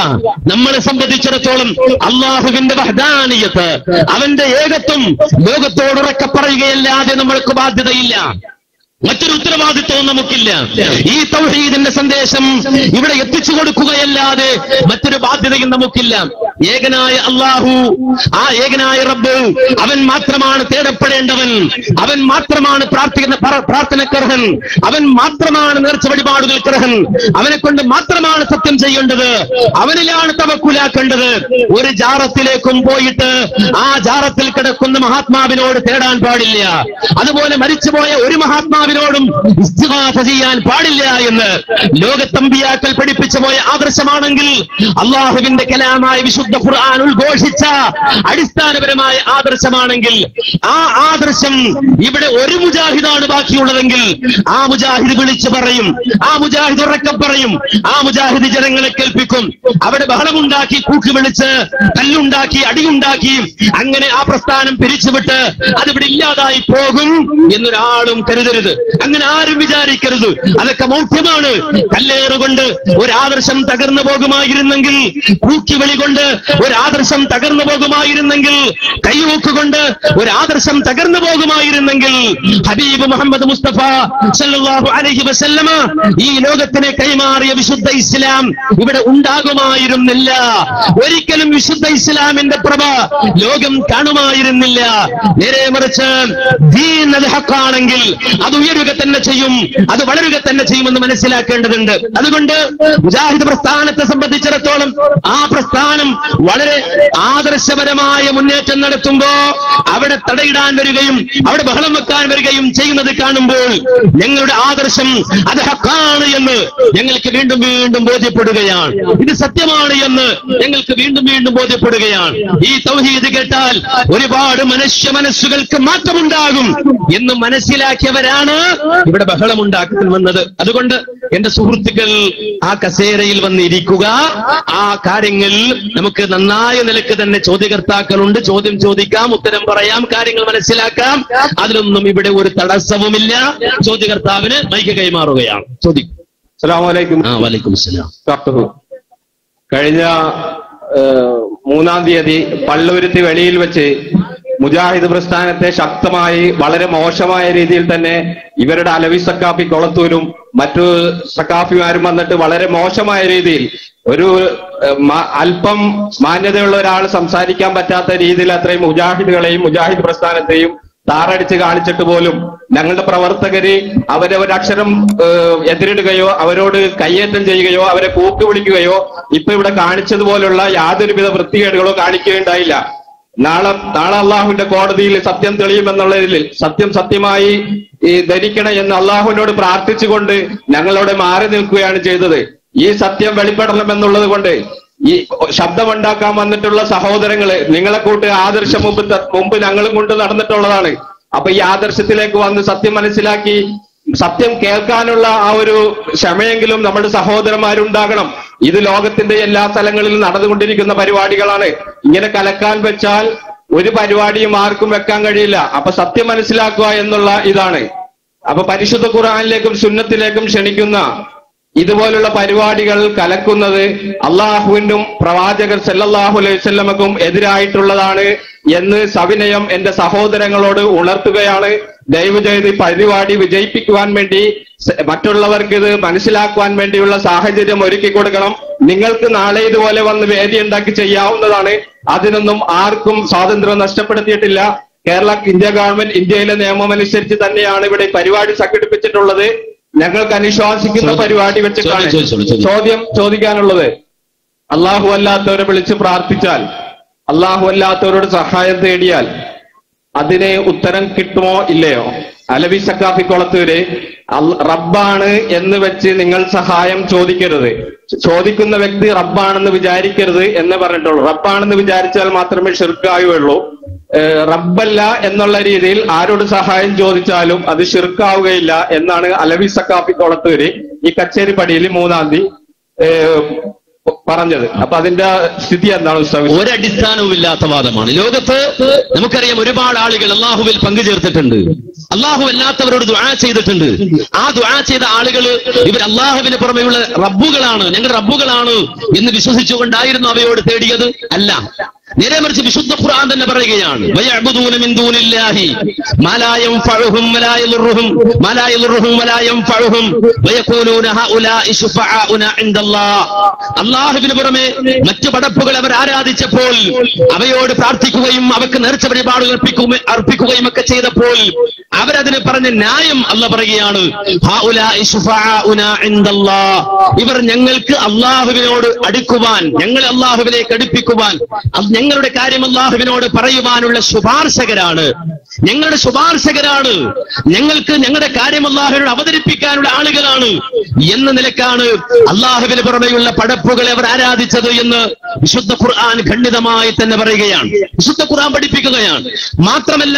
നമ്മളെ സംബന്ധിച്ചിടത്തോളം അള്ളാഹുവിന്റെ വഹ്ദാനിയത്ത്, അവന്റെ ഏകത്വം ലോകത്തോടുറക്കെ പറയുകയല്ലാതെ നമ്മൾക്ക് ബാധ്യതയില്ല. മറ്റൊരു ഉത്തരവാദിത്വവും നമുക്കില്ല. ഈ തൗഹീദിന്റെ സന്ദേശം ഇവിടെ എത്തിച്ചു കൊടുക്കുകയല്ലാതെ മറ്റൊരു ബാധ്യതയും നമുക്കില്ല. ഏകനായ അള്ളാഹു, ആ ഏകനായ റബ്ബ്, അവൻ മാത്രമാണ് തേടപ്പെടേണ്ടവൻ, അവൻ മാത്രമാണ് പ്രാർത്ഥനക്കർഹൻ, അവൻ മാത്രമാണ് നേർച്ച വഴിപാടുകൾക്കർഹൻ, അവനെ കൊണ്ട് മാത്രമാണ് സത്യം ചെയ്യേണ്ടത്, അവനിലാണ് തവക്കുലാക്കേണ്ടത്. ഒരു ജാറത്തിലേക്കും പോയിട്ട് ആ ജാറത്തിൽ കിടക്കുന്ന മഹാത്മാവിനോട് തേടാൻ പാടില്ല. അതുപോലെ മരിച്ചുപോയ ഒരു മഹാത്മാവിനോടും ഇസ്തിഗാസ ചെയ്യാൻ പാടില്ല എന്ന് ലോകത്തമ്പിയാക്കൾ പഠിപ്പിച്ചു പോയ ആദർശമാണെങ്കിൽ, അള്ളാഹുവിന്റെ കലാമായ വിശുദ്ധ ഖുർആൻ ഉദ്ഘോഷിച്ച അടിസ്ഥാനപരമായ ആദർശമാണെങ്കിൽ, ആ ആദർശം ഇവിടെ ഒരു മുജാഹിദാണ് ബാക്കിയുള്ളതെങ്കിൽ ആ മുജാഹിദ് വിളിച്ചു പറയും, ആ മുജാഹിദ് ഉറക്കം പറയും, ആ മുജാഹിദ് ജനങ്ങളെ കേൾപ്പിക്കും. അവിടെ ബഹളമുണ്ടാക്കി, കൂക്കി വിളിച്ച്, തല്ലുണ്ടാക്കി, അടിയുണ്ടാക്കി, അങ്ങനെ ആ പ്രസ്ഥാനം പിരിച്ചുവിട്ട് അതിവിടെ ഇല്ലാതായി പോകും എന്നൊരാളും കരുതരുത്. അങ്ങനെ ആരും വിചാരിക്കരുത്. അതൊക്കെ മൗഢ്യമാണ്. കല്ലേറുകൊണ്ട് ഒരാദർശം തകർന്നു പോകുമായിരുന്നെങ്കിൽ, കൂക്കിവിളി കൊണ്ട് ഒരാദർശം തകർന്നു പോകുമായിരുന്നെങ്കിൽ, കൈവൂക്കുകൊണ്ട് ഒരാദർശം തകർന്നു പോകുമായിരുന്നെങ്കിൽ, ഹബീബ് മുഹമ്മദ് മുസ്തഫ സല്ലല്ലാഹു അലൈഹി വസല്ലമ ഈ ലോകത്തിനെ കൈമാറിയ വിശുദ്ധ ഇസ്ലാം ഇവിടെ ഉണ്ടാകുമായിരുന്നില്ല. ഒരിക്കലും വിശുദ്ധ ഇസ്ലാമിന്റെ പ്രഭ ലോകം കാണുമായിരുന്നില്ല. നേരെ മറിച്ച് ദീൻ അത് ഹക്കാണെങ്കിൽ അത് ഉയരുക തന്നെ ചെയ്യും, അത് വളരുക തന്നെ ചെയ്യുമെന്ന് മനസ്സിലാക്കേണ്ടതുണ്ട്. അതുകൊണ്ട് മുജാഹിദ് പ്രസ്ഥാനത്തെ സംബന്ധിച്ചിടത്തോളം ആ പ്രസ്ഥാനം വളരെ ആദർശപരമായ മുന്നേറ്റം നടത്തുമ്പോ അവിടെ തടയിടാൻ വരികയും അവിടെ ബഹളം വെക്കാൻ വരികയും ചെയ്യുന്നത് കാണുമ്പോൾ ഞങ്ങളുടെ ആദർശം അത് ഹക്കാണ് എന്ന് ഞങ്ങൾക്ക് വീണ്ടും വീണ്ടും ബോധ്യപ്പെടുകയാണ്. ഇത് സത്യമാണ് എന്ന് ഞങ്ങൾക്ക് വീണ്ടും വീണ്ടും ബോധ്യപ്പെടുകയാണ്. ഈ തൗഹീദ് കേട്ടാൽ ഒരുപാട് മനുഷ്യ മനസ്സുകൾക്ക് മാറ്റമുണ്ടാകും എന്ന് മനസ്സിലാക്കിയവരാണ് ഇവിടെ ബഹളമുണ്ടാക്കാൻ വന്നത്. അതുകൊണ്ട് എന്റെ സുഹൃത്തുക്കൾ ആ കസേരയിൽ വന്നിരിക്കുക. ആ കാര്യങ്ങൾ നമുക്ക് നന്നായ നിലക്ക് തന്നെ ചോദ്യകർത്താക്കളുണ്ട്. ചോദ്യം ചോദിക്കാം, ഉത്തരം പറയാം, കാര്യങ്ങൾ മനസ്സിലാക്കാം. അതിലൊന്നും ഇവിടെ ഒരു തടസ്സവുമില്ല. ചോദ്യകർത്താവിന് മൈക്ക് കൈമാറുകയാണ്. ചോദിക്കും. അസ്സലാമു അലൈക്കും. വലൈക്കും സലാം. കഴിഞ്ഞ 3-ാം തീയതി പള്ളുരുത്തി വെളിയിൽ വെച്ച് മുജാഹിദ് പ്രസ്ഥാനത്തെ ശക്തമായി വളരെ മോശമായ രീതിയിൽ തന്നെ ഇവരുടെ അലവി സക്കാഫി കൊളത്തൂരും മറ്റു സക്കാഫിമാരും വന്നിട്ട് വളരെ മോശമായ രീതിയിൽ ഒരു അല്പം മാന്യതയുള്ള ഒരാൾ സംസാരിക്കാൻ പറ്റാത്ത രീതിയിൽ അത്രയും മുജാഹിദുകളെയും മുജാഹിദ് പ്രസ്ഥാനത്തെയും താറടിച്ച് കാണിച്ചിട്ട് പോലും ഞങ്ങളുടെ പ്രവർത്തകര് അവരൊരക്ഷരം എതിരിടുകയോ അവരോട് കയ്യേറ്റം ചെയ്യുകയോ അവരെ കൂക്ക് വിളിക്കുകയോ ഇപ്പൊ ഇവിടെ കാണിച്ചതുപോലുള്ള യാതൊരുവിധ വൃത്തികേടുകളോ കാണിക്കുകയുണ്ടായില്ല. നാളെ അള്ളാഹുവിന്റെ കോടതിയിൽ സത്യം തെളിയുമെന്നുള്ളതിൽ സത്യമായി ധരിക്കണം എന്ന് അള്ളാഹുവിനോട് പ്രാർത്ഥിച്ചുകൊണ്ട് ഞങ്ങളോട് മാറി നിൽക്കുകയാണ് ചെയ്തത്. ഈ സത്യം വെളിപ്പെടണം എന്നുള്ളത് കൊണ്ട് ഈ ശബ്ദമുണ്ടാക്കാൻ വന്നിട്ടുള്ള സഹോദരങ്ങള് നിങ്ങളെ കൂട്ട് ആദർശം മുമ്പ് ഞങ്ങളും കൊണ്ട് നടന്നിട്ടുള്ളതാണ്. അപ്പൊ ഈ ആദർശത്തിലേക്ക് വന്ന് സത്യം മനസ്സിലാക്കി സത്യം കേൾക്കാനുള്ള ആ ഒരു ക്ഷമയെങ്കിലും നമ്മുടെ സഹോദരന്മാരുണ്ടാകണം. ഇത് ലോകത്തിന്റെ എല്ലാ സ്ഥലങ്ങളിലും നടന്നുകൊണ്ടിരിക്കുന്ന പരിപാടികളാണ്. ഇങ്ങനെ കലക്കാൻ വെച്ചാൽ ഒരു പരിപാടിയും ആർക്കും വെക്കാൻ കഴിയില്ല. അപ്പൊ സത്യം മനസ്സിലാക്കുക എന്നുള്ള ഇതാണ്. അപ്പൊ പരിശുദ്ധ ഖുർആനിലേക്കും സുന്നത്തിലേക്കും ക്ഷണിക്കുന്ന ഇതുപോലുള്ള പരിപാടികൾ കലക്കുന്നത് അള്ളാഹുവിനും പ്രവാചകർ സല്ലല്ലാഹു അലൈഹി വസല്ലമക്കും എതിരായിട്ടുള്ളതാണ് എന്ന് സവിനയം എന്റെ സഹോദരങ്ങളോട് ഉണർത്തുകയാണ്. ദയവ് ചെയ്ത് പരിപാടി വിജയിപ്പിക്കുവാൻ വേണ്ടി മറ്റുള്ളവർക്ക് ഇത് മനസ്സിലാക്കുവാൻ വേണ്ടിയുള്ള സാഹചര്യം ഒരുക്കി കൊടുക്കണം. നിങ്ങൾക്ക് നാളെ ഇതുപോലെ വന്ന് വേദി ഉണ്ടാക്കി ചെയ്യാവുന്നതാണ്. അതിനൊന്നും ആർക്കും സ്വാതന്ത്ര്യം നഷ്ടപ്പെടുത്തിയിട്ടില്ല. ഇന്ത്യ ഗവൺമെന്റ് ഇന്ത്യയിലെ നിയമം അനുസരിച്ച് തന്നെയാണ് ഇവിടെ പരിപാടി സംഘടിപ്പിച്ചിട്ടുള്ളത്. ഞങ്ങൾക്ക് അനുശ്വാസിക്കുന്ന പരിപാടി വെച്ചിട്ടാണ് ചോദ്യം ചോദിക്കാനുള്ളത്. അള്ളാഹു അല്ലാത്തവരെ വിളിച്ച് പ്രാർത്ഥിച്ചാൽ, അള്ളാഹു അല്ലാത്തവരോട് സഹായം തേടിയാൽ അതിന് ഉത്തരം കിട്ടുമോ ഇല്ലയോ? അലവി സക്കാഫി കൊളത്തൂര് റബ്ബാണ് എന്ന് വെച്ച് നിങ്ങൾ സഹായം ചോദിക്കരുത്, ചോദിക്കുന്ന വ്യക്തി റബ്ബാണെന്ന് വിചാരിക്കരുത് എന്ന് പറഞ്ഞിട്ടുള്ളൂ. റബ്ബാണെന്ന് വിചാരിച്ചാൽ മാത്രമേ ഷിർക്കാവുകയുള്ളൂ. റബ്ബല്ല എന്നുള്ള രീതിയിൽ ആരോട് സഹായം ചോദിച്ചാലും അത് ഷിർക്കാവുകയില്ല എന്നാണ് അലവി സക്കാഫി കൊളത്തൂര് ഈ കച്ചേരിപ്പടിയിൽ 3-ാം തീയതി പറഞ്ഞത്. അപ്പൊ അതിന്റെ സ്ഥിതി എന്താണ് ഉസ്താദ്? ഒരടിസ്ഥാനവും ഇല്ലാത്ത വാദമാണ്. ലോകത്ത് നമുക്കറിയാം ഒരുപാട് ആളുകൾ അള്ളാഹുവിൽ പങ്കുചേർത്തിട്ടുണ്ട്, അള്ളാഹു അല്ലാത്തവരോട് ദുആ ചെയ്തിട്ടുണ്ട്. ആ ദുആ ചെയ്ത ആളുകൾ ഇവർ അള്ളാഹുവിന് പുറമെയുള്ള റബ്ബുകളാണ്, ഞങ്ങൾ റബ്ബുകളാണ് എന്ന് വിശ്വസിച്ചുകൊണ്ടായിരുന്നു അവയോട് തേടിയത്? അല്ല, നേരെ മറിച്ച് വിശുദ്ധ ഖുർആൻ തന്നെ പറയുകയാണ്, വയഅ്ബുദൂന മിൻ ദൂനില്ലാഹി മാ ലാ യൻഫഉഹും വലാ യദുർറുഹും വലാ യൻഫഉഹും വയഖൂലൂന ഹഉലാഇ ശുഫആഉനാ ഇൻദല്ലാഹ്. അല്ലാഹുവിന് പുറമെ മറ്റു പടപ്പുകൾ അവർ ആരാധിച്ചപ്പോൾ അവയോട് പ്രാർത്ഥിക്കുകയും അവർക്ക് നേർച്ച വഴിപാടുകൾ അർപ്പിക്കുകയും ഒക്കെ ചെയ്തപ്പോൾ അവരതിന് പറഞ്ഞ ന്യായം അല്ലാഹ് പറയുകയാണ്, ഹഉലാഇ ശുഫആഉനാ ഇൻദല്ലാഹ്. ഇവർ ഞങ്ങൾക്ക് അല്ലാഹുവിനോട് അടുക്കുവാൻ, ഞങ്ങളെ അല്ലാഹുവിലേക്ക് അടുപ്പിക്കുവാൻ, ഞങ്ങളുടെ കാര്യം അല്ലാഹുവിനോട് പറയുവാനുള്ള ശുപാർശകരാണ്, ഞങ്ങളുടെ ശുപാർശകരാണ്, ഞങ്ങൾക്ക് ഞങ്ങളുടെ കാര്യം അല്ലാഹുവിനോട് അവതരിപ്പിക്കാനുള്ള ആളുകളാണ് എന്ന നിലക്കാണ് അല്ലാഹുവിന് പുറമെയുള്ള പടപ്പുകളെ അവർ ആരാധിച്ചത് എന്ന് വിശുദ്ധ ഖുർആൻ ഖണ്ഡിതമായി തന്നെ പറയുകയാണ്, വിശുദ്ധ ഖുർആൻ പഠിപ്പിക്കുകയാണ്. മാത്രമല്ല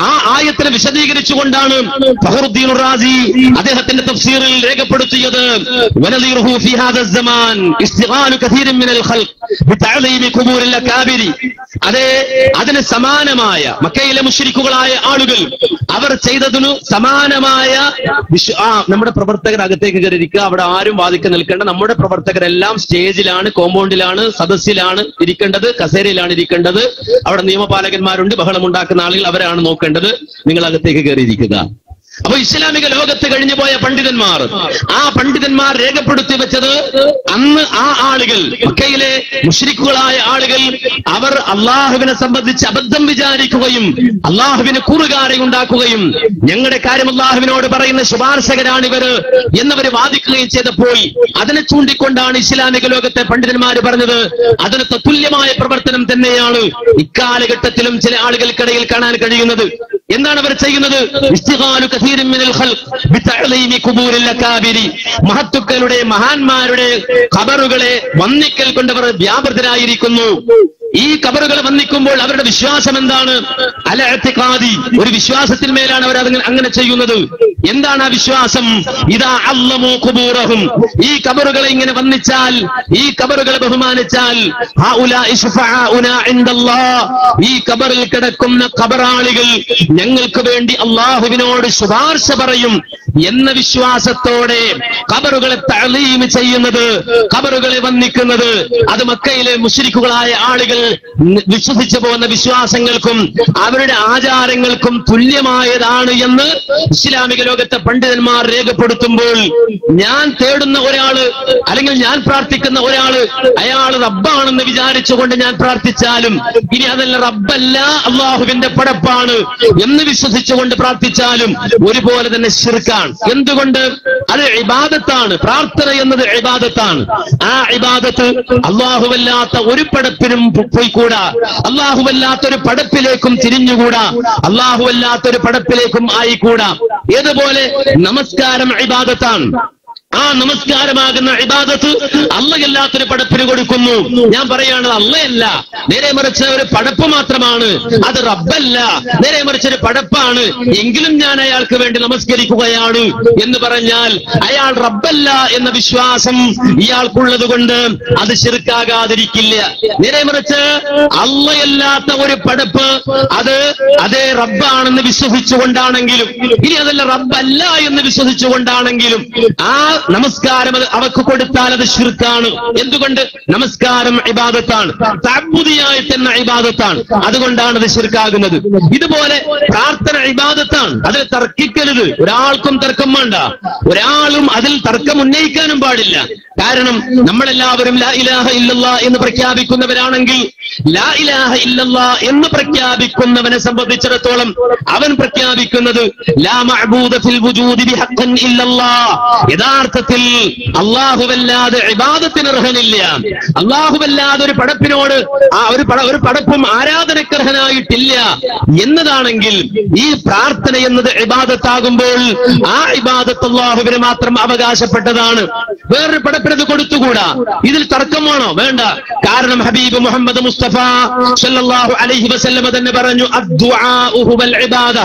ആ ആയത്തിനെ വിശദീകരിച്ചുകൊണ്ടാണ് ഫഖറുദ്ദീൻ റാസി അദ്ദേഹത്തിന്റെ തഫ്സീറിൽ രേഖപ്പെടുത്തിയത്, വനദീറുഹു ഫീ ഹാദാ സമാൻ ഇസ്തിഗാലു കസീറിൻ മിനൽ ഖൽഖ് ബിതഅലീമി ഖുബൂരിൽ അകാബിരി. അതെ, അതിന് സമാനമായ മക്കയിലെ മുശ്രിക്കുകളായ ആളുകൾ അവർ ചെയ്തതിനു സമാനമായ നമ്മുടെ പ്രവർത്തകർ അകത്തേക്ക് കയറിയിരിക്കുക, അവിടെ ആരും വാദിക്കാൻ നിൽക്കേണ്ട, നമ്മുടെ പ്രവർത്തകരെല്ലാം സ്റ്റേജിലാണ്, കോമ്പൗണ്ടിലാണ്, സദസ്സിലാണ് ഇരിക്കേണ്ടത്, കസേരയിലാണ് ഇരിക്കേണ്ടത്, അവിടെ നിയമപാലകന്മാരുണ്ട്, ബഹളമുണ്ടാക്കുന്ന ആളുകൾ അവരാണ് നോക്കേണ്ടത്, നിങ്ങൾ അകത്തേക്ക് കയറിയിരിക്കുക. അപ്പൊ ഇസ്ലാമിക ലോകത്ത് കഴിഞ്ഞുപോയ പണ്ഡിതന്മാർ, ആ പണ്ഡിതന്മാർ രേഖപ്പെടുത്തി വെച്ചത് അന്ന് ആ ആളുകൾ, മക്കയിലെ മുശ്രിക്കുകളായ ആളുകൾ, അവർ അള്ളാഹുവിനെ സംബന്ധിച്ച് അബദ്ധം വിചാരിക്കുകയും അള്ളാഹുവിന് കൂറുകാരെ ഉണ്ടാക്കുകയും ഞങ്ങളുടെ കാര്യം അള്ളാഹുവിനോട് പറയുന്ന ശുപാർശകരാണിവര് എന്നവർ വാദിക്കുകയും ചെയ്തപ്പോൾ അതിനെ ചൂണ്ടിക്കൊണ്ടാണ് ഇസ്ലാമിക ലോകത്തെ പണ്ഡിതന്മാർ പറഞ്ഞത് അതിന് തത്തുല്യമായ പ്രവർത്തനം തന്നെയാണ് ഇക്കാലഘട്ടത്തിലും ചില ആളുകൾക്കിടയിൽ കാണാൻ കഴിയുന്നത്. എന്താണ് അവർ ചെയ്യുന്നത്? ഇസ്തിഗാലു കസീറിൻ മിനൽ ഖൽഖ് ബിതഅലീമി ഖുബൂരിൽ അകാബിരി. മഹത്തുക്കളുടെ, മഹാന്മാരുടെ ഖബറുകളെ വന്ദിക്കൽ കൊണ്ടവർ വ്യാപൃതരായിരിക്കുന്നു. ഈ ഖബറുകളെ വന്ദിക്കുമ്പോൾ അവരുടെ വിശ്വാസം എന്താണ്? അല ഇഅ്തിഖാദി, ഒരു വിശ്വാസത്തിന്മേലാണ് അവർ അങ്ങനെ ചെയ്യുന്നത്. എന്താണ് ആ വിശ്വാസം? ഇദാ അല്ലമു ഖുബൂറഹും, ഈ ഖബറുകളെ ഇങ്ങനെ വന്ദിച്ചാൽ, ഈ ഖബറുകളെ ബഹുമാനിച്ചാൽ, ഹഉലാഇ ശുഫആഉനാ ഇൻദല്ലാഹ്, ഈ ഖബറിൽ കിടക്കുന്ന ഖബറാളികൾ ഞങ്ങൾക്ക് വേണ്ടി അള്ളാഹുവിനോട് ശുപാർശ പറയും എന്ന വിശ്വാസത്തോടെ ഖബറുകളെ തഅലീം ചെയ്യുന്നത്, ഖബറുകളെ വന്ദിക്കുന്നത്, അത് മക്കയിലെ മുശ്രിക്കുകളായ ആളുകൾ വിശ്വസിച്ചു പോകുന്ന വിശ്വാസങ്ങൾക്കും അവരുടെ ആചാരങ്ങൾക്കും തുല്യമായതാണ് എന്ന് ഇസ്ലാമിക ലോകത്തെ പണ്ഡിതന്മാർ രേഖപ്പെടുത്തുമ്പോൾ ഞാൻ തേടുന്ന ഒരാള് അല്ലെങ്കിൽ ഞാൻ പ്രാർത്ഥിക്കുന്ന ഒരാള് അയാൾ റബ്ബാണെന്ന് വിചാരിച്ചുകൊണ്ട് ഞാൻ പ്രാർത്ഥിച്ചാലും, ഇനി അതല്ല റബ്ബല്ല അള്ളാഹുവിന്റെ പടപ്പാണ് എന്ന് വിശ്വസിച്ചുകൊണ്ട് പ്രാർത്ഥിച്ചാലും ഒരുപോലെ തന്നെ ശിർക്കാണ്. എന്തുകൊണ്ട്? അത് ഇബാദത്താണ്. പ്രാർത്ഥന എന്നത് ഇബാദത്താണ്. ആ ഇബാദത്ത് അള്ളാഹുവല്ലാത്ത ഒരു പടപ്പിനും പോയിക്കൂടാ, അള്ളാഹുവല്ലാത്തൊരു പടപ്പിലേക്കും തിരിഞ്ഞുകൂടാ, അള്ളാഹുവല്ലാത്തൊരു പടപ്പിലേക്കും ആയിക്കൂടാ. ഏതുപോലെ നമസ്കാരം ഇബാദത്താണ്. ആ നമസ്കാരമാകുന്ന ഇബാദത്ത് അള്ളയല്ലാത്തൊരു പടപ്പിന് കൊടുക്കുന്നു. ഞാൻ പറയാണ് അള്ളയല്ല, നേരെ മറിച്ച് ഒരു പടപ്പ് മാത്രമാണ്, അത് റബ്ബല്ല, നേരെ മറിച്ച് ഒരു പടപ്പാണ്, എങ്കിലും ഞാൻ അയാൾക്ക് വേണ്ടി നമസ്കരിക്കുകയാണ് എന്ന് പറഞ്ഞാൽ അയാൾ റബ്ബല്ല എന്ന വിശ്വാസം ഇയാൾക്കുള്ളത് കൊണ്ട് അത് ശിർക്കാകാതിരിക്കില്ല. നേരെ മറിച്ച് അള്ളയല്ലാത്ത ഒരു പടപ്പ് അത് അതേ റബ്ബാണെന്ന് വിശ്വസിച്ചുകൊണ്ടാണെങ്കിലും, ഇനി അതല്ല റബ്ബല്ല എന്ന് വിശ്വസിച്ചുകൊണ്ടാണെങ്കിലും ആ നമസ്കാരം അവക്ക് കൊടുത്താൽ അത് ശിർക്കാണ്. എന്തുകൊണ്ട്? നമസ്കാരം ഇബാദത്താണ്, തഅബ്ബുദിയായി തന്നെ ഇബാദത്താണ്, അതുകൊണ്ടാണ് അത് ശിർക്കാകുന്നത്. ഇതുപോലെ പ്രാർത്ഥന ഇബാദത്താണ്, അതിൽ തർക്കിക്കരുത്. ഒരാൾക്കും തർക്കം വേണ്ട, ഒരാളും അതിൽ തർക്കം ഉന്നയിക്കാനും പാടില്ല. കാരണം നമ്മളെല്ലാവരും ലാ ഇലാഹ ഇല്ലല്ലാഹ് എന്ന് പ്രഖ്യാപിക്കുന്നവരാണെങ്കിൽ ലാ ഇലാഹ ഇല്ലല്ലാഹ് എന്ന് പ്രഖ്യാപിക്കുന്നവനെ സംബന്ധിച്ചിടത്തോളം അവൻ പ്രഖ്യാപിക്കുന്നത് ലാ മഅബൂദ ഫിൽ വുജൂദി ബിഹഖ്ഖൻ ഇല്ലല്ലാഹ്, യഥാർത്ഥത്തിൽ അല്ലാഹുവല്ലാതെ ഇബാദത്തിന് അർഹനില്ല, അല്ലാഹുവല്ലാതെ ഒരു പടപ്പിനോട് ഒരു പടപ്പും ആരാധനക്കർഹനായിട്ടില്ല എന്നതാണെങ്കിൽ ഈ പ്രാർത്ഥന എന്നത് ഇബാദത്താകുമ്പോൾ ആ ഇബാദത്ത് അല്ലാഹുവിന് മാത്രം അവകാശപ്പെട്ടതാണ്. വേറൊരു പടപ്പിനത് കൊടുത്തുകൂടാ. ഇതിൽ തർക്കമാണോ? വേണ്ട. കാരണം ഹബീബ് മുഹമ്മദ് മുസ്തഫ സല്ലല്ലാഹു അലൈഹി വസല്ലമ തന്നെ പറഞ്ഞു, അദ്ദുആഉ ഹുവൽ ഇബാദ,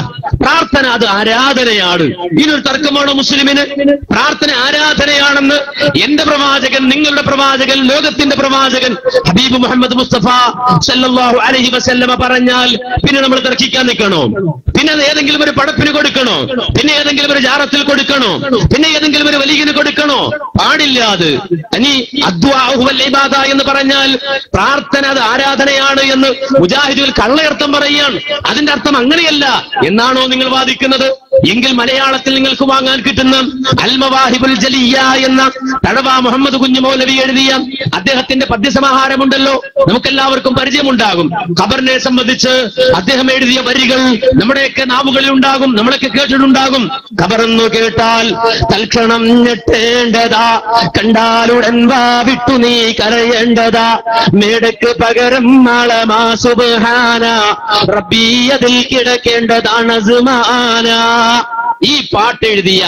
പ്രാർത്ഥന അത് ആരാധനയാണ്. ഇതിനൊരു തർക്കമാണോ മുസ്ലിമിന്? പ്രാർത്ഥന ആരാധനയാണെന്ന് എന്റെ പ്രവാചകൻ, നിങ്ങളുടെ പ്രവാചകൻ, ലോകത്തിന്റെ പ്രവാചകൻ ഹബീബ് മുഹമ്മദ് മുസ്തഫ സല്ലല്ലാഹു അലൈഹി വസല്ലമ പറഞ്ഞാൽ പിന്നെ നമ്മൾ തർക്കിക്കാൻ നിൽക്കണോ? പിന്നെ ഏതെങ്കിലും ഒരു പടപ്പിന് കൊടുക്കണോ? പിന്നെ ഏതെങ്കിലും ഒരു ജാറത്തിൽ കൊടുക്കണോ? പിന്നെ ഏതെങ്കിലും ഒരു വലിയന് കൊടുക്കണോ? പാടില്ല. അത് ഇനി അദ്ദുആഉ ഹുവൽ ഇബാദ എന്ന് പറഞ്ഞാൽ പ്രാർത്ഥന അത് ആരാധനയാണ് എന്ന് മുജാഹിദുൽ കള്ളയർത്ഥം പറയുകയാണ്. അതിന്റെ അർത്ഥം അങ്ങനെയല്ല എന്നാണോ നിങ്ങൾ വാദിക്കുന്നത്? എങ്കിൽ മലയാളത്തിൽ നിങ്ങൾക്ക് വാങ്ങാൻ കിട്ടുന്ന അൽ മവാഹിബുൽ ജലിയ എന്ന തഴവ മുഹമ്മദ് കുഞ്ഞു മൗലവി എഴുതിയ അദ്ദേഹത്തിന്റെ പദ്യസമാഹാരമുണ്ടല്ലോ, നമുക്കെല്ലാവർക്കും പരിചയമുണ്ടാകും. ഖബറിനെ സംബന്ധിച്ച് അദ്ദേഹം എഴുതിയ വരികൾ നമ്മുടെയൊക്കെ നാവുകളിൽ ഉണ്ടാകും, നമ്മളൊക്കെ കേട്ടിട്ടുണ്ടാകും. ഖബറെന്നു കേട്ടാൽ തൽക്ഷണം ഞെട്ടേണ്ടതാ, കണ്ടാലുടൻ വാവിട്ടു നീ കരയേണ്ടതാ, മേടക്ക് പകരം മാളമാ സുബ്ഹാന റബ്ബി അതിൽ കിടക്കേണ്ടതാണ് സുമാന. ഈ പാട്ട് എഴുതിയ,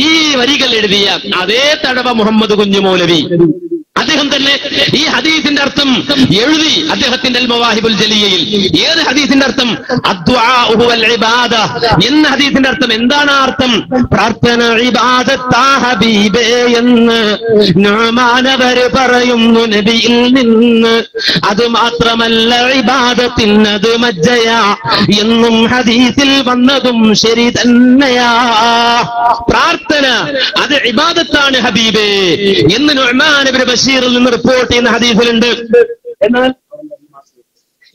ഈ വരികൾ എഴുതിയ അതേ തഴവ മുഹമ്മദ് കുഞ്ഞു മൗലവി അദ്ദേഹം തന്നെ ഈ ഹദീസിന്റെ അർത്ഥം എഴുതി അദ്ദേഹത്തിന്റെ അൽ മവാഹിബുൽ ജലിയയിൽ. ഏത് ഹദീസിന്റെ അർത്ഥം? അദ്ദുആഉ ഹുവൽ ഇബാദ എന്ന ഹദീസിന്റെ അർത്ഥം എന്താണ്? അർത്ഥം പ്രാർത്ഥന ഇബാദത്താ ഹബീബേ എന്ന് നുഅ്മാനവർ പറയുന്നു നബിയിൽ നിന്ന്. അത് മാത്രമല്ല ഇബാദത്തിനത് മജ്ജയാ എന്നും ഹദീസിൽ വന്നതും ശരി തന്നെയാ. പ്രാർത്ഥന അത് ഇബാദത്താണ് ഹബീബേ എന്ന് നുഅ്മാൻ ഇബ്നു ബശീറിൽ നിന്ന് റിപ്പോർട്ട് ചെയ്യുന്ന ഹദീസിലുണ്ട്.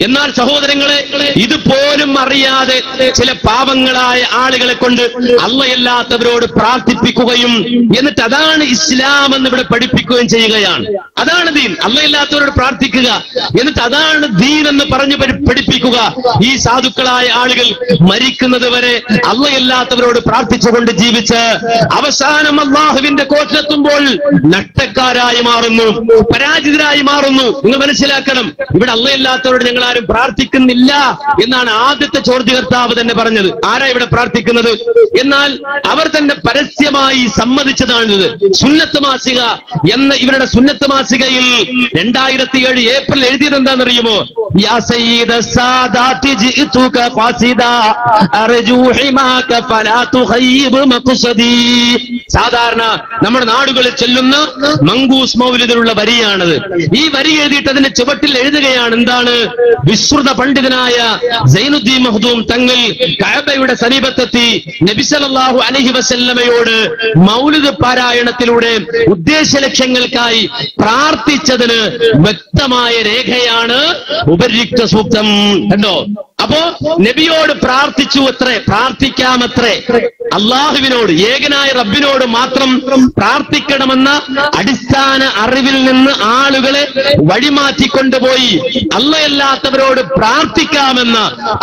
എന്നാൽ സഹോദരങ്ങളെ, ഇതുപോലും അറിയാതെ ചില പാവങ്ങളായ ആളുകളെ കൊണ്ട് അള്ളയല്ലാത്തവരോട് പ്രാർത്ഥിപ്പിക്കുകയും എന്നിട്ട് അതാണ് ഇസ്ലാം എന്ന് ഇവിടെ പഠിപ്പിക്കുകയും ചെയ്യുകയാണ്. അതാണ് ദീൻ. അള്ളയല്ലാത്തവരോട് പ്രാർത്ഥിക്കുക എന്നിട്ട് അതാണ് ദീൻ എന്ന് പറഞ്ഞു പഠിപ്പിക്കുക. ഈ സാധുക്കളായ ആളുകൾ മരിക്കുന്നത് വരെ അള്ളയല്ലാത്തവരോട് പ്രാർത്ഥിച്ചുകൊണ്ട് ജീവിച്ച് അവസാനം അള്ളാഹുവിന്റെ കോട്ടിലെത്തുമ്പോൾ നഷ്ടക്കാരായി മാറുന്നു, പരാജിതരായി മാറുന്നു. നിങ്ങൾ മനസ്സിലാക്കണം, ഇവിടെ അള്ളയല്ലാത്തവരോട് ഞങ്ങൾ ആരും പ്രാർത്ഥിക്കുന്നില്ല എന്നാണ് ആദ്യത്തെ ചോദ്യകർത്താവ് തന്നെ പറഞ്ഞത്. ആരാ ഇവിടെ പ്രാർത്ഥിക്കുന്നത്? എന്നാൽ അവർ തന്നെ പരസ്യമായി സമ്മതിച്ചതാണിത്. സുന്നത്ത് മാസിക എന്ന ഇവരുടെ സുന്നത്ത് മാസികയിൽ 2007 ഏപ്രിൽ എഴുതിയത് എന്താണെന്നറിയുമോ? യാ സയ്യിദ സാദാതി ജിതുക ഫാസിദ അർജു ഹിമാക ഫലാ തുഖയ്യിബ് മഖ്സദി. സാധാരണ നമ്മുടെ നാടുകളിൽ ചെല്ലുന്ന മങ്കൂസ് മൗലിദിലുള്ള വരിയാണത്. ഈ വരി എഴുതിയിട്ട് അതിന്റെ ചുവട്ടിൽ എഴുതുകയാണ് എന്താണ്? വിശ്രുത പണ്ഡിതനായ സൈനുദ്ദീൻ മഖ്ദൂം തങ്ങൾ കഅബയുടെ സമീപത്തെത്തി നബി സല്ലല്ലാഹു അലൈഹി വസല്ലമയോട് മൗലിദ് പാരായണത്തിലൂടെ ഉദ്ദേശ ലക്ഷ്യങ്ങൾക്കായി പ്രാർത്ഥിച്ചതിന് വ്യക്തമായ രേഖയാണ് ഉപരിക്ത സൂക്തം. കണ്ടോ? അപ്പോ നബിയോട് പ്രാർത്ഥിച്ചു അത്രേ, പ്രാർത്ഥിക്കാമത്രേ. അള്ളാഹുവിനോട്, ഏകനായ റബ്ബിനോട് മാത്രം പ്രാർത്ഥിക്കണമെന്ന അടിസ്ഥാന അറിവിൽ നിന്ന് ആളുകളെ വഴിമാറ്റിക്കൊണ്ടുപോയി അള്ളയല്ലാത്തവരോട് പ്രാർത്ഥിക്കാമെന്ന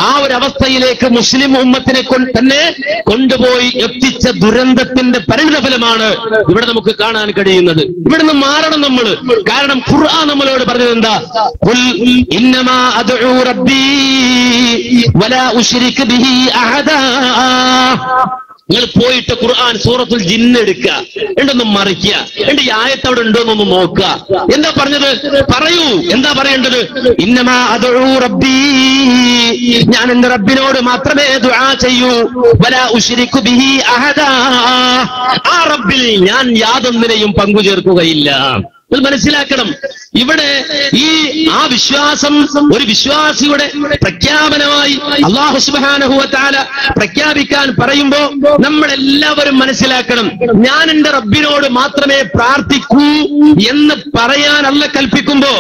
ആ ഒരു അവസ്ഥയിലേക്ക് മുസ്ലിം ഉമ്മത്തിനെ തന്നെ കൊണ്ടുപോയി എത്തിച്ച ദുരന്തത്തിന്റെ പരിണതഫലമാണ് ഇവിടെ നമുക്ക് കാണാൻ കഴിയുന്നത്. ഇവിടെ നിന്ന് മാറണം നമ്മൾ. കാരണം ഖുർആൻ നമ്മളോട് പറഞ്ഞത് എന്താ? ഖുൽ ഇന്നമാ അദ്ഉ റബ്ബി വലാ ഉശ്രിക് ബിഹി അഹദാ. നിങ്ങൾ പോയിട്ട് ഖുർആൻ സൂറത്തുൽ ജിന്ന് എടുക്കുക, എന്നിട്ടൊന്ന് മറിക്കുക, എന്നിട്ട് ഈ ആയത്ത് അവിടെ ഉണ്ടോന്നൊന്ന് നോക്കുക. എന്താ പറഞ്ഞത്? പറയൂ, എന്താ പറയേണ്ടത്? ഇന്നമാ അദ്ഉ റബ്ബി, ഞാൻ എന്റെ റബ്ബിനോട് മാത്രമേ ദുആ ചെയ്യൂ. വലാ ഉശ്രികു ബിഹി അഹദാ, ആ റബ്ബിൽ ഞാൻ യാതൊന്നിനെയും പങ്കുചേർക്കുകയില്ല. നിങ്ങൾ മനസ്സിലാക്കണം. ഇവിടെ ആ വിശ്വാസം ഒരു വിശ്വാസിയുടെ പ്രഖ്യാപനമായി അല്ലാഹു സുബ്ഹാനഹു വ തആല പ്രഖ്യാപിക്കാൻ പറയുമ്പോ നമ്മളെല്ലാവരും മനസ്സിലാക്കണം, ഞാൻ എന്റെ റബ്ബിനോട് മാത്രമേ പ്രാർത്ഥിക്കൂ എന്ന് പറയാൻ അല്ലാഹു കൽപ്പിക്കുമ്പോ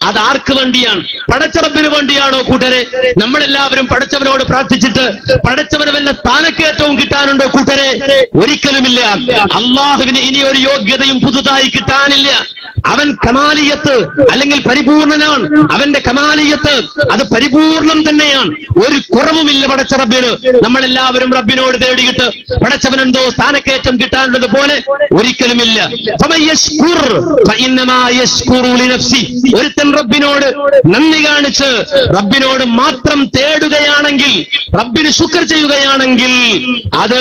അത് ആർക്ക് വേണ്ടിയാണ്? പടച്ച റബ്ബിന് വേണ്ടിയാണോ കൂട്ടരെ? നമ്മളെല്ലാവരും പടച്ചവനോട് പ്രാർത്ഥിച്ചിട്ട് പടച്ചവന് വല്ല സ്ഥാനക്കയറ്റവും കിട്ടാനുണ്ടോ കൂട്ടരെ? ഒരിക്കലുമില്ല. അള്ളാഹുവിന് ഇനി ഒരു യോഗ്യതയും പുതുതായി കിട്ടാനില്ല. അവൻ കമാലിയത്ത് അല്ലെങ്കിൽ പരിപൂർണനാണ്. അവന്റെ കമാലിയത്ത് അത് പരിപൂർണം തന്നെയാണ്. ഒരു കുറവുമില്ല പടച്ച റബ്ബിന്. നമ്മളെല്ലാവരും റബ്ബിനോട് തേടിയിട്ട് പടച്ചവനെന്തോ സ്ഥാനക്കയറ്റം കിട്ടാനുള്ളത് പോലെ ഒരിക്കലുമില്ല. ഒരുത്തൻ റബ്ബിനോട് നന്ദി കാണിച്ച് റബ്ബിനോട് മാത്രം തേടുകയാണെങ്കിൽ, റബ്ബിന് ശുക്ർ ചെയ്യുകയാണെങ്കിൽ അത്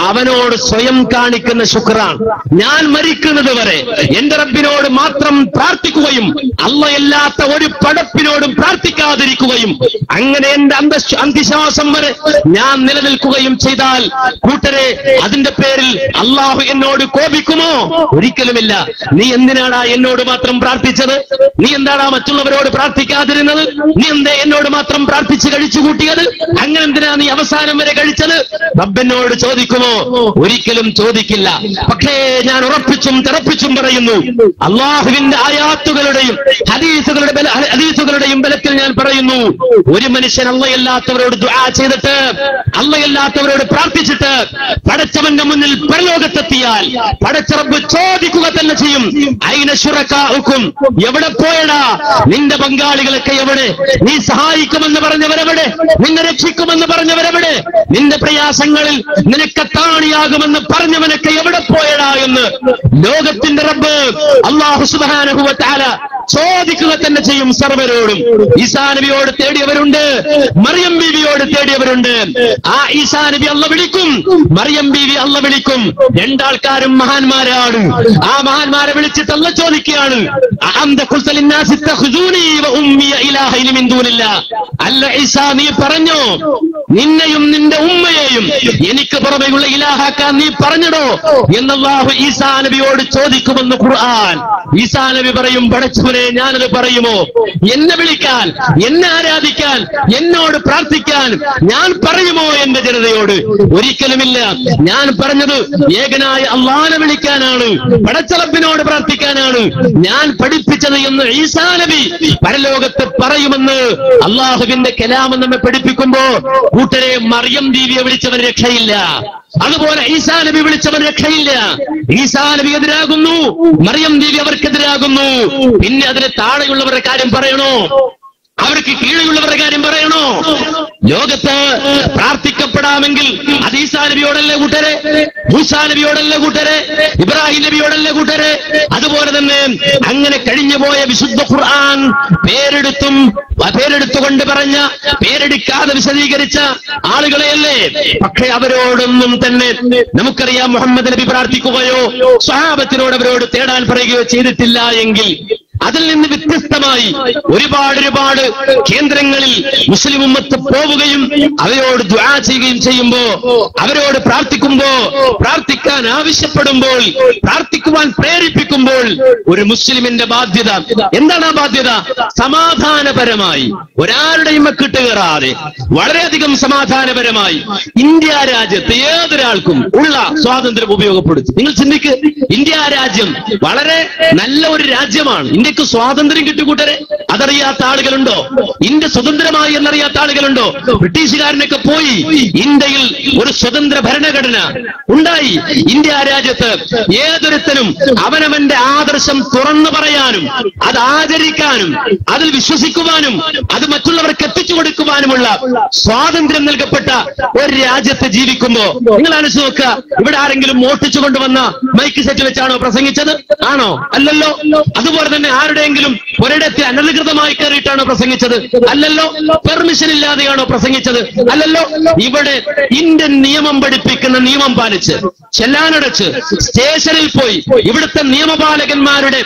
അവനോട് സ്വയം കാണിക്കുന്ന ശുക്റാണ്. ഞാൻ മരിക്കുന്നത് വരെ എന്റെ റബ്ബിനോട് മാത്രം പ്രാർത്ഥിക്കുകയും അല്ലാഹയല്ലാത്ത ഒരു പടപ്പിനോടും പ്രാർത്ഥിക്കാതിരിക്കുകയും അങ്ങനെ എന്റെ അന്ത്യശ്വാസം വരെ ഞാൻ നിലനിൽക്കുകയും ചെയ്താൽ കൂട്ടരെ, അതിന്റെ പേരിൽ അള്ളാഹു എന്നോട് കോപിക്കുമോ? ഒരിക്കലുമില്ല. നീ എന്തിനാടാ എന്നോട് മാത്രം പ്രാർത്ഥിച്ചത്? നീ എന്താടാ മറ്റുള്ളവരോട് പ്രാർത്ഥിക്കാതിരുന്നത്? നീ എന്തേ എന്നോട് മാത്രം പ്രാർത്ഥിച്ച് കഴിച്ചു കൂട്ടിയത്? അങ്ങനെ എന്തിനാ നീ അവസാനം വരെ കഴിച്ചത്? റബ്ബിനോട് ചോദിക്കുമോ? ഒരിക്കലും ചോദിക്കില്ല. പക്ഷേ ഞാൻ ഉറപ്പിച്ചും തെറപ്പിച്ചും പറയുന്നു, അള്ളാഹുവിന്റെ ആയാത്തുകളുടെയും ഹദീസുകളുടെയും ബലത്തിൽ ഞാൻ പറയുന്നു, ഒരു മനുഷ്യൻ അള്ളയല്ലാത്തവരോട് ദുആ ചെയ്തിട്ട് അള്ളയല്ലാത്തവരോട് പ്രാർത്ഥിച്ചിട്ട് പടച്ചവന്റെ മുന്നിൽ പരലോകത്തെത്തിയാൽ പടച്ച റബ്ബ് ചോദിക്കുക തന്നെ ചെയ്യും, അയിന ശുറകാഉക്കും, എവിടെ പോയടാ നിന്റെ പങ്കാളികളൊക്കെ? എവിടെ? നീ സഹായിക്കുമെന്ന് പറഞ്ഞവരെവിടെ? നിന്നെ രക്ഷിക്കുമെന്ന് പറഞ്ഞവരെവിടെ? നിന്റെ പ്രയാസങ്ങളിൽ നിനക്ക് താണിയാകുമെന്ന് പറഞ്ഞവനൊക്കെ എവിടെ പോയടാ എന്ന് ലോകത്തിന്റെ റബ്ബ് അല്ലാഹു സുബ്ഹാനഹു വ തആല ചോദിക്കുക തന്നെ ചെയ്യും സർവരോടും. ഈസാ നബിയോട് തേടിയവരുണ്ട്, മറിയം ബീവിയോട് തേടിയവരുണ്ട്. ആ ഈസാ നബി അല്ല വിളിക്കും, മറിയം ബീവി അല്ല വിളിക്കും. രണ്ടാൾക്കാരും മഹാന്മാരാണ്. ആ മഹാന്മാരെ വിളിച്ചിട്ട് അല്ല ചോദിക്കുകയാണ്, അല്ല ഈസാ, നീ പറഞ്ഞോ നിന്നെയും നിന്റെ ഉമ്മയെയും എനിക്ക് പുറമെയുള്ള ഇലാഹാക്കാൻ നീ പറഞ്ഞടോ എന്നല്ലാഹു ഈസാ നബിയോട് ചോദിക്കുമെന്ന് ഖുർആൻ. ഈസാ നബി പറയും, പടച്ചവനെ ഞാനത് പറയുമോ? എന്നെ വിളിക്കാൻ, എന്നെ ആരാധിക്കാൻ, എന്നോട് പ്രാർത്ഥിക്കാൻ ഞാൻ പറയുമോ എന്റെ ജനതയോട്? ഒരിക്കലുമില്ല. ഞാൻ പറഞ്ഞത് ഏകനായ അല്ലാഹനെ വിളിക്കാനാണ്, പടച്ച റബ്ബിനോട് പ്രാർത്ഥിക്കാനാണ് ഞാൻ പഠിപ്പിച്ചത് എന്ന് ഈസാ നബി പരലോകത്ത് പറയുമെന്ന് അള്ളാഹുവിന്റെ കലാം നമ്മെ പഠിപ്പിക്കുമ്പോ കൂട്ടരെ, മറിയം ബീവിയെ വിളിച്ചവൻ രക്ഷയില്ല. അതുപോലെ ഈസാ നബി വിളിച്ചവൻ രക്ഷയില്ല. ഈസാ നബി എതിരാകുന്നു, മറിയം ബീവി അവർക്കെതിരാകുന്നു. പിന്നെ അതിന് താഴെയുള്ളവരുടെ കാര്യം പറയണോ? അവർക്ക് കീഴിലുള്ളവരുടെ കാര്യം പറയണോ? ലോകത്ത് പ്രാർത്ഥിക്കപ്പെടാമെങ്കിൽ അത് ഈസാ നബിയോടല്ലേ കൂട്ടരെ? മൂസാ നബിയോടല്ലേ കൂട്ടരെ? ഇബ്രാഹിം നബിയോടല്ലേ കൂട്ടരെ? അതുപോലെ തന്നെ അങ്ങനെ കഴിഞ്ഞുപോയ വിശുദ്ധ ഖുർആൻ പേരെടുത്തുകൊണ്ട് പറഞ്ഞ, പേരെടുക്കാതെ വിശദീകരിച്ച ആളുകളെയല്ലേ? പക്ഷേ അവരോടൊന്നും തന്നെ നമുക്കറിയാം, മുഹമ്മദ് നബി പ്രാർത്ഥിക്കുകയോ സ്വഹാബത്തിനോട് അവരോട് തേടാൻ പറയുകയോ ചെയ്തിട്ടില്ല എങ്കിൽ അതിൽ നിന്ന് വ്യത്യസ്തമായി ഒരുപാട് കേന്ദ്രങ്ങളിൽ മുസ്ലിം ഉമ്മത്ത് പോവുകയും അവരോട് ദുആ ചെയ്യുകയും ചെയ്യുമ്പോ, അവരോട് പ്രാർത്ഥിക്കുമ്പോ, പ്രാർത്ഥിക്കാൻ ആവശ്യപ്പെടുമ്പോൾ, പ്രാർത്ഥിക്കുവാൻ പ്രേരിപ്പിക്കുമ്പോൾ ഒരു മുസ്ലിമിന്റെ ബാധ്യത എന്താണ്? ആ ബാധ്യത സമാധാനപരമായി, ഒരാളുടെയും മക്കിട്ട് കയറാതെ വളരെയധികം സമാധാനപരമായി ഇന്ത്യ രാജ്യത്ത് ഏതൊരാൾക്കും ഉള്ള സ്വാതന്ത്ര്യം ഉപയോഗപ്പെടുത്തി. നിങ്ങൾ ചിന്തിക്ക്, ഇന്ത്യ രാജ്യം വളരെ നല്ല ഒരു രാജ്യമാണ്. ഇന്ത്യക്ക് സ്വാതന്ത്ര്യം കിട്ടിക്കൂട്ടരെ? അതറിയാത്ത ആളുകളുണ്ടോ? ഇന്ത്യ സ്വതന്ത്രമായി എന്നറിയാത്ത ആളുകളുണ്ടോ? ബ്രിട്ടീഷുകാരനൊക്കെ പോയി ഇന്ത്യയിൽ ഒരു സ്വതന്ത്ര ഭരണഘടന ഉണ്ടായി. ഇന്ത്യ രാജ്യത്ത് ഏതൊരുത്തനും അവനവന്റെ ആദർശം തുറന്നു പറയാനും അത് ആചരിക്കാനും അതിൽ വിശ്വസിക്കുവാനും അത് മറ്റുള്ളവർക്ക് എത്തിച്ചു കൊടുക്കുവാനുമുള്ള സ്വാതന്ത്ര്യം നൽകപ്പെട്ട ഒരു രാജ്യത്ത് ജീവിക്കുമ്പോ നിങ്ങൾ ആലോചിച്ച് നോക്കുക, ഇവിടെ ആരെങ്കിലും മോഷ്ടിച്ചു കൊണ്ടുവന്ന മൈക്ക് സെറ്റ് വെച്ചാണോ പ്രസംഗിച്ചത്? ആണോ? അല്ലല്ലോ. അതുപോലെ തന്നെ ആരുടെയെങ്കിലും ഒരിടത്ത് അനധികൃതമായി കയറിയിട്ടാണോ പ്രസംഗിച്ചത്? അല്ലല്ലോ. പെർമിഷൻ ഇല്ലാതെയാണോ പ്രസംഗിച്ചത്? അല്ലല്ലോ. ഇവിടെ ഇന്ത്യൻ നിയമം പഠിപ്പിക്കുന്ന നിയമം പാലിച്ച് ചെല്ലാനടച്ച് സ്റ്റേഷനിൽ പോയി ഇവിടുത്തെ നിയമപാലകന്മാരുടെ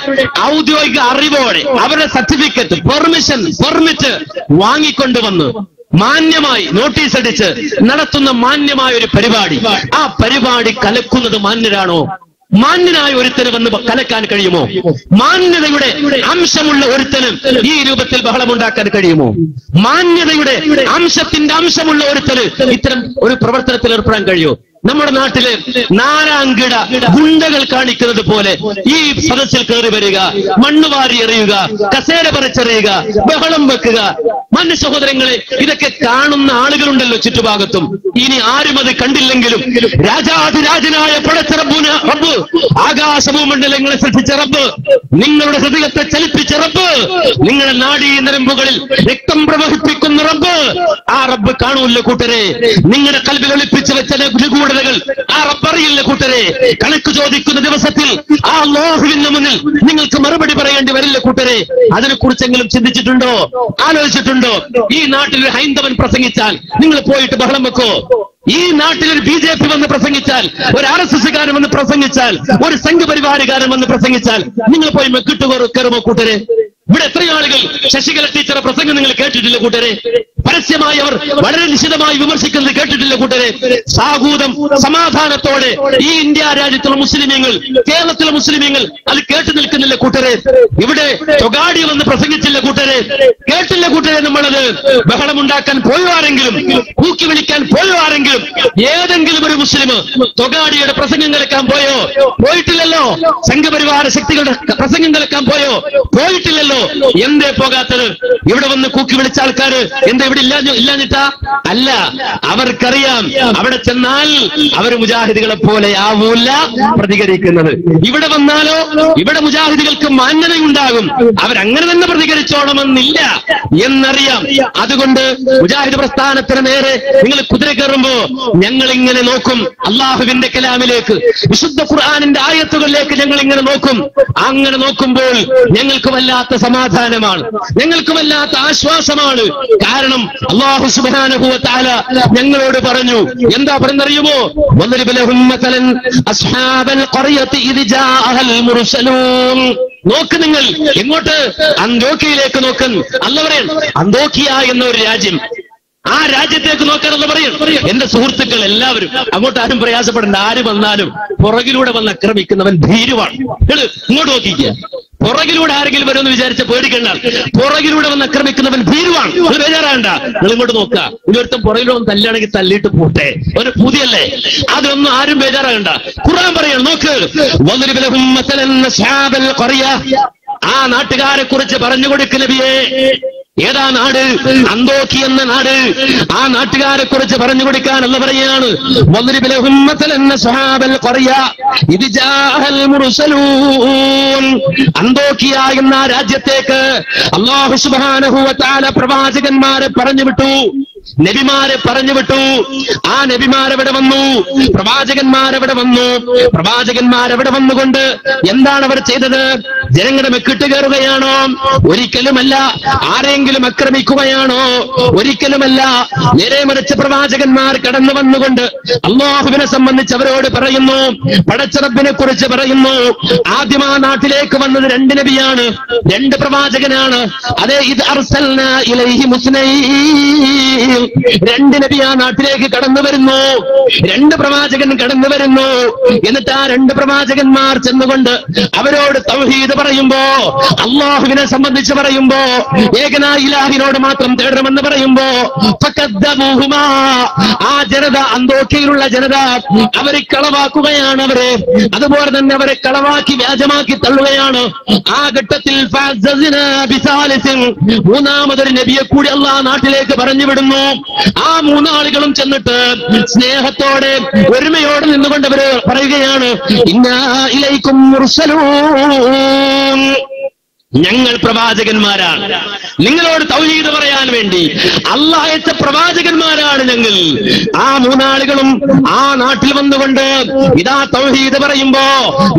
ഔദ്യോഗിക അറിവോടെ അവരുടെ സർട്ടിഫിക്കറ്റ്, പെർമിറ്റ് വാങ്ങിക്കൊണ്ടുവന്ന് മാന്യമായി നോട്ടീസ് അടിച്ച് നടത്തുന്ന മാന്യമായ ഒരു പരിപാടി. ആ പരിപാടി കലക്കുന്നത് മാന്യരാണോ? മാന്യനായ ഒരുത്തന് വന്ന് കലക്കാൻ കഴിയുമോ? മാന്യതയുടെ അംശമുള്ള ഒരുത്തന് ഈ രൂപത്തിൽ ബഹളമുണ്ടാക്കാൻ കഴിയുമോ? മാന്യതയുടെ അംശത്തിന്റെ അംശമുള്ള ഒരുത്തന് ഇത്തരം ഒരു പ്രവർത്തനത്തിൽ ഏർപ്പെടാൻ കഴിയുമോ? നമ്മുടെ നാട്ടില് നാലാംകിട ഗുണ്ടകൾ കാണിക്കുന്നത് പോലെ ഈ സദസ്സിൽ കയറി വരിക, മണ്ണുവാരി എറിയുക, കസേര പറിച്ചെറിയുക, ബഹളം വെക്കുക. മാന്യ സഹോദരങ്ങളെ, ഇതൊക്കെ കാണുന്ന ആളുകളുണ്ടല്ലോ ചുറ്റുഭാഗത്തും. ഇനി ആരും അത് കണ്ടില്ലെങ്കിലും രാജാധിരാജനായ പടച്ച റബ്ബ്, ആകാശഭൂമണ്ഡലങ്ങളെ സൃഷ്ടിച്ച റബ്ബ്, നിങ്ങളുടെ ഹൃദയത്തെ ചലിപ്പിച്ച റബ്ബ്, നിങ്ങളുടെ നാഡീ നരമ്പുകളിൽ രക്തം പ്രവഹിപ്പിക്കുന്ന റബ്ബ്, ആ റബ്ബ് കാണൂല്ല കൂട്ടരെ. നിങ്ങളുടെ കൽബിൽ ഒളിപ്പിച്ചു വെച്ച നിഗൂഢതകൾ ആ റബ്ബറിയില്ല കൂട്ടരെ. കണക്ക് ചോദിക്കുന്ന ദിവസത്തിൽ ആ അല്ലാഹുവിന്റെ മുന്നിൽ നിങ്ങൾക്ക് മറുപടി പറയേണ്ടി വരില്ല കൂട്ടരെ. അതിനെക്കുറിച്ചെങ്കിലും ചിന്തിച്ചിട്ടുണ്ടോ? ആലോചിച്ചിട്ടുണ്ടോ? ഈ നാട്ടിൽ ഒരു ഹൈന്ദവൻ പ്രസംഗിച്ചാൽ നിങ്ങൾ പോയിട്ട് ബഹളം വെക്കോ? ഈ നാട്ടിൽ ഒരു BJP വന്ന് പ്രസംഗിച്ചാൽ, ഒരു RSSകാരൻ വന്ന് പ്രസംഗിച്ചാൽ, ഒരു സംഘപരിവാരകാരൻ വന്ന് പ്രസംഗിച്ചാൽ നിങ്ങൾ പോയി മെക്കിട്ട് കയറുമോ കൂട്ടരെ? ഇവിടെ എത്രയോ ആളുകൾ ശശികല ടീച്ചറെ പ്രസംഗം നിങ്ങൾ കേട്ടിട്ടില്ല കൂട്ടരെ? പരസ്യമായി അവർ വളരെ നിശിതമായി വിമർശിക്കുന്നത് കേട്ടിട്ടില്ല കൂട്ടരെ? സാഹൂദം സമാധാനത്തോടെ ഈ ഇന്ത്യ രാജ്യത്തുള്ള മുസ്ലിമീങ്ങൾ, കേരളത്തിലെ മുസ്ലിമീങ്ങൾ അത് കേട്ടു നിൽക്കുന്നില്ല കൂട്ടരെ? ഇവിടെ തൊഗാഡി വന്ന് പ്രസംഗിച്ചില്ല കൂട്ടരെ? കേട്ടില്ല കൂട്ടരെ? നമ്മളത് ബഹളമുണ്ടാക്കാൻ പോയോ ആരെങ്കിലും? കൂക്കി വിളിക്കാൻ പോയോ ആരെങ്കിലും? ഏതെങ്കിലും ഒരു മുസ്ലിം തൊഗാഡിയുടെ പ്രസംഗം കേൾക്കാൻ പോയോ? പോയിട്ടില്ലല്ലോ. സംഘപരിവാര ശക്തികളുടെ പ്രസംഗം കേൾക്കാൻ പോയോ? പോയിട്ടില്ലല്ലോ. എന്തേ പോകാത്തത്? ഇവിടെ വന്ന് കൂക്കി വിളിച്ച ആൾക്കാര് എന്താ ഇവിടെ ഇല്ലാഞ്ഞിട്ടാ? അല്ല, അവർക്കറിയാം അവിടെ ചെന്നാൽ അവർ മുജാഹിദുകളെ പോലെ ആവൂല പ്രതികരിക്കുന്നത്. ഇവിടെ വന്നാലോ ഇവിടെ മുജാഹിദുകൾക്ക് മാന്യതയുണ്ടാകും, അവരങ്ങനെ തന്നെ പ്രതികരിച്ചോണമെന്നില്ല എന്നറിയാം. അതുകൊണ്ട് മുജാഹിദ് പ്രസ്ഥാനത്തിന് നേരെ നിങ്ങൾ കുതിര കയറുമ്പോ ഞങ്ങൾ ഇങ്ങനെ നോക്കും. അള്ളാഹുവിന്റെ കലാമിലേക്ക്, വിശുദ്ധ ഖുർആനിന്റെ ആയത്തുകളിലേക്ക് ഞങ്ങൾ ഇങ്ങനെ നോക്കും. അങ്ങനെ നോക്കുമ്പോൾ ഞങ്ങൾക്ക് വല്ലാത്ത സമാധാനമാണ്, ഞങ്ങൾക്ക് വല്ലാത്ത ആശ്വാസമാണ്. കാരണം അല്ലാഹു സുബ്ഹാനഹു വ തആല ഞങ്ങളോട് പറഞ്ഞു. എന്താ പറഞ്ഞറിയുമോ? വദരിബ ലഹും മസലൻ അസ്ഹാബൽ ഖറിയതി ഇദ് ജാഅഹൽ മുർസലൂൻ. നോക്ക് നിങ്ങൾ എങ്ങോട്ട്? അന്തോക്കിയയിലേക്ക് നോക്ക്. അല്ലാഹു പറയും അന്തോക്കിയ എന്നൊരു രാജ്യം, ആ രാജ്യത്തേക്ക് നോക്കാനെന്ന് പറയും. എന്റെ സുഹൃത്തുക്കൾ എല്ലാവരും അങ്ങോട്ട് ആരും പ്രയാസപ്പെടേണ്ട. ആര് വന്നാലും പുറകിലൂടെ വന്ന് ആക്രമിക്കുന്നവൻ ഭീരുവാണ്. ഇങ്ങോട്ട് നോക്കിക്കുക. പുറകിലൂടെ ആരെങ്കിലും വരുമെന്ന് വിചാരിച്ച പേടിക്കണ്ട. പുറകിലൂടെ വന്ന് ആക്രമിക്കുന്നവൻ ഭീരുവാണ്. ഒരു ബേജാറാണ്ട. നിങ്ങൾ ഇങ്ങോട്ട് നോക്കുക. ഇതൊരുത്തം പുറകിലൂടെ വന്ന് തല്ലുകയാണെങ്കിൽ തല്ലിയിട്ട് പോട്ടെ, ഒരു പുതിയല്ലേ. അതൊന്നും ആരും ബേജാറാകണ്ട. ഖുർആൻ പറയണം. നോക്ക്, വദരിബ ലഹും മസലൻ അസ്ഹാബൽ ഖറിയ. ആ നാട്ടുകാരെ കുറിച്ച് പറഞ്ഞു കൊടുക്ക് നബിയേ. ഏതാ നാട്? അന്തോക്കി എന്ന നാട്. ആ നാട്ടുകാരെ കുറിച്ച് പറഞ്ഞു കൊടുക്കാൻ അല്ലാഹു പറയാണ്. വദരിബ ലഹും മസലൻ അസ്ഹാബൽ ഖറിയ ഇദ് ജാഅൽ മുർസലൂൻ. അന്തോക്കിയ എന്ന രാജ്യത്തേക്ക് അല്ലാഹു സുബ്ഹാനഹു വ തആല പ്രവാചകന്മാരെ പറഞ്ഞു വിട്ടു, നബിമാരെ പറഞ്ഞു വിട്ടു. ആ നബിമാരെവിടെ വന്നു? പ്രവാചകന്മാരെവിടെ വന്നു? പ്രവാചകന്മാരെവിടെ വന്നുകൊണ്ട് എന്താണ് അവർ ചെയ്തത്? ജനങ്ങളുടെ മെക്കിട്ട് കയറുകയാണോ? ഒരിക്കലുമല്ല. ആരെങ്കിലും ആക്രമിക്കുകയാണോ? ഒരിക്കലുമല്ല. നേരെ മറിച്ച് പ്രവാചകന്മാർ കടന്നു വന്നുകൊണ്ട് അല്ലാഹുവിനെ സംബന്ധിച്ച് അവരോട് പറയുന്നു, പടച്ച റബ്ബിനെ കുറിച്ച് പറയുന്നു. ആദ്യം ആ നാട്ടിലേക്ക് വന്നത് രണ്ട് നബിയാണ്, രണ്ട് പ്രവാചകനാണ്. അതേ ഇത് അർസൽനാ ഇലൈഹി മുസ്നൈൻ. രണ്ട് നബി ആ നാട്ടിലേക്ക് കടന്നു വരുന്നു, രണ്ട് പ്രവാചകൻ കടന്നു വരുന്നു. എന്നിട്ട് ആ രണ്ട് പ്രവാചകന്മാർ ചെന്നുകൊണ്ട് അവരോട് തൗഹീദ് പറയുമ്പോ, അല്ലാഹുവിനെ സംബന്ധിച്ച് പറയുമ്പോ, ഏകനായ ഇലാഹിനോട് മാത്രം തേടണമെന്ന് പറയുമ്പോ, ഫകദ്ദബൂഹുമാ. ആ ജനത, അന്തോക്കിയിലുള്ള ജനത, അവരെ കളവാക്കുകയാണ്. അവരെ അതുപോലെ തന്നെ അവരെ കളവാക്കി വ്യാജമാക്കി തള്ളുകയാണ്. ആ ഘട്ടത്തിൽ മൂന്നാമതൊരു നബിയെ കൂടി അല്ലാഹ് നാട്ടിലേക്ക് പറഞ്ഞു വിടുന്നു. ആ മൂന്നാളുകളും ചെന്നിട്ട് സ്നേഹത്തോടെ ഒരുമയോടെ നിന്നുകൊണ്ട് അവര് പറയുകയാണ്, ഇന്നാ ഇലൈക്കും മുർസലൂൻ. ഞങ്ങൾ പ്രവാചകന്മാരാണ്, നിങ്ങളോട് തൗഹീദ് പറയാൻ വേണ്ടി അല്ലാഹ് അയച്ച പ്രവാചകന്മാരാണ് ഞങ്ങൾ. ആ മൂന്നാളുകളും ആ നാട്ടിൽ വന്നുകൊണ്ട് ഇതാ തൗഹീദ് പറയുമ്പോ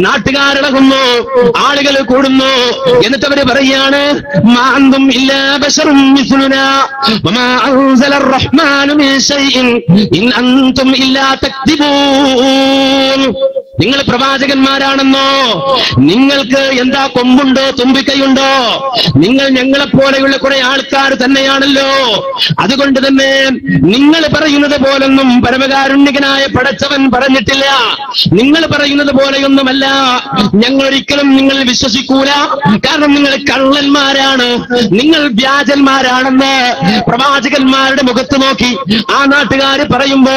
നാട്ടുകാരിളകുന്നു, ആളുകൾ കൂടുന്നു. എന്നിട്ട് അവര് പറയാണ്, മാ അൻതും ഇല്ലാ ബശറും മിസ്ലുനാ വമാ അൻസലർ റഹ്മാനു മിൻ ശൈഇൻ ഇൻ അൻതും ഇല്ലാ തക്ദിബൂൻ. നിങ്ങൾ പ്രവാചകന്മാരാണെന്നോ? നിങ്ങൾക്ക് എന്താ കൊമ്പുണ്ടോ തുമ്പിക്കൈയുണ്ടോ? നിങ്ങൾ ഞങ്ങളെപ്പോലെയുള്ള കുറെ ആൾക്കാർ തന്നെയാണല്ലോ. അതുകൊണ്ട് തന്നെ നിങ്ങൾ പറയുന്നത് പോലൊന്നും പരമകാരുണ്യകനായ പടച്ചവൻ പറഞ്ഞിട്ടില്ല. നിങ്ങൾ പറയുന്നത് പോലെയൊന്നുമല്ല. ഞങ്ങൾ ഒരിക്കലും നിങ്ങൾ വിശ്വസിക്കൂല. കാരണം നിങ്ങൾ കള്ളന്മാരാണ്, നിങ്ങൾ വ്യാജന്മാരാണെന്ന് പ്രവാചകന്മാരുടെ മുഖത്ത് നോക്കി ആ നാട്ടുകാർ പറയുമ്പോ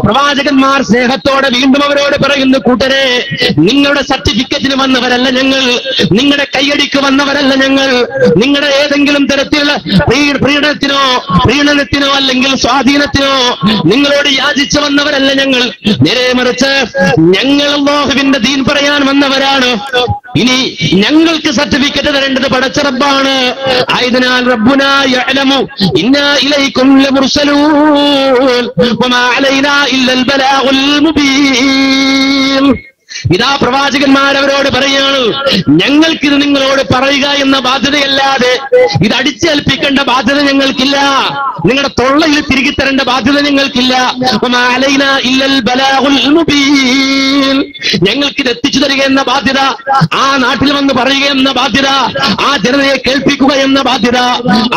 പ്രവാചകന്മാർ സ്നേഹത്തോടെ വീണ്ടും അവരോട് പറയുന്നു, കൂട്ടരെ, നിങ്ങളുടെ സർട്ടിഫിക്കറ്റിന് വന്നവരല്ല ഞങ്ങൾ, നിങ്ങളുടെ കൈയടിക്ക് വന്നവരല്ല ഞങ്ങൾ, നിങ്ങളുടെ ഏതെങ്കിലും തരത്തിലുള്ള പ്രീണനത്തിനോ അല്ലെങ്കിൽ സ്വാധീനത്തിനോ നിങ്ങളോട് യാചിച്ചു വന്നവരല്ല ഞങ്ങൾ. നേരെ മറിച്ച് ഞങ്ങൾ അല്ലാഹുവിന്റെ ദീൻ പറയാൻ വന്നവരാണ്. ഇനി ഞങ്ങൾക്ക് സർട്ടിഫിക്കറ്റ് തരേണ്ടത് പടച്ച റബ്ബാണ്. ആയതിനാൽ റബ്ബുനാ യഅലമു ഇന്നാ ഇലൈക്കും ലമുർസലൂൻ വമാ അലൈനാ ഇല്ലൽ ബലാഗുൽ മുബീൻ. ഇതാ പ്രവാചകന്മാരവരോട് പറയാണ്, ഞങ്ങൾക്കിത് നിങ്ങളോട് പറയുക എന്ന ബാധ്യതയല്ലാതെ ഇത് അടിച്ചേൽപ്പിക്കേണ്ട ബാധ്യത ഞങ്ങൾക്കില്ല, നിങ്ങളുടെ തൊള്ളയിൽ തിരികെ തരേണ്ട ബാധ്യത ഞങ്ങൾക്കില്ല. ഞങ്ങൾക്കിത് എത്തിച്ചു തരിക എന്ന ബാധ്യത, ആ നാട്ടിൽ വന്ന് പറയുക എന്ന ബാധ്യത, ആ ജനതയെ കേൾപ്പിക്കുക എന്ന ബാധ്യത,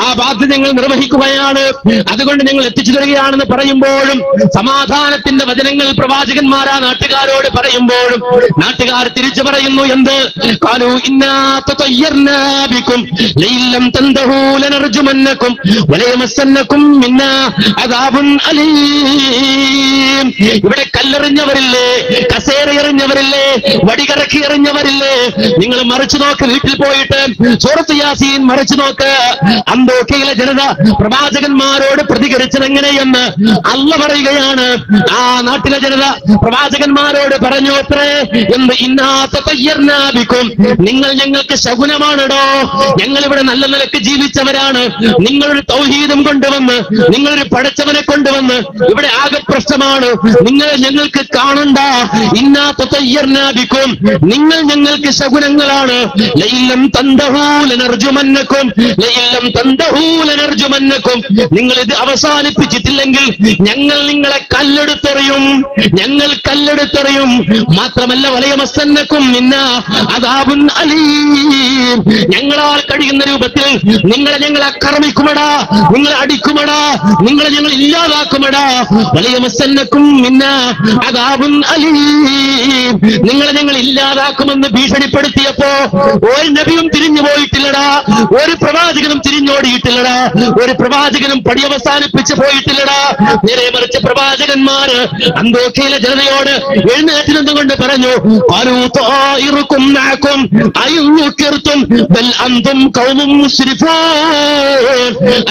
ആ ബാധ്യത ഞങ്ങൾ നിർവഹിക്കുകയാണ്. അതുകൊണ്ട് ഞങ്ങൾ എത്തിച്ചു തരികയാണെന്ന് പറയുമ്പോഴും സമാധാനത്തിന്റെ വചനങ്ങൾ പ്രവാചകന്മാർ ആ നാട്ടുകാരോട് പറയുമ്പോഴും നാട്ടുകാർ തിരിച്ചു പറയുന്നു, എന്ത്? ഖാലൂ ഇന്നാ തതയ്യർനാ ബികും ലൈലം തന്തഹൂ ലനർജുമന്നകും വലയമസ്സന്നകും മിന്നാ അദാബുൻ അലീം. ഇവിടെ കല്ലെറിഞ്ഞവരില്ലേ, കസേര എറിഞ്ഞവരില്ലേ, വടികറക്കി എറിഞ്ഞവരില്ലേ? നിങ്ങൾ മറിച്ചു നോക്ക്, വീട്ടിൽ പോയിട്ട് സൂറത്ത് യാസീൻ മറിച്ചു നോക്ക്. അന്തോഖയിലെ ജനത പ്രവാചകന്മാരോട് പ്രതികരിച്ചത് എങ്ങനെയെന്ന് അള്ള പറയുകയാണ്. ആ നാട്ടിലെ ജനത പ്രവാചകന്മാരോട് പറഞ്ഞു അത്രേ, എന്ത്? ഇന്നാത്തയ്യർനാബിക്കും, നിങ്ങൾ ഞങ്ങൾക്ക് ശകുനമാണോ? ഞങ്ങൾ ഇവിടെ നല്ല നിലക്ക് ജീവിച്ചവരാണ്, നിങ്ങളൊരു തൗഹീദും കൊണ്ടുവന്ന് നിങ്ങളൊരു പടച്ചവനെ കൊണ്ടുവന്ന് ഇവിടെ ആകെ പ്രശ്നമാണ്, നിങ്ങൾ ഞങ്ങൾക്ക് കാണണ്ട. ഇന്നാത്തയ്യർനാബിക്കും, നിങ്ങൾ ഞങ്ങൾക്ക് ശകുനങ്ങളാണ്. ലൈലം തന്തഹൂ ലനർജുമന്നകും, ലൈലം തന്തഹൂ ലനർജുമന്നകും. നിങ്ങൾ ഇത് അവസാനിപ്പിച്ചിട്ടില്ലെങ്കിൽ ഞങ്ങൾ നിങ്ങളെ കല്ലെടുത്തെറിയും, ഞങ്ങൾ കല്ലെടുത്തെറിയും. മാത്രമല്ല വലയമസ്സന്നകും മിന്നാ അദാബുൻ അലീം, ഞങ്ങളാൽ കഴിയുന്ന രൂപത്തിൽ ഞങ്ങൾ ആക്രമിക്കുമടാ, നിങ്ങളെ അടിക്കുമടാ, നിങ്ങളെ ഞങ്ങൾ ഇല്ലാതാക്കുമടാ. വലയമസ്സന്നകും മിന്നാ അദാബുൻ അലീം, നിങ്ങളെ ഞങ്ങൾ ഇല്ലാതാക്കുമെന്ന് ഭീഷണിപ്പെടുത്തിയപ്പോ ഒരു നബിയും തിരിഞ്ഞു പോയിട്ടില്ലടാ, ഒരു പ്രവാചകനും തിരിഞ്ഞോടിയിട്ടില്ലടാ, ഒരു പ്രവാചകനും പടിയവസാനിപ്പിച്ച് പോയിട്ടില്ലടാ. നേരെ മറിച്ച് പ്രവാചകന്മാർ അന്തോഖയിലെ ജനതയോട് എഴുന്നേറ്റ് നിന്നുകൊണ്ട് പറഞ്ഞു,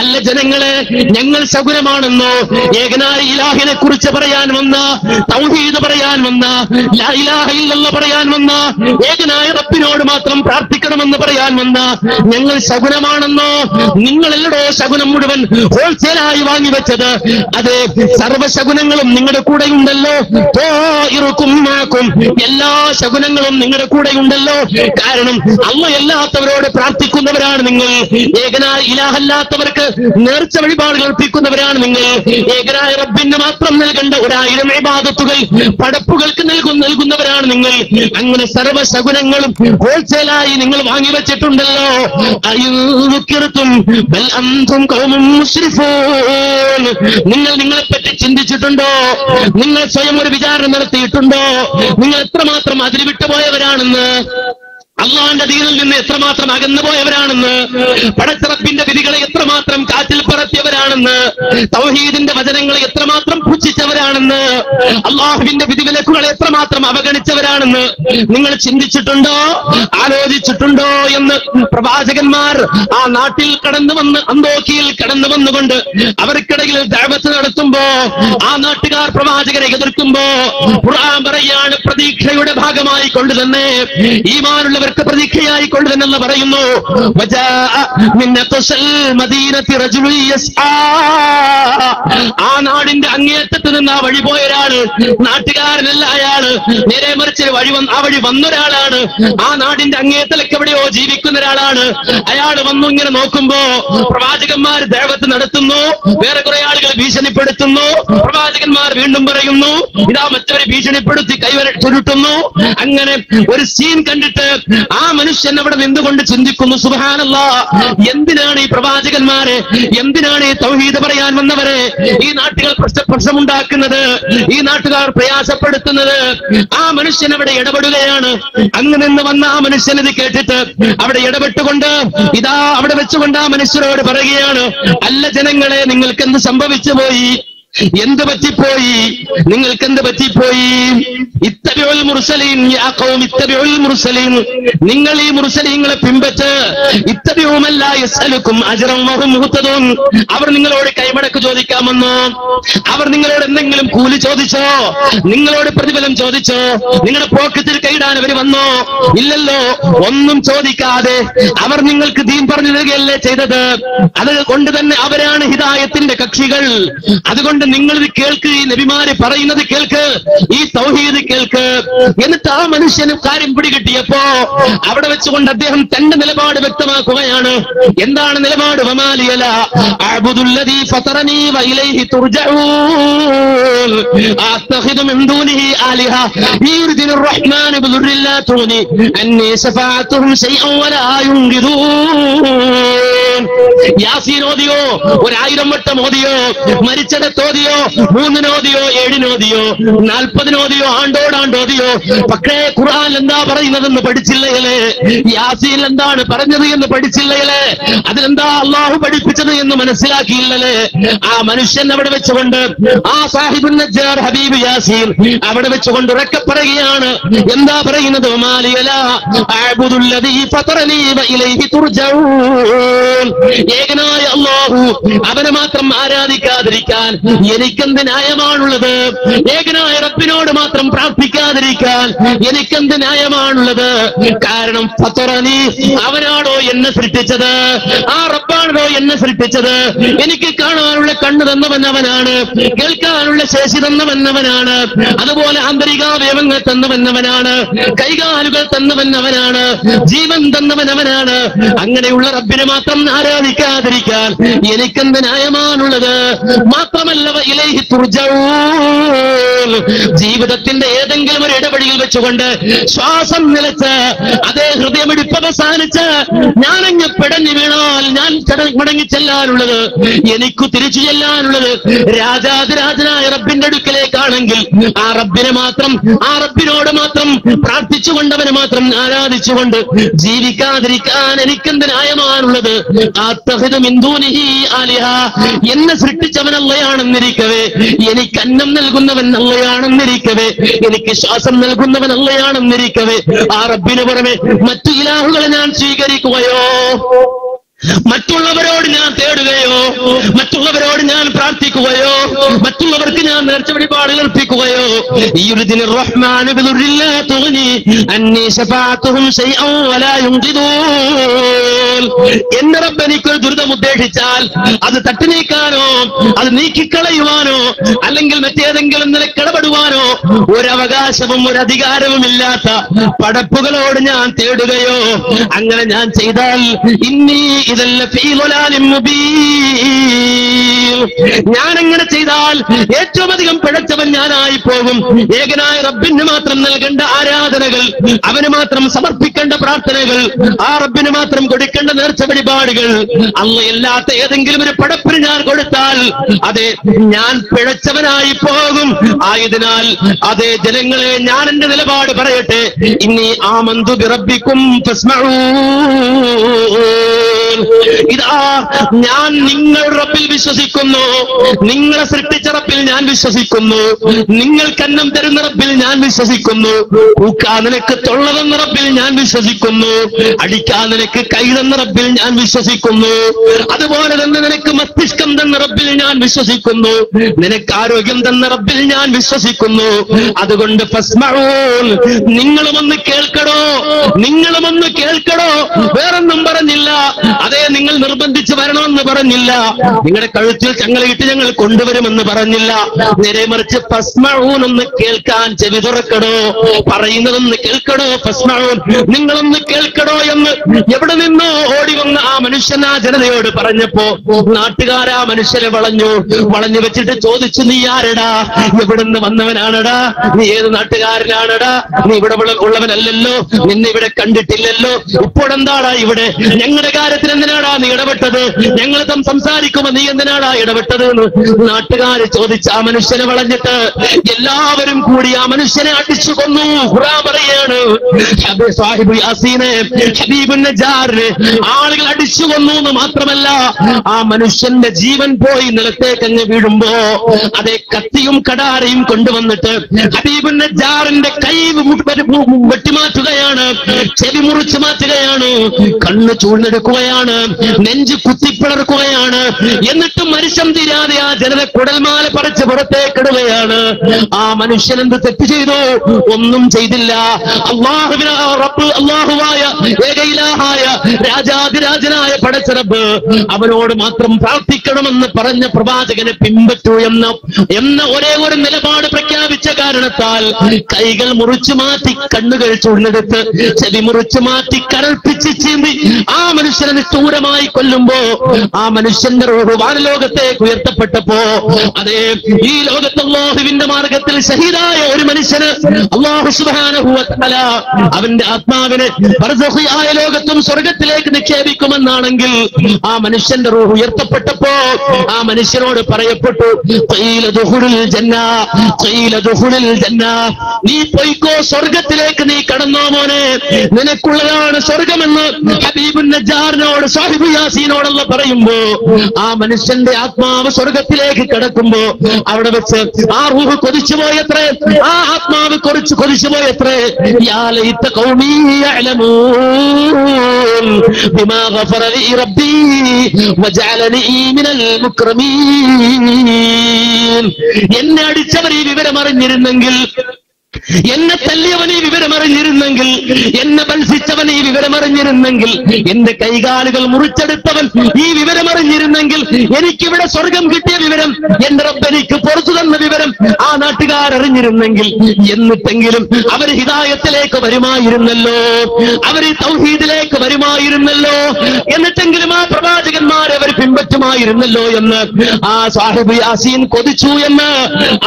അല്ല ജനങ്ങളെ, ഞങ്ങൾ ശകുനമാണെന്നോ? ഏകനായ ഇലാഹിനെ കുറിച്ച് പറയാൻ വന്ന, തൗഹീദ് പറയാൻ വന്ന, ലാ ഇലാഹ ഇല്ലല്ലാഹ് പറയാൻ വന്ന, ഏകനായ റബ്ബിനോട് മാത്രം പ്രാർത്ഥിക്കണമെന്ന് പറയാൻ വന്ന ഞങ്ങൾ ശകുനമാണെന്നോ? നിങ്ങളെല്ലടോ ശകുനം മുഴുവൻ ഹോൾസെയിലായി വാങ്ങിവെച്ചത്? അത് സർവശകുനങ്ങളും നിങ്ങളുടെ കൂടെ ഉണ്ടല്ലോ. എല്ലാ ശകുനങ്ങളും നിങ്ങളുടെ കൂടെ ഉണ്ടല്ലോ. കാരണം അല്ലാത്തവരോട് പ്രാർത്ഥിക്കുന്നവരാണ് നിങ്ങൾ, ഏകനായ ഇലാഹല്ലാത്തവർക്ക് നേർച്ച വഴിപാടുകൾ അർപ്പിക്കുന്നവരാണ് നിങ്ങൾ, ഏകനായ റബ്ബിന് മാത്രം നൽകേണ്ട 1000 ഇബാദത്തുകൾ പടപ്പുകൾക്ക് നൽകുന്നവരാണ് നിങ്ങൾ. അങ്ങനെ സർവശകുനങ്ങളും ഹോൾസെയിലായി നിങ്ങൾ വാങ്ങിവെച്ചിട്ടുണ്ടല്ലോ. നിങ്ങൾ നിങ്ങളെപ്പറ്റി ചിന്തിച്ചിട്ടുണ്ടോ? നിങ്ങൾ സ്വയം ഒരു വിചാരണ നടത്തിയിട്ടുണ്ടോ? നിങ്ങൾ എത്രമാത്രം അതിൽ വിട്ടുപോയവരാണെന്ന്, അള്ളാന്റെ ദീനിൽ നിന്ന് എത്രമാത്രം അകന്നുപോയവരാണെന്ന്, പടച്ചറപ്പിന്റെ വിധികളെ എത്രമാത്രം കാറ്റിൽ പറത്തിയവരാണെന്ന്, തൗഹീദിന്റെ വചനങ്ങളെ എത്രമാത്രം പുച്ഛിച്ചവരാണെന്ന്, അള്ളാഹുവിന്റെ വിധിവിലക്കുകളെ എത്രമാത്രം അവഗണിച്ചവരാണെന്ന് നിങ്ങൾ ചിന്തിച്ചിട്ടുണ്ടോ? ആലോചിച്ചിട്ടുണ്ടോ എന്ന് പ്രവാചകന്മാർ ആ നാട്ടിൽ കടന്നു വന്ന്, അന്തോഖിയിൽ കടന്നു വന്നുകൊണ്ട് അവർക്കിടയിൽ ദഅവത്ത് നടത്തുമ്പോ ആ നാട്ടുകാർ പ്രവാചകരെ എതിർക്കുമ്പോ ഖുർആൻ പറയാണ്, പ്രതീക്ഷയുടെ ഭാഗമായി കൊണ്ട് തന്നെ, ഈമാനുള്ളവർ പ്രതീക്ഷയായിക്കൊണ്ട് തന്നെ പറയുന്നു, ആ നാടിന്റെ അങ്ങേയറ്റത്ത് നിന്ന് ആ വഴി പോയൊരാള്, നാട്ടുകാരനല്ല അയാള്, നേരെ മറിച്ച് ആ വഴി വന്നൊരാളാണ്, ആ നാടിന്റെ അങ്ങേയത്തിലൊക്കെ എവിടെയോ ജീവിക്കുന്ന ഒരാളാണ്. അയാൾ വന്നു ഇങ്ങനെ നോക്കുമ്പോ പ്രവാചകന്മാർ ദഅവത്ത് നടത്തുന്നു, വേറെ കുറെ ആളുകൾ ഭീഷണിപ്പെടുത്തുന്നു. പ്രവാചകന്മാർ വീണ്ടും പറയുന്നു, ഇതാ മറ്റവരെ ഭീഷണിപ്പെടുത്തി ചുരുട്ടുന്നു. അങ്ങനെ ഒരു സീൻ കണ്ടിട്ട് ആ മനുഷ്യൻ അവിടെ നിന്നുകൊണ്ട് ചിന്തിക്കുന്നു, സുബ്ഹാനല്ലാഹ്, എന്തിനാണ് ഈ പ്രവാചകന്മാരെ, എന്തിനാണ് ഈ തൗഹീദ് പറയാൻ വന്നവരെ ഈ നാട്ടുകാർ പ്രശ്നമുണ്ടാക്കുന്നത്, ഈ നാട്ടുകാർ പ്രയാസപ്പെടുത്തുന്നത്? ആ മനുഷ്യൻ അവിടെ ഇടപെടുകയാണ്. അങ്ങനെ നിന്ന് വന്ന ആ മനുഷ്യൻ ഇത് കേട്ടിട്ട് അവിടെ ഇടപെട്ടുകൊണ്ട് ഇതാ അവിടെ വെച്ചുകൊണ്ട് ആ മനുഷ്യരോട് പറയുകയാണ്, അല്ല ജനങ്ങളെ, നിങ്ങൾക്ക് എന്ത് സംഭവിച്ചു പോയി? എന്ത് പറ്റിപ്പോയി? നിങ്ങൾക്ക് എന്ത് പറ്റിപ്പോയി? ഇത്തബിഉൽ മുർസലീൻ യാ ഖൗം ഇത്തബിഉൽ മുർസലീൻ, നിങ്ങൾ ഈ മുർസലീങ്ങളെ പിൻപറ്റ്. ഇത്തബിഉ മൻ ലാ യസ്അലുക്കും അജ്റൻ വഹും മുഹ്തദൂൻ, അവർ നിങ്ങളോട് കൈമടക്ക് ചോദിക്കാൻ വന്നോ? അവർ നിങ്ങളോട് എന്തെങ്കിലും കൂലി ചോദിച്ചോ? നിങ്ങളോട് പ്രതിഫലം ചോദിച്ചോ? നിങ്ങളുടെ പോക്കറ്റിൽ കൈയിടാൻ അവർ വന്നോ? ഇല്ലല്ലോ. ഒന്നും ചോദിക്കാതെ അവർ നിങ്ങൾക്ക് ദീൻ പറഞ്ഞു തരികയല്ലേ ചെയ്തത്. അതുകൊണ്ട് തന്നെ അവരാണ് ഹിദായത്തിന്റെ കക്ഷികൾ. അതുകൊണ്ട് നിങ്ങൾ ഇത് കേൾക്ക്, ഈ നബിമാര് പറയുന്നത് കേൾക്ക്, ഈ തൗഹീദ് കേൾക്ക്. എന്നിട്ട് ആ മനുഷ്യന് കാര്യം പിടികിട്ടിയപ്പോ അവിടെ വെച്ചുകൊണ്ട് അദ്ദേഹം തന്റെ നിലപാട് വ്യക്തമാക്കുകയാണ്. എന്താണ് നിലപാട്? വമാലിയല അഅ്ബുദുല്ലദീ ഫതറനീ വഇലൈഹി തുർജഊൻ അത്തഖിദു മിൻ ദൂനിഹി ആലിഹ യുരിദുർ റഹ്മാൻ ബിദുർരിൻ ലാ തുഗ്നി അന്നീ ശഫാഅത്തുഹും ശൈഅൻ വലാ യുൻഖിദൂൻ. യാസീൻ ഓതിയോ, 1000 വട്ടം ഓതിയോ, മരിച്ചടത്തോതിയോ, 3-നോതിയോ, 7-നോതിയോ, 40-നോതിയോ, ആണ്ടോടാണ്ടോതിയോ, പക്ഷേ ഖുർആൻ എന്താ പറയുന്നതെന്ന് പഠിച്ചില്ലയല്ലേ? യാസീൻ എന്താണ് പറഞ്ഞത് എന്ന് പഠിച്ചില്ലയല്ലേ? അതിലെന്താ അള്ളാഹു പഠിപ്പിച്ചത് എന്ന് മനസ്സിലാക്കിയില്ലല്ലേ? ആ മനുഷ്യൻ അവിടെ വെച്ചുകൊണ്ട്, ആ സാഹിബുൻ നജ്ജാർ ഹബീബ് യാസീൻ അവിടെ വെച്ചുകൊണ്ട് ഉറക്കെ പറയുകയാണ്. എന്താ പറയുന്നത്? ഏകനായ അല്ലാഹു, അവനെ മാത്രം ആരാധിക്കാതിരിക്കാൻ എനിക്കെന്ത് ന്യായമാണുള്ളത്? ഏകനായ റബ്ബിനോട് മാത്രം പ്രാർത്ഥിക്കാതിരിക്കാൻ എനിക്കെന്ത് ന്യായമാണുള്ളത്? കാരണം ഫതറനി, അവനാണോ എന്നെ സൃഷ്ടിച്ചത്, ആ റബ്ബാണോ എന്നെ സൃഷ്ടിച്ചത്. എനിക്ക് കാണാനുള്ള കണ്ണ് തന്നവൻ അവനാണ്, കേൾക്കാനുള്ള ശേഷി തന്നവൻ അവനാണ്, അതുപോലെ ആന്തരികാവയവങ്ങൾ തന്നവൻ അവനാണ്, കൈകാലുകൾ തന്നവൻ അവനാണ്, ജീവൻ തന്നവൻ അവനാണ്. അങ്ങനെയുള്ള റബ്ബിനെ മാത്രം ആരാധിക്കാതിരിക്കാൻ എനിക്കെന്ത് ന്യായമാണുള്ളത്? മാത്രമല്ല ഇലൈഹി തുർജഊൻ, ജീവിതത്തിന്റെ ഏതെങ്കിലും ഒരു ഇടപെടിയിൽ വെച്ചുകൊണ്ട് ശ്വാസം നിലച്ച് അതേ ഹൃദയമിടിപ്പ് അവസാനിച്ച് ഞാനങ്ങ് പിടഞ്ഞു വീണാൽ ഞാൻ മടങ്ങി ചെല്ലാനുള്ളത്, എനിക്ക് തിരിച്ചു ചെല്ലാനുള്ളത് രാജാതിരാജനായ റബ്ബിന്റെ അടുക്കലേക്കാണെങ്കിൽ ആ റബ്ബിനെ മാത്രം, ആ റബ്ബിനോട് മാത്രം പ്രാർത്ഥിച്ചുകൊണ്ട് അവനെ മാത്രം ആരാധിച്ചുകൊണ്ട് ജീവിക്കാതിരിക്കാൻ എനിക്കെന്ത് ന്യായമാണുള്ളത്? അത്തഖിദു മിൻ ദൂനിഹി ആലിഹ, എന്നെ സൃഷ്ടിച്ചവൻ അല്ലാഹയാണെന്നിരിക്കവേ, എനിക്ക് അന്നം നൽകുന്നവൻ അല്ലാഹയാണെന്നിരിക്കവേ, എനിക്ക് ശ്വാസം നൽകുന്നവൻ അല്ലാഹയാണെന്നിരിക്കവേ, ആ റബ്ബിന് പുറമെ മറ്റു ഇലാഹുകളെ ഞാൻ സ്വീകരിക്കുകയോ, മറ്റുള്ളവരോട് ഞാൻ തേടുകയോ, മറ്റുള്ളവരോട് ഞാൻ പ്രാർത്ഥിക്കുകയോ, മറ്റുള്ളവർക്ക് ഞാൻ നേർച്ച വഴിപാടുകൾ അർപ്പിക്കുകയോ, യുരിദുർ റഹ്മാൻ ബിദുർരിൻ ലാ തുഗ്നി അന്നീ ശഫാഅത്തുഹും ശൈഅൻ വലാ യുൻഖിദൂൻ. എന്റെ റബ്ബ് എനിക്കൊരു ദുരിതം ഉദ്ദേശിച്ചാൽ അത് തട്ടിനീക്കാനോ, അത് നീക്കിക്കളയുവാനോ, അല്ലെങ്കിൽ മറ്റേതെങ്കിലും നിലക്കിടപെടുവാനോ ഒരവകാശവും ഒരധികാരവും ഇല്ലാത്ത പടപ്പുകളോട് ഞാൻ തേടുകയോ, അങ്ങനെ ഞാൻ ചെയ്താൽ ഇന്നീ ഇതല്ല ഫീ ളലാലിൻ മുബീൻ, ഞാനങ്ങനെ ചെയ്താൽ ഏറ്റവും അധികം പിഴച്ചവൻ ഞാനായി പോകും. ഏകനായ റബ്ബിന് മാത്രം നൽകേണ്ട ആരാധനകൾ, അവന് മാത്രം സമർപ്പിക്കേണ്ട പ്രാർത്ഥനകൾ, ആ റബ്ബിന് മാത്രം കൊടുക്കേണ്ട നേർച്ച വഴിപാടുകൾ അല്ലാത്ത ഏതെങ്കിലും ഒരു പടപ്പിന് ഞാൻ കൊടുത്താൽ അതെ ഞാൻ പിഴച്ചവനായി പോകും. ആയതിനാൽ അതേ ജനങ്ങളെ, ഞാൻ എന്റെ നിലപാട് പറയട്ടെ. ഇന്നി ആമന്തു ബിറബ്ബിക്കും ഫസ്മഊ, ഇതാ ഞാൻ നിങ്ങൾ റബ്ബിൽ വിശ്വസിക്കുന്നു, നിങ്ങളെ സൃഷ്ടിച്ച റബ്ബിൽ ഞാൻ വിശ്വസിക്കുന്നു, നിങ്ങൾക്ക് അന്നം തരുന്ന റബ്ബിൽ ഞാൻ വിശ്വസിക്കുന്നു, പൂക്കാൻ നിനക്ക് തൊള്ളതെന്ന റബ്ബിൽ ഞാൻ വിശ്വസിക്കുന്നു, അടിക്കാൻ നിനക്ക് കൈ തന്ന റബ്ബിൽ ഞാൻ വിശ്വസിക്കുന്നു, അതുപോലെ തന്നെ നിനക്ക് മസ്തിഷ്കം തന്ന റബ്ബിൽ ഞാൻ വിശ്വസിക്കുന്നു, നിനക്ക് ആരോഗ്യം തന്ന റബ്ബിൽ ഞാൻ വിശ്വസിക്കുന്നു. അതുകൊണ്ട് ഫസ്മഊൻ, നിങ്ങളുമൊന്ന് കേൾക്കണോ, നിങ്ങളുമൊന്ന് കേൾക്കണോ, വേറൊന്നും പറഞ്ഞില്ല. അതേ നിങ്ങൾ നിർബന്ധിച്ച് വരണമെന്ന് പറഞ്ഞില്ല, നിങ്ങളുടെ കഴുത്തിൽ ചങ്ങലയിട്ട് ഞങ്ങൾ കൊണ്ടുവരുമെന്ന് പറഞ്ഞില്ല. നേരെ മറിച്ച് ഫസ്മഊൻ, ഒന്ന് കേൾക്കാൻ ചെവി തുറക്കടോ, പറയുന്നതൊന്ന് കേൾക്കടോ, ഫസ്മഊൻ, നിങ്ങളൊന്ന് കേൾക്കടോ എന്ന് എവിടെ നിന്നോ ഓടി വന്ന ആ മനുഷ്യൻ ആ ജനതയോട് പറഞ്ഞപ്പോ നാട്ടുകാർ ആ മനുഷ്യരെ വളഞ്ഞു വെച്ചിട്ട് ചോദിച്ചു, നീ ആരടാ, എവിടുന്ന് വന്നവനാണടാ, നീ ഏത് നാട്ടുകാരനാണടാ, നീ ഇവിടെ ഉള്ളവനല്ലല്ലോ, നിന്നെ ഇവിടെ കണ്ടിട്ടില്ലല്ലോ, ഇപ്പോഴെന്താടാ ഇവിടെ, ഞങ്ങളുടെ കാര്യത്തിൽ എന്തിനാടാ നീ ഇടപെട്ടത്, ഞങ്ങൾ സംസാരിക്കുമ്പോ നീ എന്തിനാടാ ഇടപെട്ടത് എന്ന് നാട്ടുകാർ ചോദിച്ച് ആ മനുഷ്യനെ വളഞ്ഞിട്ട് എല്ലാവരും കൂടി ആ മനുഷ്യനെ അടിച്ചു കൊന്നു. ഖുർആൻ പറയാണ്, സാഹിബ് യാസീനെ, ഹബീബുൻ നജാറിനെ ആളുകൾ അടിച്ചു കൊന്നു എന്ന് മാത്രമല്ല, ആ മനുഷ്യന്റെ ജീവൻ പോയി നിലത്തേക്ക് അങ്ങ് വീഴുമ്പോ അതേ കത്തിയും കടാരയും കൊണ്ടുവന്നിട്ട് ഹബീബുൻ നജാറിന്റെ കൈ വെട്ടിമാറ്റുകയാണ്, ചെവി മുറിച്ചു മാറ്റുകയാണ്, കണ്ണ് ചൂഴ്ന്നെടുക്കുകയാണ്, നെഞ്ച് കുത്തിപ്പിളർക്കുകയാണ്. എന്നിട്ടും മനുഷ്യൻ തീരാതെ ആ ജനത കുടൽമാല പറിച്ച് പുറത്തേക്കിടുകയാണ്. ആ മനുഷ്യൻ എന്ത് തെറ്റ് ചെയ്തു? ഒന്നും ചെയ്തില്ല. അള്ളാഹുവായ ഏകയിലാഹായ രാജാതിരാജനായ പടച്ച റബ്ബ് അവനോട് മാത്രം പ്രാർത്ഥിക്കണമെന്ന് പറഞ്ഞ പ്രവാചകനെ പിൻപറ്റൂ എന്ന ഒരേ ഒരു നിലപാട് പ്രഖ്യാപിച്ച കാരണത്താൽ കൈകൾ മുറിച്ചു മാറ്റി, കണ്ണുകൾ ചൂഴ്ന്നെടുത്ത്, ചെവി മുറിച്ചു മാറ്റി, കരൾപ്പിച്ച് ചീന്തി ആ മനുഷ്യനെ നിഷ്ഠൂരമായി കൊല്ലുമ്പോ ആ മനുഷ്യന്റെ റൂഹ് വാനലോകത്തേക്ക് ഉയർത്തപ്പെട്ടപ്പോ അതേ ഈ ലോകത്ത് അല്ലാഹുവിന്റെ മാർഗത്തിൽ ഷഹീദായ ഒരു മനുഷ്യന് അല്ലാഹു സുബ്ഹാനഹു വ തആല അവന്റെ ആത്മാവിനെ ബർസഖിയായ ലോകത്തും സ്വർഗത്തിലേക്ക് നിക്ഷേപിക്കുമെന്നാണെങ്കിൽ ആ മനുഷ്യന്റെ റൂഹ് ഉയർത്തപ്പെട്ടപ്പോ ആ മനുഷ്യനോട് പറയപ്പെട്ടു, ഖീല ദുഖുലുൽ ജന്ന, ഖീല ദുഖുലുൽ ജന്ന, നീ പോയിക്കോ, സ്വർഗത്തിലേക്ക് നീ കടന്നോ മോനെ, നിനക്കുള്ളതാണ് സ്വർഗമെന്ന് ഹബീബുൻ നജാറിനോട് സാഹിബ് യാസീനോടുള്ള പറയുമ്പോ ആ മനുഷ്യന്റെ ആത്മാവ് സ്വർഗത്തിലേക്ക് കടക്കുമ്പോ അവിടെ വെച്ച് ആ റൂഹ് കൊതിച്ചുപോയത്രേ, ആ ആത്മാവ് കൊതിച്ചുപോയത്രേ. യാ ലൈത ഖൗമി യഅലമൂൻ ബിമാ ഗഫറ ലി റബ്ബി വജഅലനി മിനൽ മുക്രമീൻ. എന്നെ അടിച്ചവർ ഈ വിവരം അറിഞ്ഞിരുന്നെങ്കിൽ, എന്നെ തല്ലിയവൻ ഈ വിവരമറിഞ്ഞിരുന്നെങ്കിൽ, എന്നെ ബത്സിച്ചവൻ ഈ വിവരമറിഞ്ഞിരുന്നെങ്കിൽ, എന്റെ കൈകാലുകൾ മുറിച്ചെടുത്തവൻ ഈ വിവരമറിഞ്ഞിരുന്നെങ്കിൽ, എനിക്കിവിടെ സ്വർഗം കിട്ടിയ വിവരം, എന്റെ റബ്ബ് എനിക്ക് പുറത്തു തന്ന വിവരം ആ നാട്ടുകാരറിഞ്ഞിരുന്നെങ്കിൽ, എന്നിട്ടെങ്കിലും അവർ ഹിദായത്തിലേക്ക് വരുമായിരുന്നല്ലോ, അവർ തൗഹീദിലേക്ക് വരുമായിരുന്നല്ലോ, എന്നിട്ടെങ്കിലും ആ പ്രവാചകന്മാരെ അവർ പിൻപറ്റുമായിരുന്നല്ലോ എന്ന് ആ സാഹിബ് യാസീൻ കൊതിച്ചു എന്ന്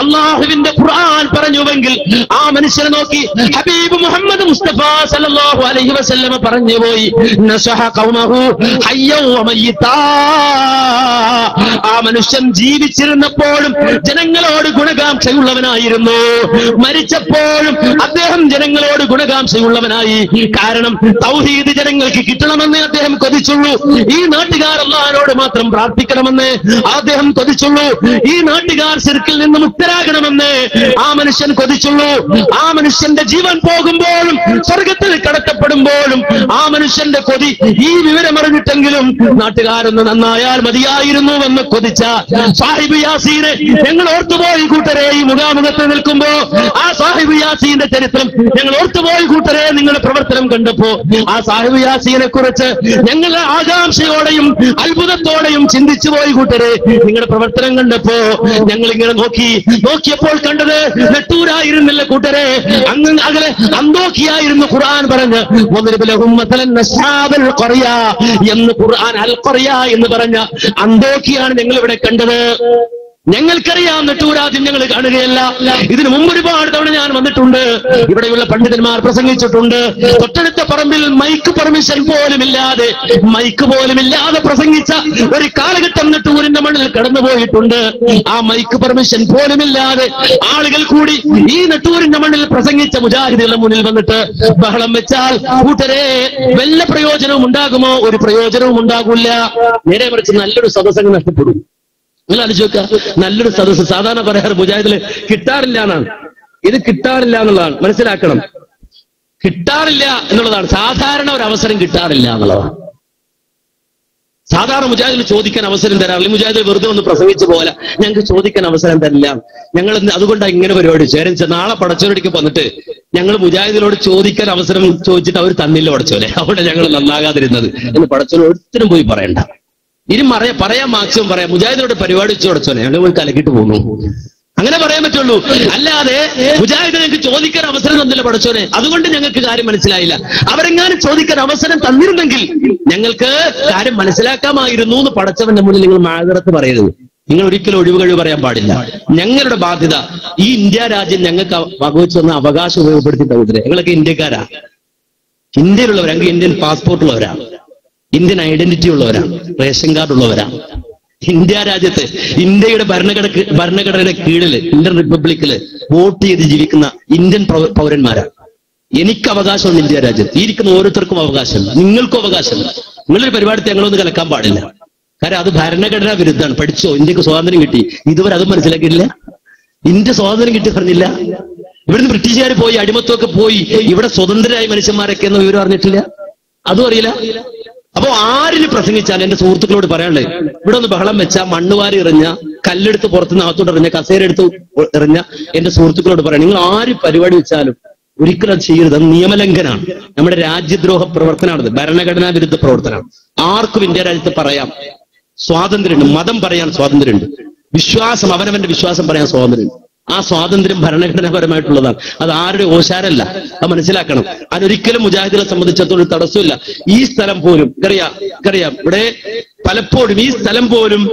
അള്ളാഹുവിന്റെ ഖുർആൻ പറഞ്ഞുവെങ്കിൽ ആ മനുഷ്യനെ നോക്കി ഹബീബ് മുഹമ്മദ് മുസ്തഫ സല്ലല്ലാഹു അലൈഹി വസല്ലമ പറഞ്ഞുപോയി, നസഹ ഖൗമഹു ഹയ്യൻ വ മയ്യിതാ. ആ മനുഷ്യൻ ജീവിച്ചിരുന്നപ്പോഴും ജനങ്ങളോട് ഗുണകാംക്ഷയുള്ളവനായിരുന്നു, മരിച്ചപ്പോഴും അദ്ദേഹം ജനങ്ങളോട് ഗുണകാംക്ഷയുള്ളവനായി. കാരണം തൗഹീദ് ജനങ്ങൾക്ക് കിട്ടണമെന്ന് അദ്ദേഹം കൊതിച്ചുള്ളൂ. ഈ നാട്ടുകാർ അല്ലാഹുവിനോട് മാത്രം പ്രാർത്ഥിക്കണമെന്ന് അദ്ദേഹം കൊതിച്ചുള്ളൂ. ഈ നാട്ടുകാർ ശിർക്കിൽ നിന്ന് മുക്തരാകണമെന്ന് ആ മനുഷ്യൻ കൊതിച്ചുള്ളൂ. ആ മനുഷ്യന്റെ ജീവൻ പോകുമ്പോഴും സ്വർഗത്തിൽ കടത്തപ്പെടുമ്പോഴും ആ മനുഷ്യന്റെ കൊതി ഈ വിവരമറിഞ്ഞിട്ടെങ്കിലും നാട്ടുകാരൊന്ന് നന്നായാൽ മതിയായിരുന്നുവെന്ന് കൊതിച്ച സാഹിബ് യാസീനെ ഞങ്ങൾ ഓർത്തുപോയി കൂട്ടരെ. ഈ മുഖാമുഖത്ത് നിൽക്കുമ്പോ ആ സാഹിബ് യാസീന്റെ ചരിത്രം ഞങ്ങൾ ഓർത്തുപോയി കൂട്ടരെ. നിങ്ങളുടെ പ്രവർത്തനം കണ്ടപ്പോ ആ സാഹിബ് യാസീനെ കുറിച്ച് ഞങ്ങൾ ആകാംക്ഷയോടെയും അത്ഭുതത്തോടെയും ചിന്തിച്ചു പോയി കൂട്ടരെ. നിങ്ങളുടെ പ്രവർത്തനം കണ്ടപ്പോ ഞങ്ങൾ ഇങ്ങനെ നോക്കിയപ്പോൾ കണ്ടത് നെട്ടൂരായിരുന്നില്ല കൂട്ടരെ, അങ്ങ് അകലെ അന്തോക്കിയായിരുന്നു. ഖുർആൻ പറഞ്ഞ് എന്ന് ഖുർആൻ അൽ ഖറിയ എന്ന് പറഞ്ഞ അന്തോക്കിയാണ് ഞങ്ങൾ ഇവിടെ കണ്ടത്. ഞങ്ങൾക്കറിയാം നെട്ടൂരാദ്യം ഞങ്ങൾ കാണുകയല്ല. ഇതിനു മുമ്പ് ഒരുപാട് തവണ ഞാൻ വന്നിട്ടുണ്ട്, ഇവിടെയുള്ള പണ്ഡിതന്മാർ പ്രസംഗിച്ചിട്ടുണ്ട്. തൊട്ടടുത്ത പറമ്പിൽ മൈക്ക് പോലും ഇല്ലാതെ പ്രസംഗിച്ച ഒരു കാലഘട്ടം നെട്ടൂരിന്റെ മണ്ണിൽ കടന്നുപോയിട്ടുണ്ട്. ആ മൈക്ക് പെർമിഷൻ പോലുമില്ലാതെ ആളുകൾ കൂടി ഈ നെട്ടൂരിന്റെ മണ്ണിൽ പ്രസംഗിച്ച മുജാഹിദുകളുടെ മുന്നിൽ വന്നിട്ട് ബഹളം വെച്ചാൽ കൂട്ടരെ വല്ല പ്രയോജനവും ഉണ്ടാകുമോ? ഒരു പ്രയോജനവും ഉണ്ടാകില്ല. നേരെ മറിച്ച് നല്ലൊരു സദസ്സംഗം നഷ്ടപ്പെടും. നിങ്ങൾ ആലോചിക്കുക, നല്ലൊരു സദസ്സ് സാധാരണ പറയാറ് മുജാഹിദില് കിട്ടാറില്ല എന്നാണ്. ഇത് കിട്ടാറില്ല എന്നുള്ളതാണ്, മനസ്സിലാക്കണം. കിട്ടാറില്ല എന്നുള്ളതാണ് സാധാരണ ഒരു അവസരം, കിട്ടാറില്ല എന്നുള്ളതാണ് സാധാരണ മുജാഹിദിൽ ചോദിക്കാൻ അവസരം തരാറില്ല. മുജാഹിദിൽ വെറുതെ ഒന്ന് പ്രസംഗിച്ച പോലെ ഞങ്ങൾക്ക് ചോദിക്കാൻ അവസരം തരില്ല. ഞങ്ങൾ അതുകൊണ്ടാണ് ഇങ്ങനെ പരിപാടി ചേരൻ നാളെ പടച്ചോനടിക്ക് വന്നിട്ട് ഞങ്ങൾ മുജാഹിദിനോട് ചോദിക്കാൻ അവസരം ചോദിച്ചിട്ട് അവർ തന്നില്ല പടച്ചോനെ, അവിടെ ഞങ്ങൾ നന്നാകാതിരുന്നത് എന്ന് പടച്ചോനെ ഒരിക്കലും പോയി പറയണ്ട. ഇനി പറയാൻ മാക്സിമം പറയാം, മുജാഹിദിനോട് പരിപാടി വെച്ച് പടച്ചോനെ ഞങ്ങൾ പോയി കലക്കിട്ട് പോകുന്നു, അങ്ങനെ പറയാൻ പറ്റുള്ളൂ. അല്ലാതെ മുജാഹിദ് ഞങ്ങൾക്ക് ചോദിക്കാൻ അവസരം തന്നില്ല പടച്ചോനെ, അതുകൊണ്ട് ഞങ്ങൾക്ക് കാര്യം മനസ്സിലായില്ല. അവരെങ്ങാനും ചോദിക്കാൻ അവസരം തന്നിരുന്നെങ്കിൽ ഞങ്ങൾക്ക് കാര്യം മനസ്സിലാക്കാമായിരുന്നു എന്ന് പടച്ചവന്റെ മുന്നിൽ നിങ്ങൾ മാതൃത്ത് പറയരുത്. നിങ്ങൾ ഒരിക്കലും ഒഴിവുകഴിവ് പറയാൻ പാടില്ല. ഞങ്ങളുടെ ബാധ്യത ഈ ഇന്ത്യ രാജ്യം ഞങ്ങൾക്ക് വകുവെച്ച് വന്ന അവകാശം ഉപയോഗപ്പെടുത്തി സഹോദരൻ. ഞങ്ങളൊക്കെ ഇന്ത്യക്കാരാ, ഇന്ത്യയിലുള്ളവരാ, ഇന്ത്യൻ പാസ്പോർട്ട് ഉള്ളവരാ, ഇന്ത്യൻ ഐഡന്റിറ്റി ഉള്ളവരാ, റേഷൻ കാർഡ് ഉള്ളവരാ. ഇന്ത്യ രാജ്യത്ത് ഇന്ത്യയുടെ ഭരണഘടനയുടെ കീഴില് ഇന്ത്യൻ റിപ്പബ്ലിക്കില് വോട്ട് ചെയ്ത് ജീവിക്കുന്ന ഇന്ത്യൻ പൗരന്മാരാ. എനിക്ക് അവകാശമുണ്ട് ഇന്ത്യ രാജ്യത്ത്. ഈ ഇരിക്കുന്ന ഓരോരുത്തർക്കും അവകാശമുണ്ട്, നിങ്ങൾക്കും അവകാശമുണ്ട്. നിങ്ങളൊരു പരിപാടി ഞങ്ങളൊന്നും കലക്കാൻ പാടില്ല. കാരണം അത് ഭരണഘടനാ വിരുദ്ധമാണ്. പഠിച്ചോ, ഇന്ത്യക്ക് സ്വാതന്ത്ര്യം കിട്ടി, ഇതുവരെ അതും മനസ്സിലാക്കിയില്ല. ഇന്ത്യ സ്വാതന്ത്ര്യം കിട്ടി പറഞ്ഞില്ല. ഇവിടുന്ന് ബ്രിട്ടീഷുകാർ പോയി അടിമത്വമൊക്കെ പോയി ഇവിടെ സ്വതന്ത്രരായ മനുഷ്യന്മാരൊക്കെ എന്ന വിവരം അറിഞ്ഞിട്ടില്ല, അതും അറിയില്ല. അപ്പോ ആരിന് പ്രസംഗിച്ചാൽ എന്റെ സുഹൃത്തുക്കളോട് പറയാനുള്ളത്, ഇവിടെ ഒന്ന് ബഹളം വെച്ചാൽ മണ്ണുവാരി എറിഞ്ഞ, കല്ലെടുത്ത് പുറത്തുനിന്ന് അകത്തോട്ട് എറിഞ്ഞ, കസേര എടുത്ത് എറിഞ്ഞ എന്റെ സുഹൃത്തുക്കളോട് പറയാം, നിങ്ങൾ ആര് പരിപാടി വെച്ചാലും ഒരിക്കലും അത് ചെയ്യരുത്. അത് നിയമലംഘനാണ്, നമ്മുടെ രാജ്യദ്രോഹ പ്രവർത്തനമാണത്, ഭരണഘടനാ വിരുദ്ധ പ്രവർത്തനമാണ്. ആർക്കും ഇന്ത്യ രാജ്യത്ത് പറയാം, സ്വാതന്ത്ര്യമുണ്ട്, മതം പറയാൻ സ്വാതന്ത്ര്യമുണ്ട്, വിശ്വാസം അവനവന്റെ വിശ്വാസം പറയാൻ സ്വാതന്ത്ര്യമുണ്ട്. ആ സ്വാതന്ത്ര്യം ഭരണഘടനാപരമായിട്ടുള്ളതാണ്, അത് ആരുടെ ഓശാരല്ല, അത് മനസ്സിലാക്കണം. അതൊരിക്കലും മുജാഹിദിനെ സംബന്ധിച്ചിടത്തോളം തടസ്സമില്ല. ഈ സ്ഥലം പോലും അറിയാം ഇവിടെ പലപ്പോഴും ഈ സ്ഥലം പോലും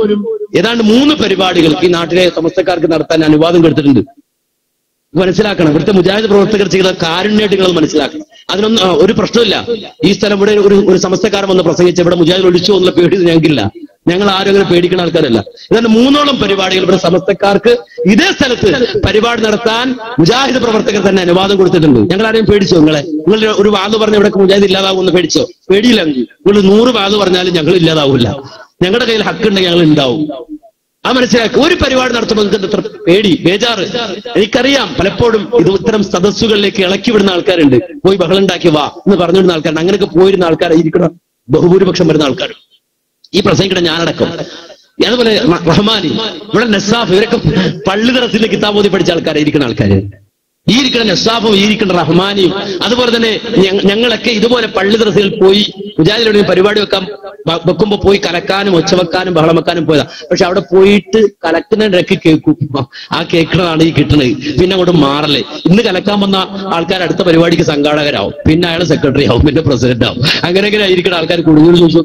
ഏതാണ്ട് 3 പരിപാടികൾ ഈ നാട്ടിലെ സമസ്തക്കാർക്ക് നടത്താൻ അനുവാദം കൊടുത്തിട്ടുണ്ട്. മനസ്സിലാക്കണം, ഇവിടുത്തെ മുജാഹിദ് പ്രവർത്തകർ ചെയ്ത കാരുണ്യമായിട്ട് നിങ്ങൾ മനസ്സിലാക്കണം. അതിനൊന്നും ഒരു പ്രശ്നമില്ല. ഈ സ്ഥലം ഇവിടെ ഒരു സമസ്തക്കാരൻ വന്ന് പ്രസംഗിച്ച് ഇവിടെ മുജാഹിദ് ഒഴിച്ചു എന്നുള്ള പേടി ഞങ്ങൾക്കില്ല. ഞങ്ങൾ ആരും അങ്ങനെ പേടിക്കുന്ന ആൾക്കാരല്ല. ഇതാണ് 3ഓളം പരിപാടികൾ ഇവിടെ സമസ്തക്കാർക്ക് ഇതേ സ്ഥലത്ത് പരിപാടി നടത്താൻ മുജാഹിദ് പ്രവർത്തകർ തന്നെ അനുവാദം കൊടുത്തിട്ടുണ്ട്. ഞങ്ങൾ ആരെയും പേടിച്ചോ? നിങ്ങൾ ഒരു വാത് പറഞ്ഞ ഇവിടെ മുജാഹിദ് ഇല്ലാതാവുമെന്ന് പേടിച്ചോ? പേടിയില്ല. നിങ്ങൾ 100 വാത് പറഞ്ഞാലും ഞങ്ങൾ ഇല്ലാതാവില്ല. ഞങ്ങളുടെ കയ്യിൽ ഹക്കുണ്ടെങ്കിൽ ഞങ്ങൾ ഉണ്ടാവും. ആ മനസ്സിലാക്കി. ഒരു പരിപാടി നടത്തുമ്പോൾ എത്ര പേടി, ബേജാറ്. എനിക്കറിയാം, പലപ്പോഴും ഇത് ഇത്തരം സദസ്സുകളിലേക്ക് ഇളക്കി വിടുന്ന ആൾക്കാരുണ്ട്. പോയി ബഹളം ഉണ്ടാക്കി വാ എന്ന് പറഞ്ഞിരുന്ന ആൾക്കാരുണ്ട്. അങ്ങനെയൊക്കെ പോയിരുന്ന ആൾക്കാരായിരിക്കണം ബഹുഭൂരിപക്ഷം വരുന്ന ആൾക്കാർ, ഈ പ്രസംഗിക്കണ ഞാനടക്കം. അതുപോലെ റഹ്മാനി, ഇവിടെ നസാഫ്, ഇവരൊക്കെ പള്ളി തറസിലെ കിതാബ് ഓതി പഠിച്ച ആൾക്കാരായിരിക്കുന്ന ആൾക്കാര്. ഈ ഇരിക്കുന്ന നസാഫും ഈ ഇരിക്കുന്ന റഹ്മാനിയും അതുപോലെ തന്നെ ഞങ്ങളൊക്കെ ഇതുപോലെ പള്ളി തറസിൽ പോയി മുജാഹിദിലൂടെ പരിപാടി വെക്കുമ്പോ പോയി കലക്കാനും ഒച്ച വെക്കാനും ബഹളം വെക്കാനും പോയതാ. പക്ഷെ അവിടെ പോയിട്ട് കലക്കുന്നതിനിടയ്ക്ക് കേൾക്കും, ആ കേൾക്കണതാണ് ഈ കിട്ടണത്. പിന്നെ അങ്ങോട്ട് മാറല്ലേ. ഇന്ന് കലക്കാൻ വന്ന ആൾക്കാർ അടുത്ത പരിപാടിക്ക് സംഘാടകരാവും, പിന്നെ അയാൾ സെക്രട്ടറി ആവും, പിന്നെ പ്രസിഡന്റ് ആവും. അങ്ങനെയൊക്കെ ഇരിക്കുന്ന ആൾക്കാർ കൂടുതൽ ചോദിച്ചു,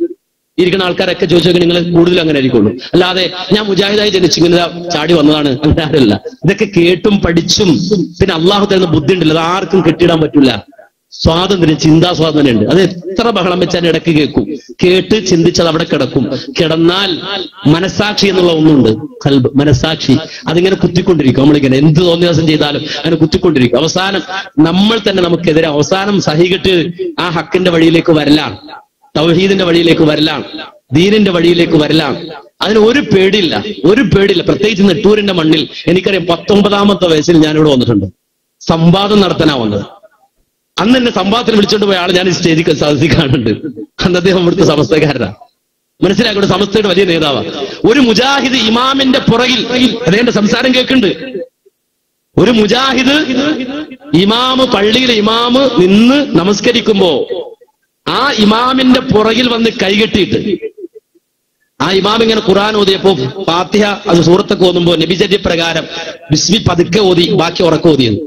ഇരിക്കുന്ന ആൾക്കാരൊക്കെ ചോദിച്ചൊക്കെ നിങ്ങൾ കൂടുതൽ അങ്ങനെ ആയിരിക്കുള്ളൂ. അല്ലാതെ ഞാൻ മുജാഹിദായി ജനിച്ചിങ്ങനെ ചാടി വന്നതാണ് അങ്ങനെ ആരല്ല. ഇതൊക്കെ കേട്ടും പഠിച്ചും പിന്നെ അള്ളാഹു തരുന്ന ബുദ്ധി ഉണ്ടല്ലോ, അത് ആർക്കും കെട്ടിയിടാൻ പറ്റില്ല. സ്വാതന്ത്ര്യം, ചിന്താ സ്വാതന്ത്ര്യം ഉണ്ട്. അത് എത്ര ബഹളം വെച്ചാൽ ഇടയ്ക്ക് കേൾക്കും, കേട്ട് ചിന്തിച്ചത് അവിടെ കിടക്കും. കിടന്നാൽ മനസാക്ഷി എന്നുള്ള ഒന്നുണ്ട്, കൽബ്, മനസാക്ഷി. അതിങ്ങനെ കുത്തിക്കൊണ്ടിരിക്കും. നമ്മളിങ്ങനെ എന്ത് തോന്നിയാസം ചെയ്താലും അങ്ങനെ കുത്തിക്കൊണ്ടിരിക്കും. അവസാനം നമ്മൾ തന്നെ നമുക്കെതിരെ അവസാനം സഹികെട്ട് ആ ഹക്കിന്റെ വഴിയിലേക്ക് വരലാണ്, തൗഹീദിന്റെ വഴിയിലേക്ക് വരലാണ്, ദീനിന്റെ വഴിയിലേക്ക് വരലാണ്. അതിന് ഒരു പേടിയില്ല. പ്രത്യേകിച്ച് നെട്ടൂരിന്റെ മണ്ണിൽ എനിക്കറിയാം, 19ാമത്തെ വയസ്സിൽ ഞാനിവിടെ വന്നിട്ടുണ്ട്. സംവാദം നടത്താനാ വന്നത്. അന്ന് എന്നെ സംവാദത്തിന് വിളിച്ചുകൊണ്ട് പോയ ആൾ ഞാൻ ഈ സ്റ്റേജിൽ സദസ്സിൽ കാണുന്നുണ്ട്. അന്ന് അദ്ദേഹം ഇവിടുത്തെ സമസ്തക്കാരനാണ്. മനസ്സിലാക്കട്ടെ, സമസ്തയുടെ വലിയ നേതാവാണ്. ഒരു മുജാഹിദ് ഇമാമിന്റെ പുറകിൽ അദ്ദേഹത്തിന്റെ സംസാരം കേൾക്കുന്നുണ്ട്. ഒരു മുജാഹിദ് ഇമാമ്, പള്ളിയിലെ ഇമാമ് നിന്ന് നമസ്കരിക്കുമ്പോ ആ ഇമാമിന്റെ പുറകിൽ വന്ന് കൈകെട്ടിയിട്ട് ആ ഇമാം ഇങ്ങനെ ഖുർആൻ ഓതിയപ്പോ ഫാത്തിഹ അത് സൂറത്തൊക്കെ ഓതുമ്പോ നബിചര്യ പ്രകാരം ബിസ്മി പതുക്കെ ഓതി, ബാക്കി ഉറക്കം ഓതിയത്.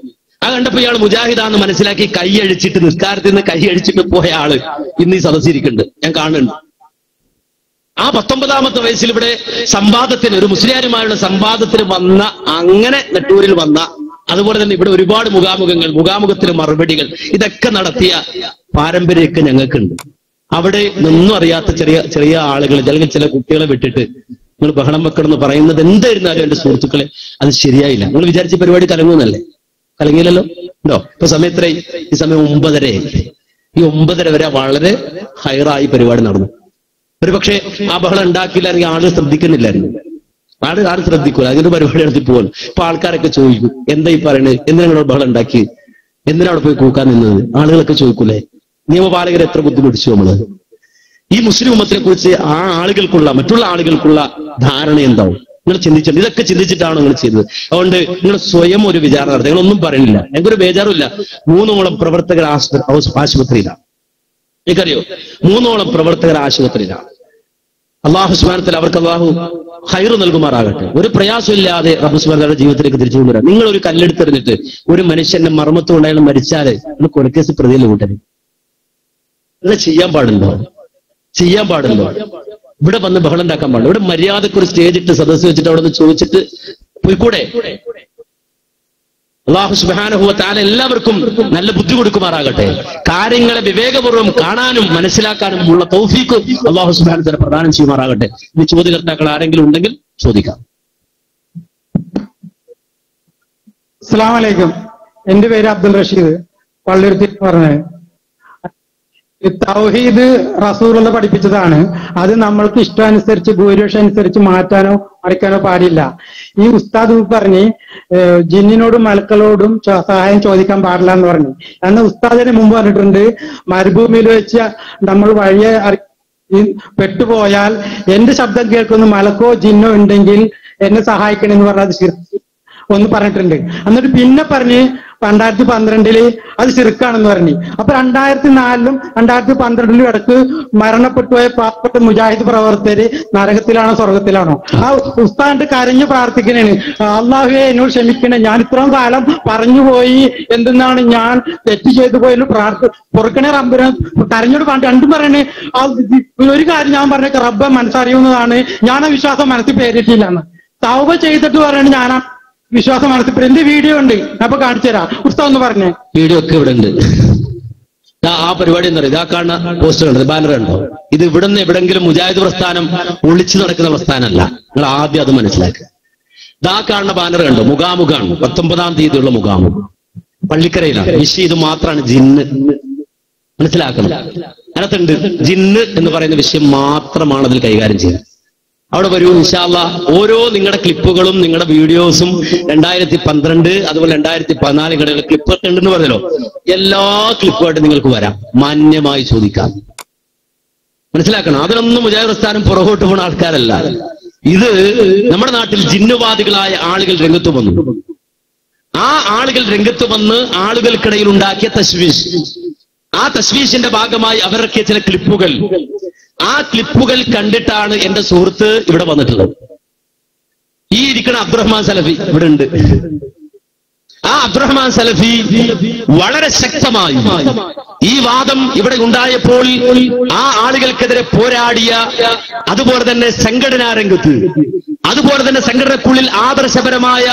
ആ കണ്ടപ്പോ ഇയാൾ മുജാഹിദാന്ന് മനസ്സിലാക്കി കൈ അഴിച്ചിട്ട്, നിസ്കാരത്തിൽ നിന്ന് കൈ അഴിച്ചിട്ട് പോയ ആള് ഇന്ന് ഈ സദസ്സിരിക്കുന്നുണ്ട്, ഞാൻ കാണുന്നുണ്ട്. ആ 19ാമത്തെ വയസ്സിൽ ഇവിടെ സംവാദത്തിന്, ഒരു മുസ്ലിയാരുമായുള്ള സംവാദത്തിന് വന്ന, അങ്ങനെ നെട്ടൂരിൽ വന്ന, അതുപോലെ തന്നെ ഇവിടെ ഒരുപാട് മുഖാമുഖത്തിന് മറുപടികൾ, ഇതൊക്കെ നടത്തിയ പാരമ്പര്യമൊക്കെ ഞങ്ങൾക്കുണ്ട്. അവിടെ ഒന്നും അറിയാത്ത ചെറിയ ആളുകൾ, അല്ലെങ്കിൽ ചില കുട്ടികളെ വിട്ടിട്ട് നിങ്ങൾ ബഹളം വെക്കണമെന്ന് പറയുന്നത് എന്തായിരുന്നാലും എന്റെ സുഹൃത്തുക്കളെ അത് ശരിയായില്ല. നിങ്ങൾ വിചാരിച്ച പരിപാടി കലങ്ങുന്നല്ലേ? കലങ്ങിയില്ലല്ലോ. ഉണ്ടോ? ഇപ്പൊ സമയത്രേ, ഈ സമയം 9:30. ഈ 9:30 വരെ വളരെ ഹൈറായി പരിപാടി നടന്നു. ഒരു പക്ഷേ ആ ബഹളം ഉണ്ടാക്കിയില്ലായിരുന്നെങ്കിൽ ആളുകൾ ശ്രദ്ധിക്കുന്നില്ലായിരുന്നു. ആരും ശ്രദ്ധിക്കൂല, അതിന്റെ പരിപാടി നടത്തി പോകും. ഇപ്പൊ ആൾക്കാരൊക്കെ ചോദിക്കും, എന്താ ഈ പറയണത്, എന്തിനാ ബഹളം ഉണ്ടാക്കി, എന്തിനാ അവിടെ പോയി കൂക്കാൻ നിന്നത്? ആളുകളൊക്കെ ചോദിക്കൂലേ? നിയമപാലകരെ എത്ര ബുദ്ധിമുട്ടിച്ചു നമ്മള്. ഈ മുസ്ലിം ഉമ്മത്തിനെ കുറിച്ച് ആ ആളുകൾക്കുള്ള മറ്റുള്ള ആളുകൾക്കുള്ള ധാരണ എന്താവും? നിങ്ങൾ ചിന്തിച്ചിട്ടുണ്ട്? ഇതൊക്കെ ചിന്തിച്ചിട്ടാണ് നിങ്ങൾ ചെയ്തത്. അതുകൊണ്ട് നിങ്ങൾ സ്വയം ഒരു വിചാരണ നടത്തുക. നിങ്ങളൊന്നും പറയുന്നില്ല, ഞങ്ങൾക്കൊരു ബേജാറുമില്ല. 3ഓളം പ്രവർത്തകർ ആശുപത്രിയിലാണ്. എനിക്കറിയോ, 3ഓളം പ്രവർത്തകർ ആശുപത്രിയിലാണ്. അള്ളാഹു സുബ്ഹാനഹു വ തആല അവർക്ക് അള്ളാഹു ഖൈറ് നൽകുമാറാകട്ടെ. ഒരു പ്രയാസമില്ലാതെ റബ്ബ് സുബ്ഹാനഹു വ തആല ജീവിതത്തിലേക്ക് തിരിച്ചു കൊണ്ടുവരാം. നിങ്ങൾ ഒരു കല്ലെടുത്തെറിഞ്ഞിട്ട് ഒരു മനുഷ്യന്റെ മർമ്മത്തുകൊണ്ട് അയാൾ മരിച്ചാല് നിങ്ങൾ കൊലക്കേസ് പ്രതിയിൽ കൂട്ടരുത്. അങ്ങനെ ചെയ്യാൻ പാടുണ്ടോ? ചെയ്യാൻ പാടുണ്ടോ? ഇവിടെ വന്ന് ബഹളം ഉണ്ടാക്കാൻ പാടില്ല. ഇവിടെ മര്യാദക്ക് ഒരു സ്റ്റേജ് ഇട്ട് സദസ്സ് വെച്ചിട്ട് അവിടെ നിന്ന് ചോദിച്ചിട്ട് പോയിക്കൂടെ? അല്ലാഹു സുബ്ഹാനഹു വ തആല എല്ലാവർക്കും നല്ല ബുദ്ധി കൊടുക്കുമാറാകട്ടെ. കാര്യങ്ങളെ വിവേകപൂർവ്വം കാണാനും മനസ്സിലാക്കാനും ഉള്ള തൗഫീഖ് അല്ലാഹു സുബ്ഹാനഹു വ തആല പ്രദാനം ചെയ്യുമാറാകട്ടെ. ഇനി ചോദ്യകർത്താക്കൾ ആരെങ്കിലും ഉണ്ടെങ്കിൽ ചോദിക്കാം. അസ്സലാമു അലൈക്കും. എന്റെ പേര് അബ്ദുൽ റഷീദ്, പള്ളിരുത്തി പറഞ്ഞത്. തൗഹീദ് റസൂലുള്ള പഠിപ്പിച്ചതാണ്. അത് നമ്മൾക്ക് ഇഷ്ടാനുസരിച്ച് ഭൂരിപക്ഷം അനുസരിച്ച് മാറ്റാനോ മറിക്കാനോ പാടില്ല. ഈ ഉസ്താദ് പറഞ്ഞ് ജിന്നിനോടും മലക്കളോടും സഹായം ചോദിക്കാൻ പാടില്ല എന്ന് പറഞ്ഞു. അന്ന് ഉസ്താദിന് മുമ്പ് പറഞ്ഞിട്ടുണ്ട്, മരുഭൂമിയിൽ വെച്ച് നമ്മൾ വഴിയെ പെട്ടുപോയാൽ എന്റെ ശബ്ദം കേൾക്കുന്ന മലക്കോ ജിന്നോ ഉണ്ടെങ്കിൽ എന്നെ സഹായിക്കണമെന്ന് പറഞ്ഞത് ഒന്ന് പറഞ്ഞിട്ടുണ്ട്. എന്നിട്ട് പിന്നെ പറഞ്ഞ് 2012 അത് ശിർക്കാണെന്ന് പറഞ്ഞു. അപ്പൊ 2004 2012 ഇടക്ക് മരണപ്പെട്ടുപോയ പാവപ്പെട്ട മുജാഹിദ് പ്രവർത്തകര് നരകത്തിലാണോ സ്വർഗത്തിലാണോ? ആ ഉസ്താദിന്റെ കരഞ്ഞു പ്രാർത്ഥിക്കണേന്, അള്ളാഹുവേ എന്നോട് ക്ഷമിക്കണേ, ഞാൻ ഇത്രയും കാലം പറഞ്ഞുപോയി, എന്തെന്നാണ് ഞാൻ തെറ്റ് ചെയ്തു പോയെന്ന് പൊറുക്കണേ റബ്ബിനെ കരഞ്ഞോട് പറഞ്ഞു. രണ്ടും പറയണേ, ഒരു കാര്യം ഞാൻ പറഞ്ഞ റബ്ബെ മനസ്സറിയുന്നതാണ്, ഞാൻ ആ വിശ്വാസം മനസ്സിൽ പേരിട്ടില്ലെന്ന്. തൗബ ചെയ്തിട്ട് പറയണേ ഞാൻ ആ വിശ്വാസം മനസ്സിൽ. എന്റെ വീഡിയോ ഉണ്ട്, അപ്പൊ കാണിച്ചു തരാം. ഉസ്താദ് ഒന്ന് പറഞ്ഞേ. വീഡിയോ ഒക്കെ ഇവിടെ ഉണ്ട്. ആ പരിപാടി എന്താ പറയുക? ഇതാ കാണുന്ന പോസ്റ്റർ ഉണ്ട്, ബാനർ ഉണ്ടോ? ഇത് ഇവിടുന്ന് എവിടെങ്കിലും മുജാഹിദ് പ്രസ്ഥാനം ഒളിച്ചു നടക്കുന്ന പ്രസ്ഥാനമല്ല. നിങ്ങൾ ആദ്യം അത് മനസ്സിലാക്കുക. ഇതാ കാണുന്ന ബാനർ കണ്ടോ? മുഖാമുഖാണ്. 19-ാം തീയതിയുള്ള മുഖാമുഖം പള്ളിക്കരയിലാണ്. വിഷയം ഇത് മാത്രമാണ്, ജിന്ന്. മനസ്സിലാക്കണം. അതിനകത്തുണ്ട് ജിന്ന് എന്ന് പറയുന്ന വിഷയം മാത്രമാണ് അതിൽ കൈകാര്യം ചെയ്യുന്നത്. അവിടെ വരൂ ഇൻഷാ അല്ലാഹ്. ഓരോ നിങ്ങളുടെ ക്ലിപ്പുകളും നിങ്ങളുടെ വീഡിയോസും 2012 അതുപോലെ 2014 നിങ്ങളുടെ ക്ലിപ്പൊക്കെ ഉണ്ടെന്ന് പറഞ്ഞല്ലോ, എല്ലാ ക്ലിപ്പുമായിട്ട് നിങ്ങൾക്ക് വരാം, മാന്യമായി ചോദിക്കാം. മനസ്സിലാക്കണം. അതിനൊന്നും മുജാഹിദ് പ്രസ്ഥാനം പുറകോട്ട് പോകുന്ന ആൾക്കാരല്ല. ഇത് നമ്മുടെ നാട്ടിൽ ജിന്നുവാദികളായ ആളുകൾ രംഗത്ത് വന്നു. ആ ആളുകൾ രംഗത്ത് വന്ന് ആളുകൾക്കിടയിൽ ഉണ്ടാക്കിയ തശ്വീഷ്, ആ തശ്വീഷിന്റെ ഭാഗമായി അവരൊക്കെ ചില ക്ലിപ്പുകൾ, ആ ക്ലിപ്പുകൾ കണ്ടിട്ടാണ് എന്റെ സുഹൃത്ത് ഇവിടെ വന്നിട്ടുള്ളത്. ഈ ഇരിക്കുന്ന അബ്ദുറഹ്മാൻ സലഫി ഇവിടെ ഉണ്ട്. ആ അബ്ദുറഹ്മാൻ സലഫി വളരെ ശക്തമായി ഈ വാദം ഇവിടെ ഉണ്ടായപ്പോൾ ആ ആളുകൾക്കെതിരെ പോരാടിയ, അതുപോലെ തന്നെ സംഘടനാ രംഗത്ത്, അതുപോലെ തന്നെ സംഘടനക്കുള്ളിൽ ആദർശപരമായ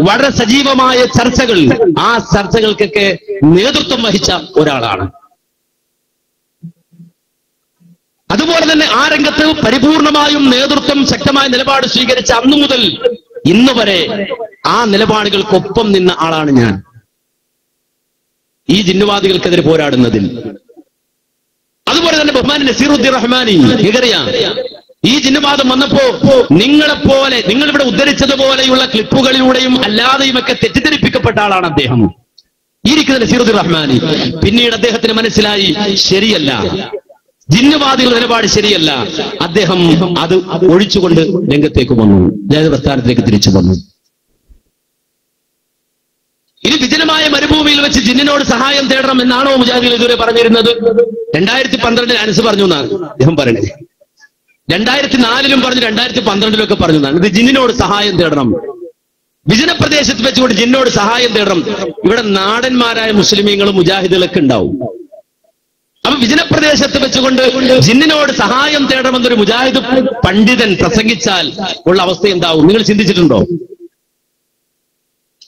വളരെ സജീവമായ ചർച്ചകൾ, ആ ചർച്ചകൾക്കൊക്കെ നേതൃത്വം വഹിച്ച ഒരാളാണ്. അതുപോലെ തന്നെ ആ രംഗത്ത് പരിപൂർണമായും നേതൃത്വം ശക്തമായ നിലപാട് സ്വീകരിച്ച അന്നു മുതൽ ഇന്ന് വരെ ആ നിലപാടുകൾക്കൊപ്പം നിന്ന ആളാണ് ഞാൻ. ഈ ജിന്നുവാദികൾക്കെതിരെ പോരാടുന്നതിൽ. അതുപോലെ തന്നെ ബഹുമാൻ നസീറുദ്ദീൻ റഹ്മാനി, നിങ്ങൾക്കറിയാം, ഈ ജിന്നുവാദം വന്നപ്പോ നിങ്ങളെപ്പോലെ, നിങ്ങളിവിടെ ഉദ്ധരിച്ചതുപോലെയുള്ള ക്ലിപ്പുകളിലൂടെയും അല്ലാതെയുമൊക്കെ തെറ്റിദ്ധരിപ്പിക്കപ്പെട്ട ആളാണ് അദ്ദേഹം. ഈ ഇരിക്കുന്ന നസീറുദ്ദീൻ റഹ്മാനി. പിന്നീട് അദ്ദേഹത്തിന് മനസ്സിലായി ശരിയല്ല, ജിന്നുവാദികളുടെ നിലപാട് ശരിയല്ല. അദ്ദേഹം അത് ഒഴിച്ചുകൊണ്ട് രംഗത്തേക്ക് വന്നു, ജാഹിദ് പ്രസ്ഥാനത്തിലേക്ക് തിരിച്ചു വന്നു. ഇനി വിജനമായ മരുഭൂമിയിൽ വെച്ച് ജിന്നിനോട് സഹായം തേടണം എന്നാണോ മുജാഹിദുകൾ ഇതുവരെ പറഞ്ഞിരുന്നത്? 2012 അനസ് പറഞ്ഞു എന്നാണ് അദ്ദേഹം പറയുന്നത്. 2004 പറഞ്ഞു, 2012 പറഞ്ഞു എന്നാണ്. ഇത് ജിന്നിനോട് സഹായം തേടണം, വിജന പ്രദേശത്ത് വെച്ചുകൊണ്ട് ജിന്നോട് സഹായം തേടണം. ഇവിടെ നാടന്മാരായ മുസ്ലിമീങ്ങളും മുജാഹിദുകളൊക്കെ ഉണ്ടാവും. അപ്പൊ വിജനപ്രദേശത്ത് വെച്ചുകൊണ്ട് ജിന്നിനോട് സഹായം തേടണമെന്നൊരു മുജാഹിദ് പണ്ഡിതൻ പ്രസംഗിച്ചാൽ ഉള്ള അവസ്ഥ എന്താവും? നിങ്ങൾ ചിന്തിച്ചിട്ടുണ്ടോ?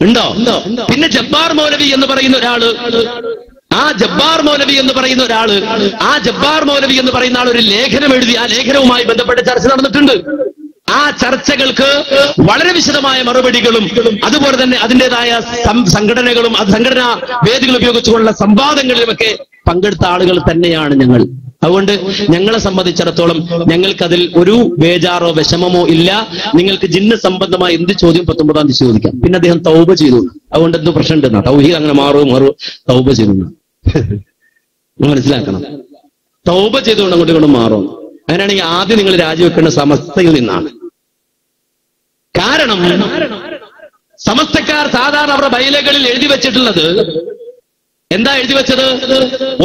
ഉണ്ടോ? പിന്നെ ജബ്ബാർ മൗലവി എന്ന് പറയുന്ന ഒരാള്, ആ ജബ്ബാർ മൗലവി എന്ന് പറയുന്ന ആൾ ഒരു ലേഖനം എഴുതി. ആ ലേഖനവുമായി ബന്ധപ്പെട്ട ചർച്ച നടന്നിട്ടുണ്ട്. ആ ചർച്ചകൾക്ക് വളരെ വിശദമായ മറുപടികളും അതുപോലെ തന്നെ അതിൻ്റെതായ സംഘടനകളും സംഘടനാ വേദികൾ ഉപയോഗിച്ചുകൊണ്ടുള്ള സംവാദങ്ങളിലുമൊക്കെ പങ്കെടുത്ത ആളുകൾ തന്നെയാണ് ഞങ്ങൾ. അതുകൊണ്ട് ഞങ്ങളെ സംബന്ധിച്ചിടത്തോളം ഞങ്ങൾക്കതിൽ ഒരു ബേജാറോ വിഷമമോ ഇല്ല. നിങ്ങൾക്ക് ജിന്ന് സംബന്ധമായ എന്ത് ചോദ്യം 19-ാം തീയതി ചോദിക്കാം. പിന്നെ അദ്ദേഹം തൗബ ചെയ്തു, അതുകൊണ്ട് എന്ത് പ്രശ്നം ഉണ്ടെന്നാ? തൗഹീദ് അങ്ങനെ മാറൂ തൗബ ചെയ്തു മനസ്സിലാക്കണം. തൗബ ചെയ്തുകൊണ്ട് അങ്ങോട്ട് ഇങ്ങോട്ട് മാറും. അങ്ങനെയാണെങ്കിൽ ആദ്യം നിങ്ങൾ രാജിവെക്കേണ്ട സമസ്തയിൽ നിന്നാണ്. കാരണം സമസ്തക്കാർ സാധാരണ അവരുടെ ബൈലകളിൽ എഴുതി വെച്ചിട്ടുള്ളത് എന്താ എഴുതി വെച്ചത്?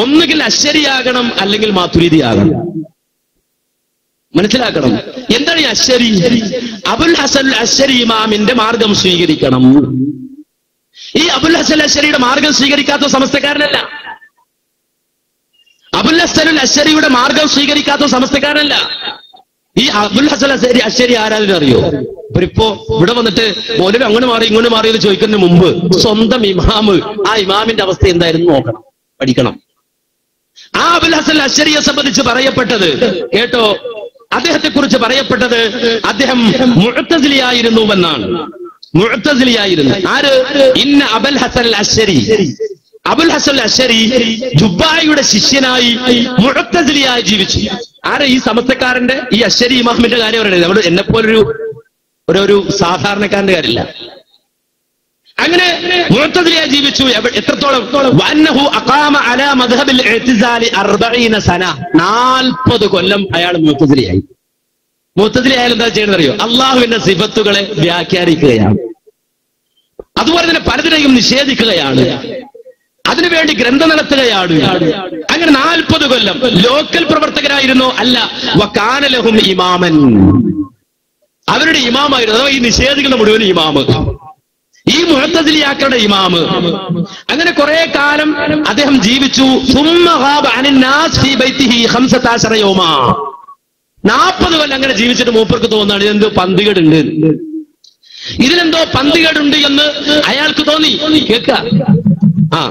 ഒന്നുകിൽ അശ്ശരിയാകണം അല്ലെങ്കിൽ മാതുരീദിയാകണം. മനസ്സിലാക്കണം. എന്താണ് ഈ അശ്ശരി? അബുൽ ഹസൻ അശ്ശരി ഇമാമിന്റെ മാർഗം സ്വീകരിക്കണം. ഈ അബുൽ ഹസൻ അശ്ശരിയുടെ മാർഗം സ്വീകരിക്കാത്ത സമസ്തക്കാരനല്ല. അബുൽ ഹസൻ അശ്ശരിയുടെ മാർഗം സ്വീകരിക്കാത്ത സമസ്തക്കാരനല്ല. ഈ അബുൽ ഹസൻ അശ്ശരി ആരാധന അറിയോ? ഇപ്പൊ ഇവിടെ വന്നിട്ട് മൗലവി അങ്ങനെ മാറി ഇങ്ങനെ മാറി എന്ന് ചോദിക്കുന്നതിന് മുമ്പ് സ്വന്തം ഇമാമ്, ആ ഇമാമിന്റെ അവസ്ഥ എന്തായിരുന്നു നോക്കണം, പഠിക്കണം. ആ അബുൽ ഹസൻ അശ്ശരിയെ സംബന്ധിച്ച് പറയപ്പെട്ടത് കേട്ടോ, അദ്ദേഹത്തെ കുറിച്ച് പറയപ്പെട്ടത് അദ്ദേഹം മുഅ്തസിലിയായിരുന്നുവെന്നാണ്. മുഅ്തസിലിയായിരുന്നു. ആര്? ഇന്ന അബുൽ ഹസൻ അശ്ശരി. അബുൽ ഹസൻ അശ്ശരി ജുബ്ബായിയുടെ ശിഷ്യനായി മുഅ്തസിലിയായി ജീവിച്ചു. ആര്? ഈ സമസ്തക്കാരന്റെ ഈ അശ്ശരി ഇമാമിന്റെ കാര്യം പറയുന്നത്. നമ്മൾ എന്നെപ്പോലൊരു ഒരു സാധാരണക്കാരന്റെ കാര്യമില്ല. അങ്ങനെ മുഅ്തസിലിയായി ജീവിച്ചു. എത്രത്തോളം? വഅന്നഹു അഖാമ അലാ മദ്ഹബിൽ ഇഅ്തിസാലി 40 സന. 40 കൊല്ലം അയാൾ മുഅ്തസിലിയായി. മുഅ്തസിലിയായാലും എന്താ ചെയ്യുന്നത് അറിയോ? അള്ളാഹുവിന്റെ സിഫത്തുകളെ വ്യാഖ്യാനിക്കുകയാണ്. അതുപോലെ തന്നെ പലതിനെയും നിഷേധിക്കുകയാണ്. അതിനുവേണ്ടി ഗ്രന്ഥം നടത്തുകയാണ്. അങ്ങനെ 40 കൊല്ലം ലോക്കൽ പ്രവർത്തകരായിരുന്നു. അല്ല, വകാന ലഹും ഇമാമൻ. അവരുടെ ഇമാമായിരുന്നു. അഥവാ ഈ നിഷേധികളുടെ മുഴുവൻ ഇമാമ്, ഈ മുഅ്തസിലിയാക്കളുടെ ഇമാമ്. അങ്ങനെ കുറെ കാലം അദ്ദേഹം ജീവിച്ചു. 40 കൊല്ലം അങ്ങനെ ജീവിച്ചിട്ട് മൂപ്പർക്ക് തോന്നാണ് ഇതെന്തോ പന്തികേടുണ്ട്, ഇതിലെന്തോ പന്തികേടുണ്ട് എന്ന് അയാൾക്ക് തോന്നി. കേൾക്ക,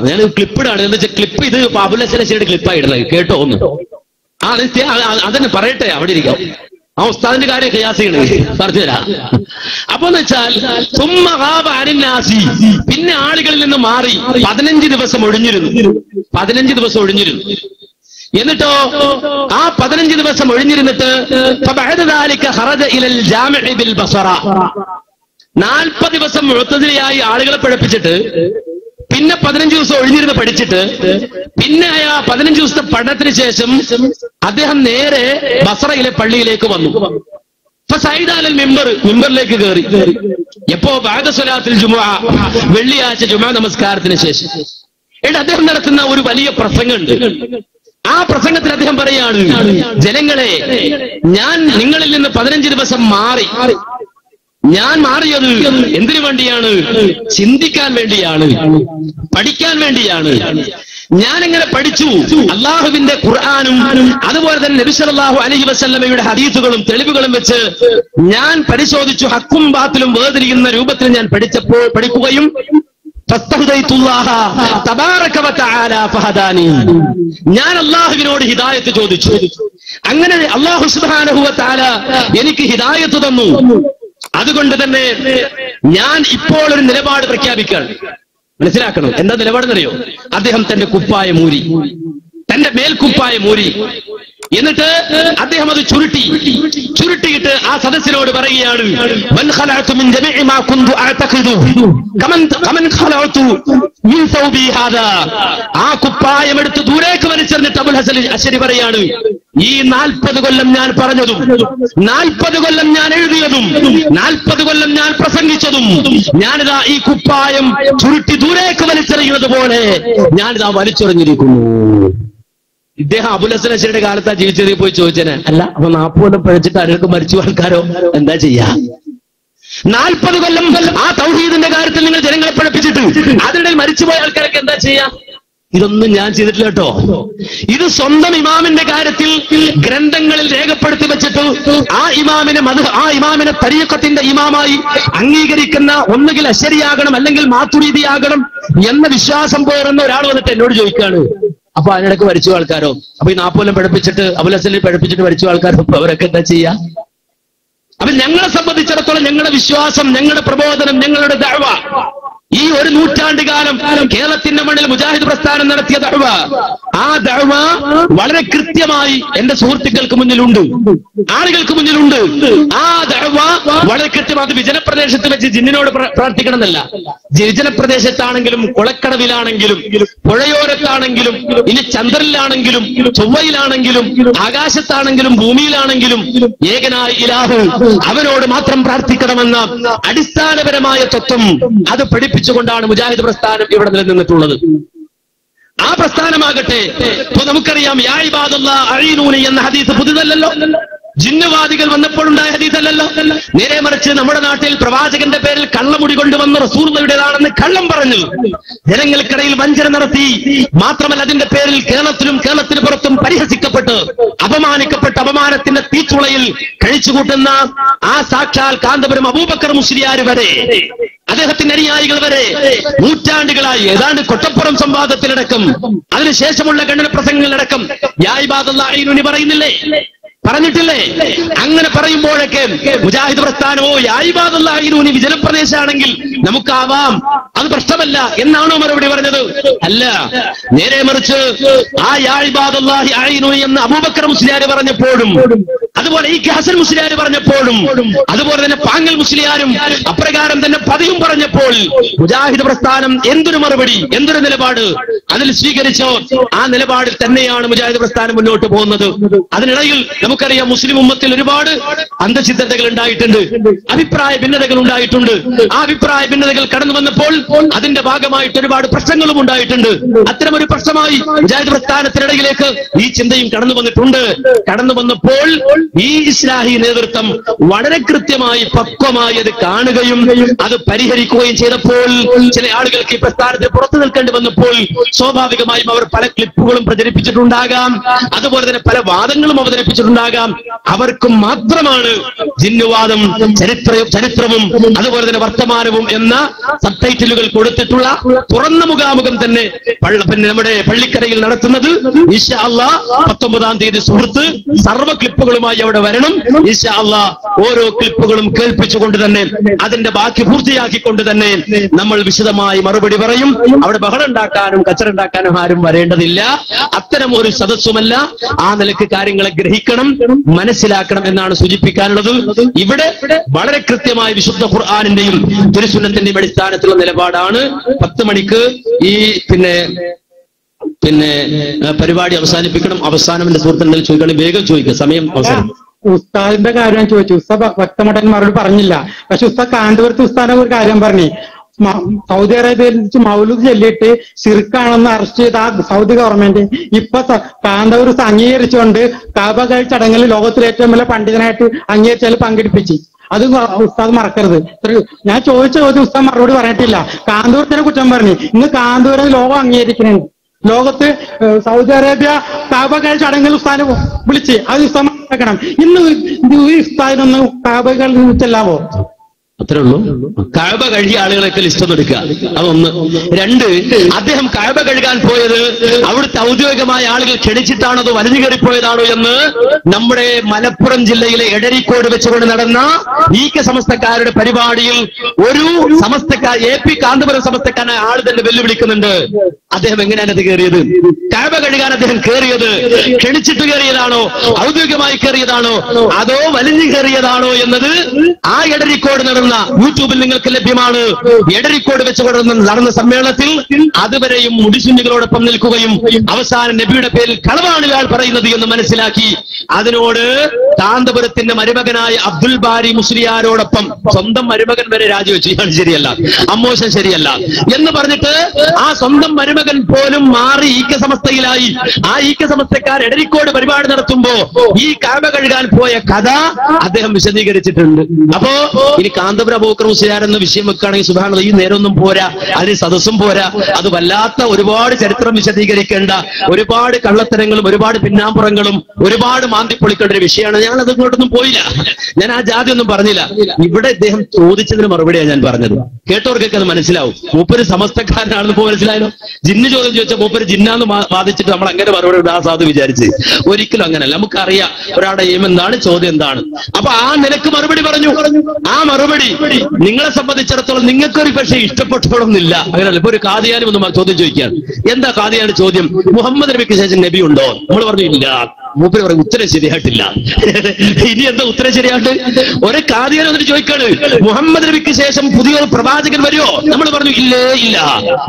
ഞാൻ ക്ലിപ്പിടാണ്. എന്താ വെച്ചാൽ ക്ലിപ്പ് ഇത് അബുൽ ഹസൻ അശ്ശരിയുടെ ക്ലിപ്പായിടുന്നത്. കേട്ടോ ഒന്ന്. അതന്നെ പറയട്ടെ, അവിടെ ഇരിക്കാം. ആ ഉസ്താദിന്റെ കാര്യം ഖിയാസിയാണ് പറഞ്ഞുതരാ. അപ്പൊ എന്ന് വെച്ചാൽ പിന്നെ ആളുകളിൽ നിന്ന് മാറി 15 ദിവസം ഒഴിഞ്ഞിരുന്നു. 15 ദിവസം ഒഴിഞ്ഞിരുന്നു. എന്നിട്ടോ ആ 15 ദിവസം ഒഴിഞ്ഞിരുന്നിട്ട് 40 ദിവസം മുഅ്തസിലിയായി ആളുകളെ പഠിപ്പിച്ചിട്ട് പിന്നെ 15 ദിവസം ഒഴിഞ്ഞിരുന്ന് പഠിച്ചിട്ട് പിന്നെ 15 ദിവസത്തെ പഠനത്തിന് ശേഷം അദ്ദേഹം നേരെ ബസറയിലെ പള്ളിയിലേക്ക് വന്നു. മിമ്പറിലേക്ക് കയറി. എപ്പോ ബഅദ സ്വലാത്തിൽ ജുമുഅ, വെള്ളിയാഴ്ച ജുമുഅ നമസ്കാരത്തിന് ശേഷം അദ്ദേഹം നടത്തുന്ന ഒരു വലിയ പ്രസംഗമുണ്ട്. ആ പ്രസംഗത്തിൽ അദ്ദേഹം പറയാണ്, ജനങ്ങളെ, ഞാൻ നിങ്ങളിൽ നിന്ന് 15 ദിവസം മാറി. ഞാൻ മാറിയത് എന്തിനു വേണ്ടിയാണ്? ചിന്തിക്കാൻ വേണ്ടിയാണ്, പഠിക്കാൻ വേണ്ടിയാണ്. ഞാൻ എങ്ങനെ പഠിച്ചു? അള്ളാഹുവിന്റെ ഖുർആനും അതുപോലെ തന്നെ നബി സല്ലല്ലാഹു അലൈഹി വസല്ലമയുടെ ഹദീസുകളും തെളിവുകളും വെച്ച് ഞാൻ പരിശോധിച്ചു. ഹക്കും ബാത്തിലും വേർതിരിയുന്ന രൂപത്തിൽ ഞാൻ പഠിക്കുകയും ഞാൻ അള്ളാഹുവിനോട് ഹിദായത്ത് ചോദിച്ചു. അങ്ങനെ അള്ളാഹു സുബ്ഹാനഹു വ തആല എനിക്ക് ഹിദായത്ത് തന്നു. അതുകൊണ്ട് തന്നെ ഞാൻ ഇപ്പോൾ ഒരു നിലപാട് പ്രഖ്യാപിക്കുകയാണ്. മനസ്സിലാക്കണം, എന്താ നിലപാടെന്നറിയോ? അദ്ദേഹം തന്റെ കുപ്പായം മൂരി, തന്റെ മേൽക്കുപ്പായം മൂരി. എന്നിട്ട് അദ്ദേഹം അത് ചുരുട്ടിയിട്ട് ആ സദസ്സിനോട് പറയുകയാണ്, മൻ ഖലഅതു മിൻ ജമീഇ മാ കുന്തു അഅതഖിദു കമൻ ഖലഅതു മിൻ സൗബി ഹാദാ. ആ കുപ്പായം എടുത്ത് ദൂരേക്ക് വലിച്ചെറിഞ്ഞിട്ട് അബുൽ ഹസൻ അശ്ശരി പറയാണ്, ഈ 40 കൊല്ലം ഞാൻ പറഞ്ഞതും 40 കൊല്ലം ഞാൻ എഴുതിയതും 40 കൊല്ലം ഞാൻ പ്രസംഗിച്ചതും ഞാനിതാ ഈ കുപ്പായം ചുരുട്ടി ദൂരേക്ക് വലിച്ചെറിയുന്നത് പോലെ ഞാനിതാ വലിച്ചെറിഞ്ഞിരിക്കുന്നു. ഇദ്ദേഹം അബുൽ ഹസൻ അശ്ശരിയുടെ കാലത്താ ജീവിച്ചത്. പോയി ചോദിച്ചേനെ, അല്ല അപ്പൊ 40 കൊല്ലം പഴച്ചിട്ട് ആരെയൊക്കെ മരിച്ചു ആൾക്കാരോ എന്താ ചെയ്യാ? 40 കൊല്ലം ആ തൗഹീദിന്റെ കാര്യത്തിൽ നിങ്ങൾ ജനങ്ങളെ പഠിപ്പിച്ചിട്ട് അതിനിടയിൽ മരിച്ചുപോയ ആൾക്കാരൊക്കെ എന്താ ചെയ്യാ? ഇതൊന്നും ഞാൻ ചെയ്തിട്ടില്ല കേട്ടോ. ഇത് സ്വന്തം ഇമാമിന്റെ കാര്യത്തിൽ ഗ്രന്ഥങ്ങളിൽ രേഖപ്പെടുത്തി വെച്ചിട്ട് ആ ഇമാമിനെ തരീഖത്തിന്റെ ഇമാമായി അംഗീകരിക്കുന്ന ഒന്നുകിൽ അശ്ശരിയാകണം അല്ലെങ്കിൽ മാതുരീദിയാകണം എന്ന വിശ്വാസം പോരുന്ന ഒരാൾ വന്നിട്ട് എന്നോട് ചോദിക്കുകയാണ്, അപ്പൊ അതിനിടയ്ക്ക് മരിച്ചു ആൾക്കാരോ? അപ്പൊ ഈ 40 കൊല്ലം പഠിപ്പിച്ചിട്ട് അബുൽ ഹസനിൽ പഠിപ്പിച്ചിട്ട് മരിച്ചു ആൾക്കാരോ? അപ്പൊ അവരൊക്കെ എന്താ ചെയ്യാ? അപ്പൊ ഞങ്ങളെ സംബന്ധിച്ചിടത്തോളം ഞങ്ങളുടെ വിശ്വാസം, ഞങ്ങളുടെ പ്രബോധനം, ഞങ്ങളുടെ ദഅവ ഈ ഒരു നൂറ്റാണ്ട് കാലം കേരളത്തിന്റെ മണ്ണിൽ മുജാഹിദ് പ്രസ്ഥാനം നടത്തിയ ദഅവ, ആ ദഅവ വളരെ കൃത്യമായി എന്റെ സുഹൃത്തുക്കൾക്ക് മുന്നിലുണ്ട്, ആളുകൾക്ക് മുന്നിലുണ്ട്. ആ ദഅവ വളരെ കൃത്യമായി. അത് വിജനപ്രദേശത്ത് വെച്ച് ജിന്നിനോട് പ്രാർത്ഥിക്കണമെന്നല്ല. വിജനപ്രദേശത്താണെങ്കിലും കുളക്കടവിലാണെങ്കിലും പുഴയോരത്താണെങ്കിലും ഇനി ചന്ദ്രനിലാണെങ്കിലും ചൊവ്വയിലാണെങ്കിലും ആകാശത്താണെങ്കിലും ഭൂമിയിലാണെങ്കിലും ഏകനായ ഇലാഹു അവനോട് മാത്രം പ്രാർത്ഥിക്കണമെന്ന അടിസ്ഥാനപരമായ തത്വം അത് പഠിപ്പിച്ചുകൊണ്ടാണ് മുജാഹിദ് പ്രസ്ഥാനം ഇവിടെ നിലനിന്നിട്ടുള്ളത്. ആ പ്രസ്ഥാനമാകട്ടെ ഇപ്പൊ നമുക്കറിയാം, യാ ഇബാദല്ലാഹ് അഈനൂനി എന്ന ഹദീസ് പുതുതല്ലല്ലോ, ജിന്നുവാദികൾ വന്നപ്പോഴുണ്ടായ ഹദീസല്ലല്ലോ. നേരെ മറിച്ച് നമ്മുടെ നാട്ടിൽ പ്രവാചകന്റെ പേരിൽ കള്ളമുടി കൊണ്ടുവന്ന് റസൂലുള്ളാഹിയുടേതാണെന്ന് കള്ളം പറഞ്ഞു ജനങ്ങൾക്കിടയിൽ വഞ്ചന നടത്തി. മാത്രമല്ല അതിന്റെ പേരിൽ കേരളത്തിലും കേരളത്തിന് പുറത്തും പരിഹസിക്കപ്പെട്ട് അപമാനിക്കപ്പെട്ട് അപമാനത്തിന്റെ തീച്ചുളയിൽ കഴിച്ചുകൂട്ടുന്ന ആ സാക്ഷാൽ കാന്തപുരം അബൂബക്കർ മുസ്ലിയാർ വരെ, അദ്ദേഹത്തിന്റെ അനുയായികൾ വരെ നൂറ്റാണ്ടുകളായി ഏതാണ്ട് കൊട്ടപ്പുറം സംവാദത്തിലടക്കം അതിനുശേഷമുള്ള ഖണ്ഡന പ്രസംഗങ്ങളിലടക്കം യാ ഇബാദല്ലാഹ് അഈനൂനി പറയുന്നില്ലേ, പറഞ്ഞിട്ടില്ലേ? അങ്ങനെ പറയുമ്പോഴൊക്കെ മുജാഹിദ് പ്രസ്ഥാനമോ യാ ഇബാദല്ലാഹ് അഈനൂനി വിജനപ്രദേശമാണെങ്കിൽ നമുക്കാവാം, അത് പ്രശ്നമല്ല എന്നാണോ മറുപടി പറഞ്ഞത്? അല്ല, നേരെ മറിച്ച് ആ യാ ഇബാദല്ലാഹി അഈനൂനി എന്ന് അബൂബക്കർ മുസ്ലിയാർ പറഞ്ഞപ്പോഴും, അതുപോലെ ഈ ഹസൻ മുസ്ലിയാർ പറഞ്ഞപ്പോഴും, അതുപോലെ തന്നെ പാങ്ങൽ മുസ്ലിയാരും അപ്രകാരം തന്നെ പതിയും പറഞ്ഞപ്പോൾ മുജാഹിദ് പ്രസ്ഥാനം എന്തൊരു മറുപടി, എന്തൊരു നിലപാട് അതിൽ സ്വീകരിച്ചോ ആ നിലപാടിൽ തന്നെയാണ് മുജാഹിദ് പ്രസ്ഥാനം മുന്നോട്ട് പോകുന്നത്. അതിനിടയിൽ നമുക്കറിയാം മുസ്ലിം ഉമ്മത്തിൽ ഒരുപാട് അന്തഛിദ്രതകൾ ഉണ്ടായിട്ടുണ്ട്, അഭിപ്രായ ഭിന്നതകൾ ഉണ്ടായിട്ടുണ്ട്. ആ അഭിപ്രായ ഭിന്നതകൾ കടന്നു വന്നപ്പോൾ അതിന്റെ ഭാഗമായിട്ട് ഒരുപാട് പ്രശ്നങ്ങളും ഉണ്ടായിട്ടുണ്ട്. അത്തരമൊരു പ്രശ്നമായി മുജാഹിദ് പ്രസ്ഥാനത്തിനിടയിലേക്ക് ഈ ചിന്തയും കടന്നു വന്നിട്ടുണ്ട്. കടന്നു വന്നപ്പോൾ ഈ ഇസ്ലാഹി നേതൃത്വം വളരെ കൃത്യമായി പക്വമായി അത് കാണുകയും അത് പരിഹരിക്കുകയും ചെയ്തപ്പോൾ ചില ആളുകൾക്ക് ഈ പ്രസ്ഥാനത്തിൽ പുറത്തു നിൽക്കേണ്ടി വന്നപ്പോൾ സ്വാഭാവികമായും അവർ പല ക്ലിപ്പുകളും പ്രചരിപ്പിച്ചിട്ടുണ്ടാകാം, അതുപോലെ തന്നെ പല വാദങ്ങളും അവതരിപ്പിച്ചിട്ടുണ്ടാകാം. അവർക്കും മാത്രമാണ് ജിന്നുവാദം ചരിത്രവും അതുപോലെ തന്നെ വർത്തമാനവും എന്ന സബ് ടൈറ്റിലുകൾ കൊടുത്തിട്ടുള്ള തുറന്ന മുഖാമുഖം തന്നെ നമ്മുടെ പള്ളിക്കരയിൽ നടത്തുന്നത്. ഇൻഷാ അല്ലാഹ് 19-ാം തീയതി സുഹൃത്ത് സർവ്വ ക്ലിപ്പുകളുമായി അവിടെ വരണം. ഇൻഷാ അല്ലാഹ് ഓരോ ക്ലിപ്പുകളും കേൾപ്പിച്ചുകൊണ്ട് തന്നെ അതിന്റെ ബാക്കി പൂർത്തിയാക്കിക്കൊണ്ട് തന്നെ നമ്മൾ വിശദമായി മറുപടി പറയും. അവിടെ ബഹളം ഉണ്ടാക്കാനും കച്ചറുണ്ടാക്കാനും ആരും വരേണ്ടതില്ല. അത്തരം ഒരു സദസ്സുമല്ല. ആ നിലക്ക് കാര്യങ്ങളെ ഗ്രഹിക്കണം, മനസ്സിലാക്കണം എന്നാണ് സൂചിപ്പിക്കാനുള്ളത്. ഇവിടെ വളരെ കൃത്യമായ വിശുദ്ധ ഖുർആനിന്റെയും തിരുസുന്നത്തിന്റെയും അടിസ്ഥാനത്തിലുള്ള നിലപാടാണ്. 10 മണിക്ക് ഈ പിന്നെ പരിപാടി അവസാനിപ്പിക്കണം. അവസാനം എന്റെ സുഹൃത്തുക്കളിൽ ചോദിക്കണം, വേഗം ചോദിക്കുക, സമയം അവസാനം. ഉസ്താദിന്റെ കാര്യം ഞാൻ ചോദിച്ചു. ഉസ്താദ് വ്യക്തമായിട്ട് മറുപടി പറഞ്ഞില്ല. പക്ഷെ ഉസ്താദ് കാന്തപുരത്ത് ഉസ്താദിനെ ഒരു കാര്യം പറഞ്ഞു. സൗദി അറേബ്യയിൽ വെച്ച് മൗലൂദ് ചൊല്ലിയിട്ട് ശിർക്കാണെന്ന് അറസ്റ്റ് ചെയ്ത ആ സൗദി ഗവൺമെന്റ് ഇപ്പൊ കാന്തപുരത്ത് അംഗീകരിച്ചുകൊണ്ട് കാബ ചടങ്ങിൽ ലോകത്തിലെ ഏറ്റവും വലിയ പണ്ഡിതനായിട്ട് അംഗീകരിച്ചാൽ പങ്കെടുപ്പിച്ചു. അത് ഉസ്താദ് മറക്കരുത്. ഞാൻ ചോദിച്ച ചോദ്യം ഉസ്താദ് മറുപടി പറഞ്ഞിട്ടില്ല. കാന്തപുരത്തിനെ കുറ്റം പറഞ്ഞു. ഇന്ന് കാന്തപുരം ലോകം അംഗീകരിക്കുന്നുണ്ട്. ലോകത്ത് സൗദി അറേബ്യ കാബകൾ ചടങ്ങിൽ ഉസ്താദിനെ വിളിച്ച് അത് ഉസ്താദ് മനസ്സിലാക്കണം. ഇന്ന് ഈ ഉസ്താദിനൊന്ന് കാബകൾ ചെല്ലാവോ? അത്രേ ഉള്ളൂ. കഅബ കഴുകിയ ആളുകളൊക്കെ ലിസ്റ്റ് ഒന്ന് എടുക്കുക. അതൊന്ന്. 2, അദ്ദേഹം കഅബ കഴുകാൻ പോയത് അവിടുത്തെ ഔദ്യോഗികമായ ആളുകൾ ക്ഷണിച്ചിട്ടാണോ അതോ വലിഞ്ഞു കയറിപ്പോയതാണോ എന്ന് നമ്മുടെ മലപ്പുറം ജില്ലയിലെ എടരിക്കോട് വെച്ചുകൊണ്ട് നടന്ന ഈക്ക സമസ്തക്കാരുടെ പരിപാടിയിൽ ഒരു സമസ്തക്കാർ AP കാന്തപുരം സമസ്തക്കാരനായ ആൾ തന്നെ വെല്ലുവിളിക്കുന്നുണ്ട്. അദ്ദേഹം എങ്ങനെയാണ് അത് കയറിയത്? കഅബ കഴുകാൻ അദ്ദേഹം കയറിയത് ക്ഷണിച്ചിട്ട് കയറിയതാണോ, ഔദ്യോഗികമായി കയറിയതാണോ, അതോ വലിഞ്ഞു കയറിയതാണോ എന്നത് ആ എടരിക്കോട് നടന്ന യൂട്യൂബിൽ നിങ്ങൾക്ക് ലഭ്യമാണ്. എടരിക്കോട് വെച്ച് നടന്ന സമ്മേളനത്തിൽ അതുവരെയും മുടിശുന്നികളോടൊപ്പം നിൽക്കുകയും അവസാനം നബിയുടെ പേരിൽ കളവാണ് ഇയാൾ പറയുന്നത് എന്ന് മനസ്സിലാക്കി അതിനോട് കാന്തപുരത്തിന്റെ മരുമകനായ അബ്ദുൽ ബാരി മുസ്ലിയാരോടൊപ്പം സ്വന്തം മരുമകൻ വരെ രാജിവെച്ചു. ഇയാൾ ശരിയല്ല, അമ്മോശൻ ശരിയല്ല എന്ന് പറഞ്ഞിട്ട് ആ സ്വന്തം മരുമകൻ പോലും മാറി ഈക്ക സമസ്തയിലായി. ആ ഈക്ക സമസ്തക്കാർ എടരിക്കോട് പരിപാടി നടത്തുമ്പോ ഈ കഅബ കഴുകാൻ പോയ കഥ അദ്ദേഹം വിശദീകരിച്ചിട്ടുണ്ട്. അപ്പോ ഇനി കാന്തപുരം അബൂബക്കർ മുസ്ലിയാർ എന്ന വിഷയം വെക്കുകയാണെങ്കിൽ സുബ്ഹാനല്ലാഹ് ഈ നേരമൊന്നും പോരാ, അതിന് സദസ്സും പോരാ. അത് വല്ലാത്ത ഒരുപാട് ചരിത്രം വിശദീകരിക്കേണ്ട, ഒരുപാട് കള്ളത്തരങ്ങളും ഒരുപാട് പിന്നാമ്പുറങ്ങളും ഒരുപാട് മാന്തിപ്പൊളിക്കേണ്ട ഒരു വിഷയമാണ്. ഞങ്ങൾ അതിങ്ങോട്ടൊന്നും പോയില്ല. ഞാൻ ആ ജാതി ഒന്നും പറഞ്ഞില്ല. ഇവിടെ ഇദ്ദേഹം ചോദിച്ചതിന് മറുപടിയാണ് ഞാൻ പറഞ്ഞത്. കേട്ടവർക്കൊക്കെ അത് മനസ്സിലാവും. മൂപ്പര് സമസ്തക്കാരനാണെന്ന് മനസ്സിലായല്ലോ. ജിന്ന് ചോദ്യം ചോദിച്ചാൽ മൂപ്പര് ജിന്നാന്ന് വാദിച്ചിട്ട് നമ്മൾ അങ്ങനെ മറുപടി ഇടാസാന്ന് വിചാരിച്ച്. ഒരിക്കലും അങ്ങനല്ല. നമുക്കറിയാം ഒരാളുടെ എയിം എന്താണ്, ചോദ്യം എന്താണ്. അപ്പൊ ആ നിലക്ക് മറുപടി പറഞ്ഞു. ആ മറുപടി നിങ്ങളെ സംബന്ധിച്ചിടത്തോളം നിങ്ങൾക്കൊരു പക്ഷേ ഇഷ്ടപ്പെട്ടോളൊന്നില്ല. അങ്ങനെയല്ല. ഇപ്പൊ ഒരു കാദിയാനും ഒന്ന് ചോദ്യം ചോദിക്കാൻ, എന്താ കാദിയാന് ചോദ്യം, മുഹമ്മദ് നബിക്ക് ശേഷം നബി ഉണ്ടോ? നമ്മൾ പറഞ്ഞു ഇല്ല. മൂപ്പര് പറയും ഉത്തരം ശരിയായിട്ടില്ല. ഇനി എന്താ ഉത്തരം ശരിയായിട്ട്? ഒരു കാദിയാൻ എന്നിട്ട് ചോദിക്കാണ്, മുഹമ്മദ് നബിക്ക് ശേഷം പുതിയൊരു പ്രവാചകൻ വരുമോ? നമ്മൾ പറഞ്ഞു ഇല്ലേ, ഇല്ല,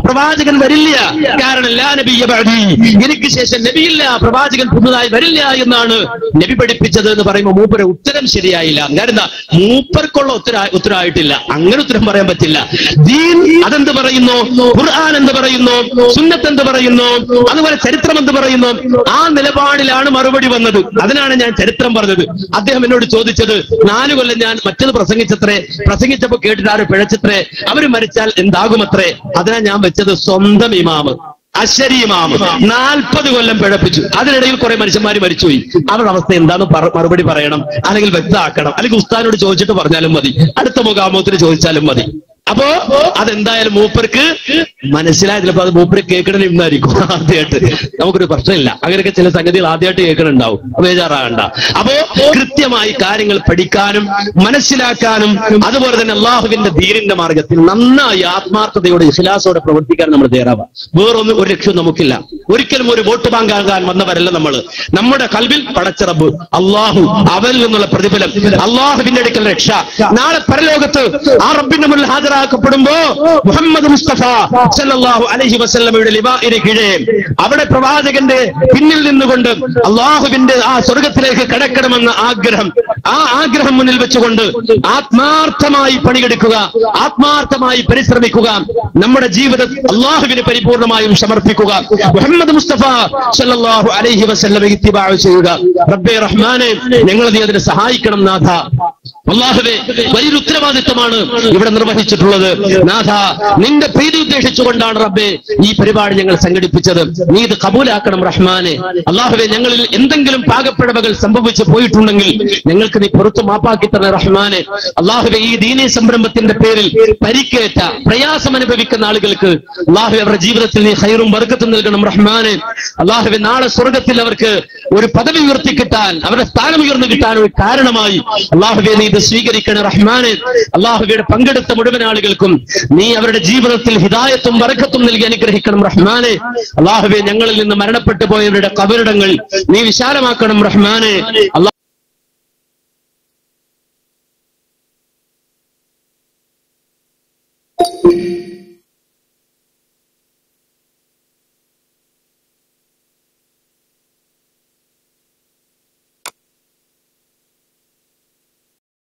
പ്രവാചകൻ വരില്ല. കാരണം ലാ നബിയ്യ ബഅദി, എനിക്ക് ശേഷം നബിയില്ല, പ്രവാചകൻ പുതുതായി വരില്ല എന്നാണ് നബി പഠിപ്പിച്ചത് എന്ന് പറയുമ്പോൾ മൂപ്പര് ഉത്തരം ശരിയായില്ല. കാരണം എന്താ, മൂപ്പർക്കുള്ള ഉത്തരമായിട്ടില്ല. അങ്ങനെ ഉത്തരം പറയാൻ പറ്റില്ല. ദീൻ അതെന്ത് പറയുന്നു, ഖുർആൻ എന്ത് പറയുന്നു, സുന്നത്ത് എന്ത് പറയുന്നു, അതുപോലെ ചരിത്രം എന്ത് പറയുന്നു, ആ നിലപാടിലാണ് മറുപടി വന്നത്. അതിനാണ് ഞാൻ ചരിത്രം പറഞ്ഞത്. അദ്ദേഹം എന്നോട് ചോദിച്ചത് 4 കൊല്ലം ഞാൻ മറ്റത് പ്രസംഗിച്ചപ്പോ കേട്ടിട്ട് ആരും പിഴച്ചത്രേ, അവര് മരിച്ചാൽ എന്താകുമത്രേ. അതിനാ ഞാൻ വെച്ചത് സ്വന്തം ഇമാമ് അശ്ശരി ഇമാമ് 40 കൊല്ലം പിഴപ്പിച്ചു. അതിനിടയിൽ കുറെ മനുഷ്യന്മാര് മരിച്ചുപോയി. അവരുടെ അവസ്ഥ എന്താന്ന് മറുപടി പറയണം, അല്ലെങ്കിൽ വ്യക്തമാക്കണം, അല്ലെങ്കിൽ ഉസ്താദിനോട് ചോദിച്ചിട്ട് പറഞ്ഞാലും മതി, അടുത്ത മുഖാമുഖത്തിന് ചോദിച്ചാലും മതി. അപ്പോ അതെന്തായാലും മൂപ്പർക്ക് മനസ്സിലായ, ചിലപ്പോ അത് മൂപ്പര് കേൾക്കണമെന്നായിരിക്കും ആദ്യമായിട്ട്. നമുക്കൊരു പ്രശ്നമില്ല, അങ്ങനെയൊക്കെ ചില സംഗതികൾ ആദ്യമായിട്ട് കേൾക്കണുണ്ടാവും, ബേജാറാകണ്ട. അപ്പോ കൃത്യമായി കാര്യങ്ങൾ പഠിക്കാനും മനസ്സിലാക്കാനും അതുപോലെ തന്നെ അള്ളാഹുവിന്റെ ദീനിന്റെ മാർഗത്തിൽ നന്നായി ആത്മാർത്ഥതയോടെ ഇഖ്ലാസോടെ പ്രവർത്തിക്കാൻ നമ്മൾ തയ്യാറാവാം. വേറൊന്നും ഒരു ലക്ഷ്യവും നമുക്കില്ല. ഒരിക്കലും ഒരു വോട്ട് ബാങ്കാകാൻ വന്നവരല്ല നമ്മൾ. നമ്മുടെ കൽബിൽ പടച്ച റബ്ബ് അള്ളാഹു, അവനിൽ നിന്നുള്ള പ്രതിഫലം, അള്ളാഹുവിന്റെ അടുക്കൽ രക്ഷ, നാളെ പരലോകത്ത് ആ റബ്ബിന്റെ മുന്നിൽ ഹാജരാക്കപ്പെടുമ്പോ മുഹമ്മദ് മുസ്തഫ സല്ലല്ലാഹു അലൈഹി വസല്ലമയുടെ ലിവാഇന് കീഴെ അവിടെ പ്രവാചകന്റെ പിന്നിൽ നിന്നുകൊണ്ട് അള്ളാഹുവിന്റെ ആ സ്വർഗത്തിലേക്ക് കടക്കണമെന്ന ആഗ്രഹം, ആ ആഗ്രഹം മുന്നിൽ വെച്ചുകൊണ്ട് ആത്മാർത്ഥമായി പണിയെടുക്കുക, ആത്മാർത്ഥമായി പരിശ്രമിക്കുക, നമ്മുടെ ജീവിതം അള്ളാഹുവിന് പരിപൂർണമായും സമർപ്പിക്കുക, മുഹമ്മദ് മുസ്തഫ സല്ലല്ലാഹു അലൈഹി വസല്ലമയെ ഇത്തിബാ ചെയ്യുക. റബ്ബേ റഹ്മാനെ, ഞങ്ങൾ നീ അതിനെ സഹായിക്കണം നാഥ. അല്ലാഹുവേ, വലിയൊരു ഉത്തരവാദിത്വമാണ് ഇവിടെ നിർവഹിച്ചിട്ടുള്ളത്. നാഥ, നിന്റെ പ്രീതി ഉദ്ദേശിച്ചുകൊണ്ടാണ് റബ്ബേ ഈ പരിപാടി ഞങ്ങൾ സംഘടിപ്പിച്ചത്. നീ ഇത് കബൂലാക്കണം റഹ്മാനെ. അല്ലാഹുവേ, ഞങ്ങളിൽ എന്തെങ്കിലും പാകപ്പിഴവുകൾ സംഭവിച്ചു പോയിട്ടുണ്ടെങ്കിൽ ഞങ്ങൾക്ക് നീ പുറത്തു മാപ്പാക്കി തന്നെ റഹ്മാനെ. അല്ലാഹുവേ, ഈ ദീനീ സംരംഭത്തിന്റെ പേരിൽ പരിക്കേറ്റ പ്രയാസം അനുഭവിക്കുന്ന ആളുകൾക്ക് അല്ലാഹുവേ അവരുടെ ജീവിതത്തിൽ നീ ഖൈറും ബർക്കത്തും നൽകണം റഹ്മാനെ. അല്ലാഹുവേ, നാളെ സ്വർഗത്തിൽ അവർക്ക് ഒരു പദവി ഉയർത്തി കിട്ടാൻ, അവരുടെ സ്ഥാനം ഉയർന്നു കിട്ടാൻ ഒരു കാരണമായി അല്ലാഹുവേ നീ ഇത് സ്വീകരിക്കണം റഹ്മാനെ. അല്ലാഹുവയുടെ പങ്കെടുത്ത മുഴുവൻ ആളുകൾക്കും നീ അവരുടെ ജീവിതത്തിൽ ഹിദായത്തും ബർക്കത്തും നൽകി അനുഗ്രഹിക്കണം റഹ്മാനെ. അല്ലാഹുവേ, ഞങ്ങളിൽ നിന്ന് മരണപ്പെട്ടു പോയവരുടെ ഖബറിടങ്ങൾ നീ വിശാലമാക്കണം റഹ്മാനെ.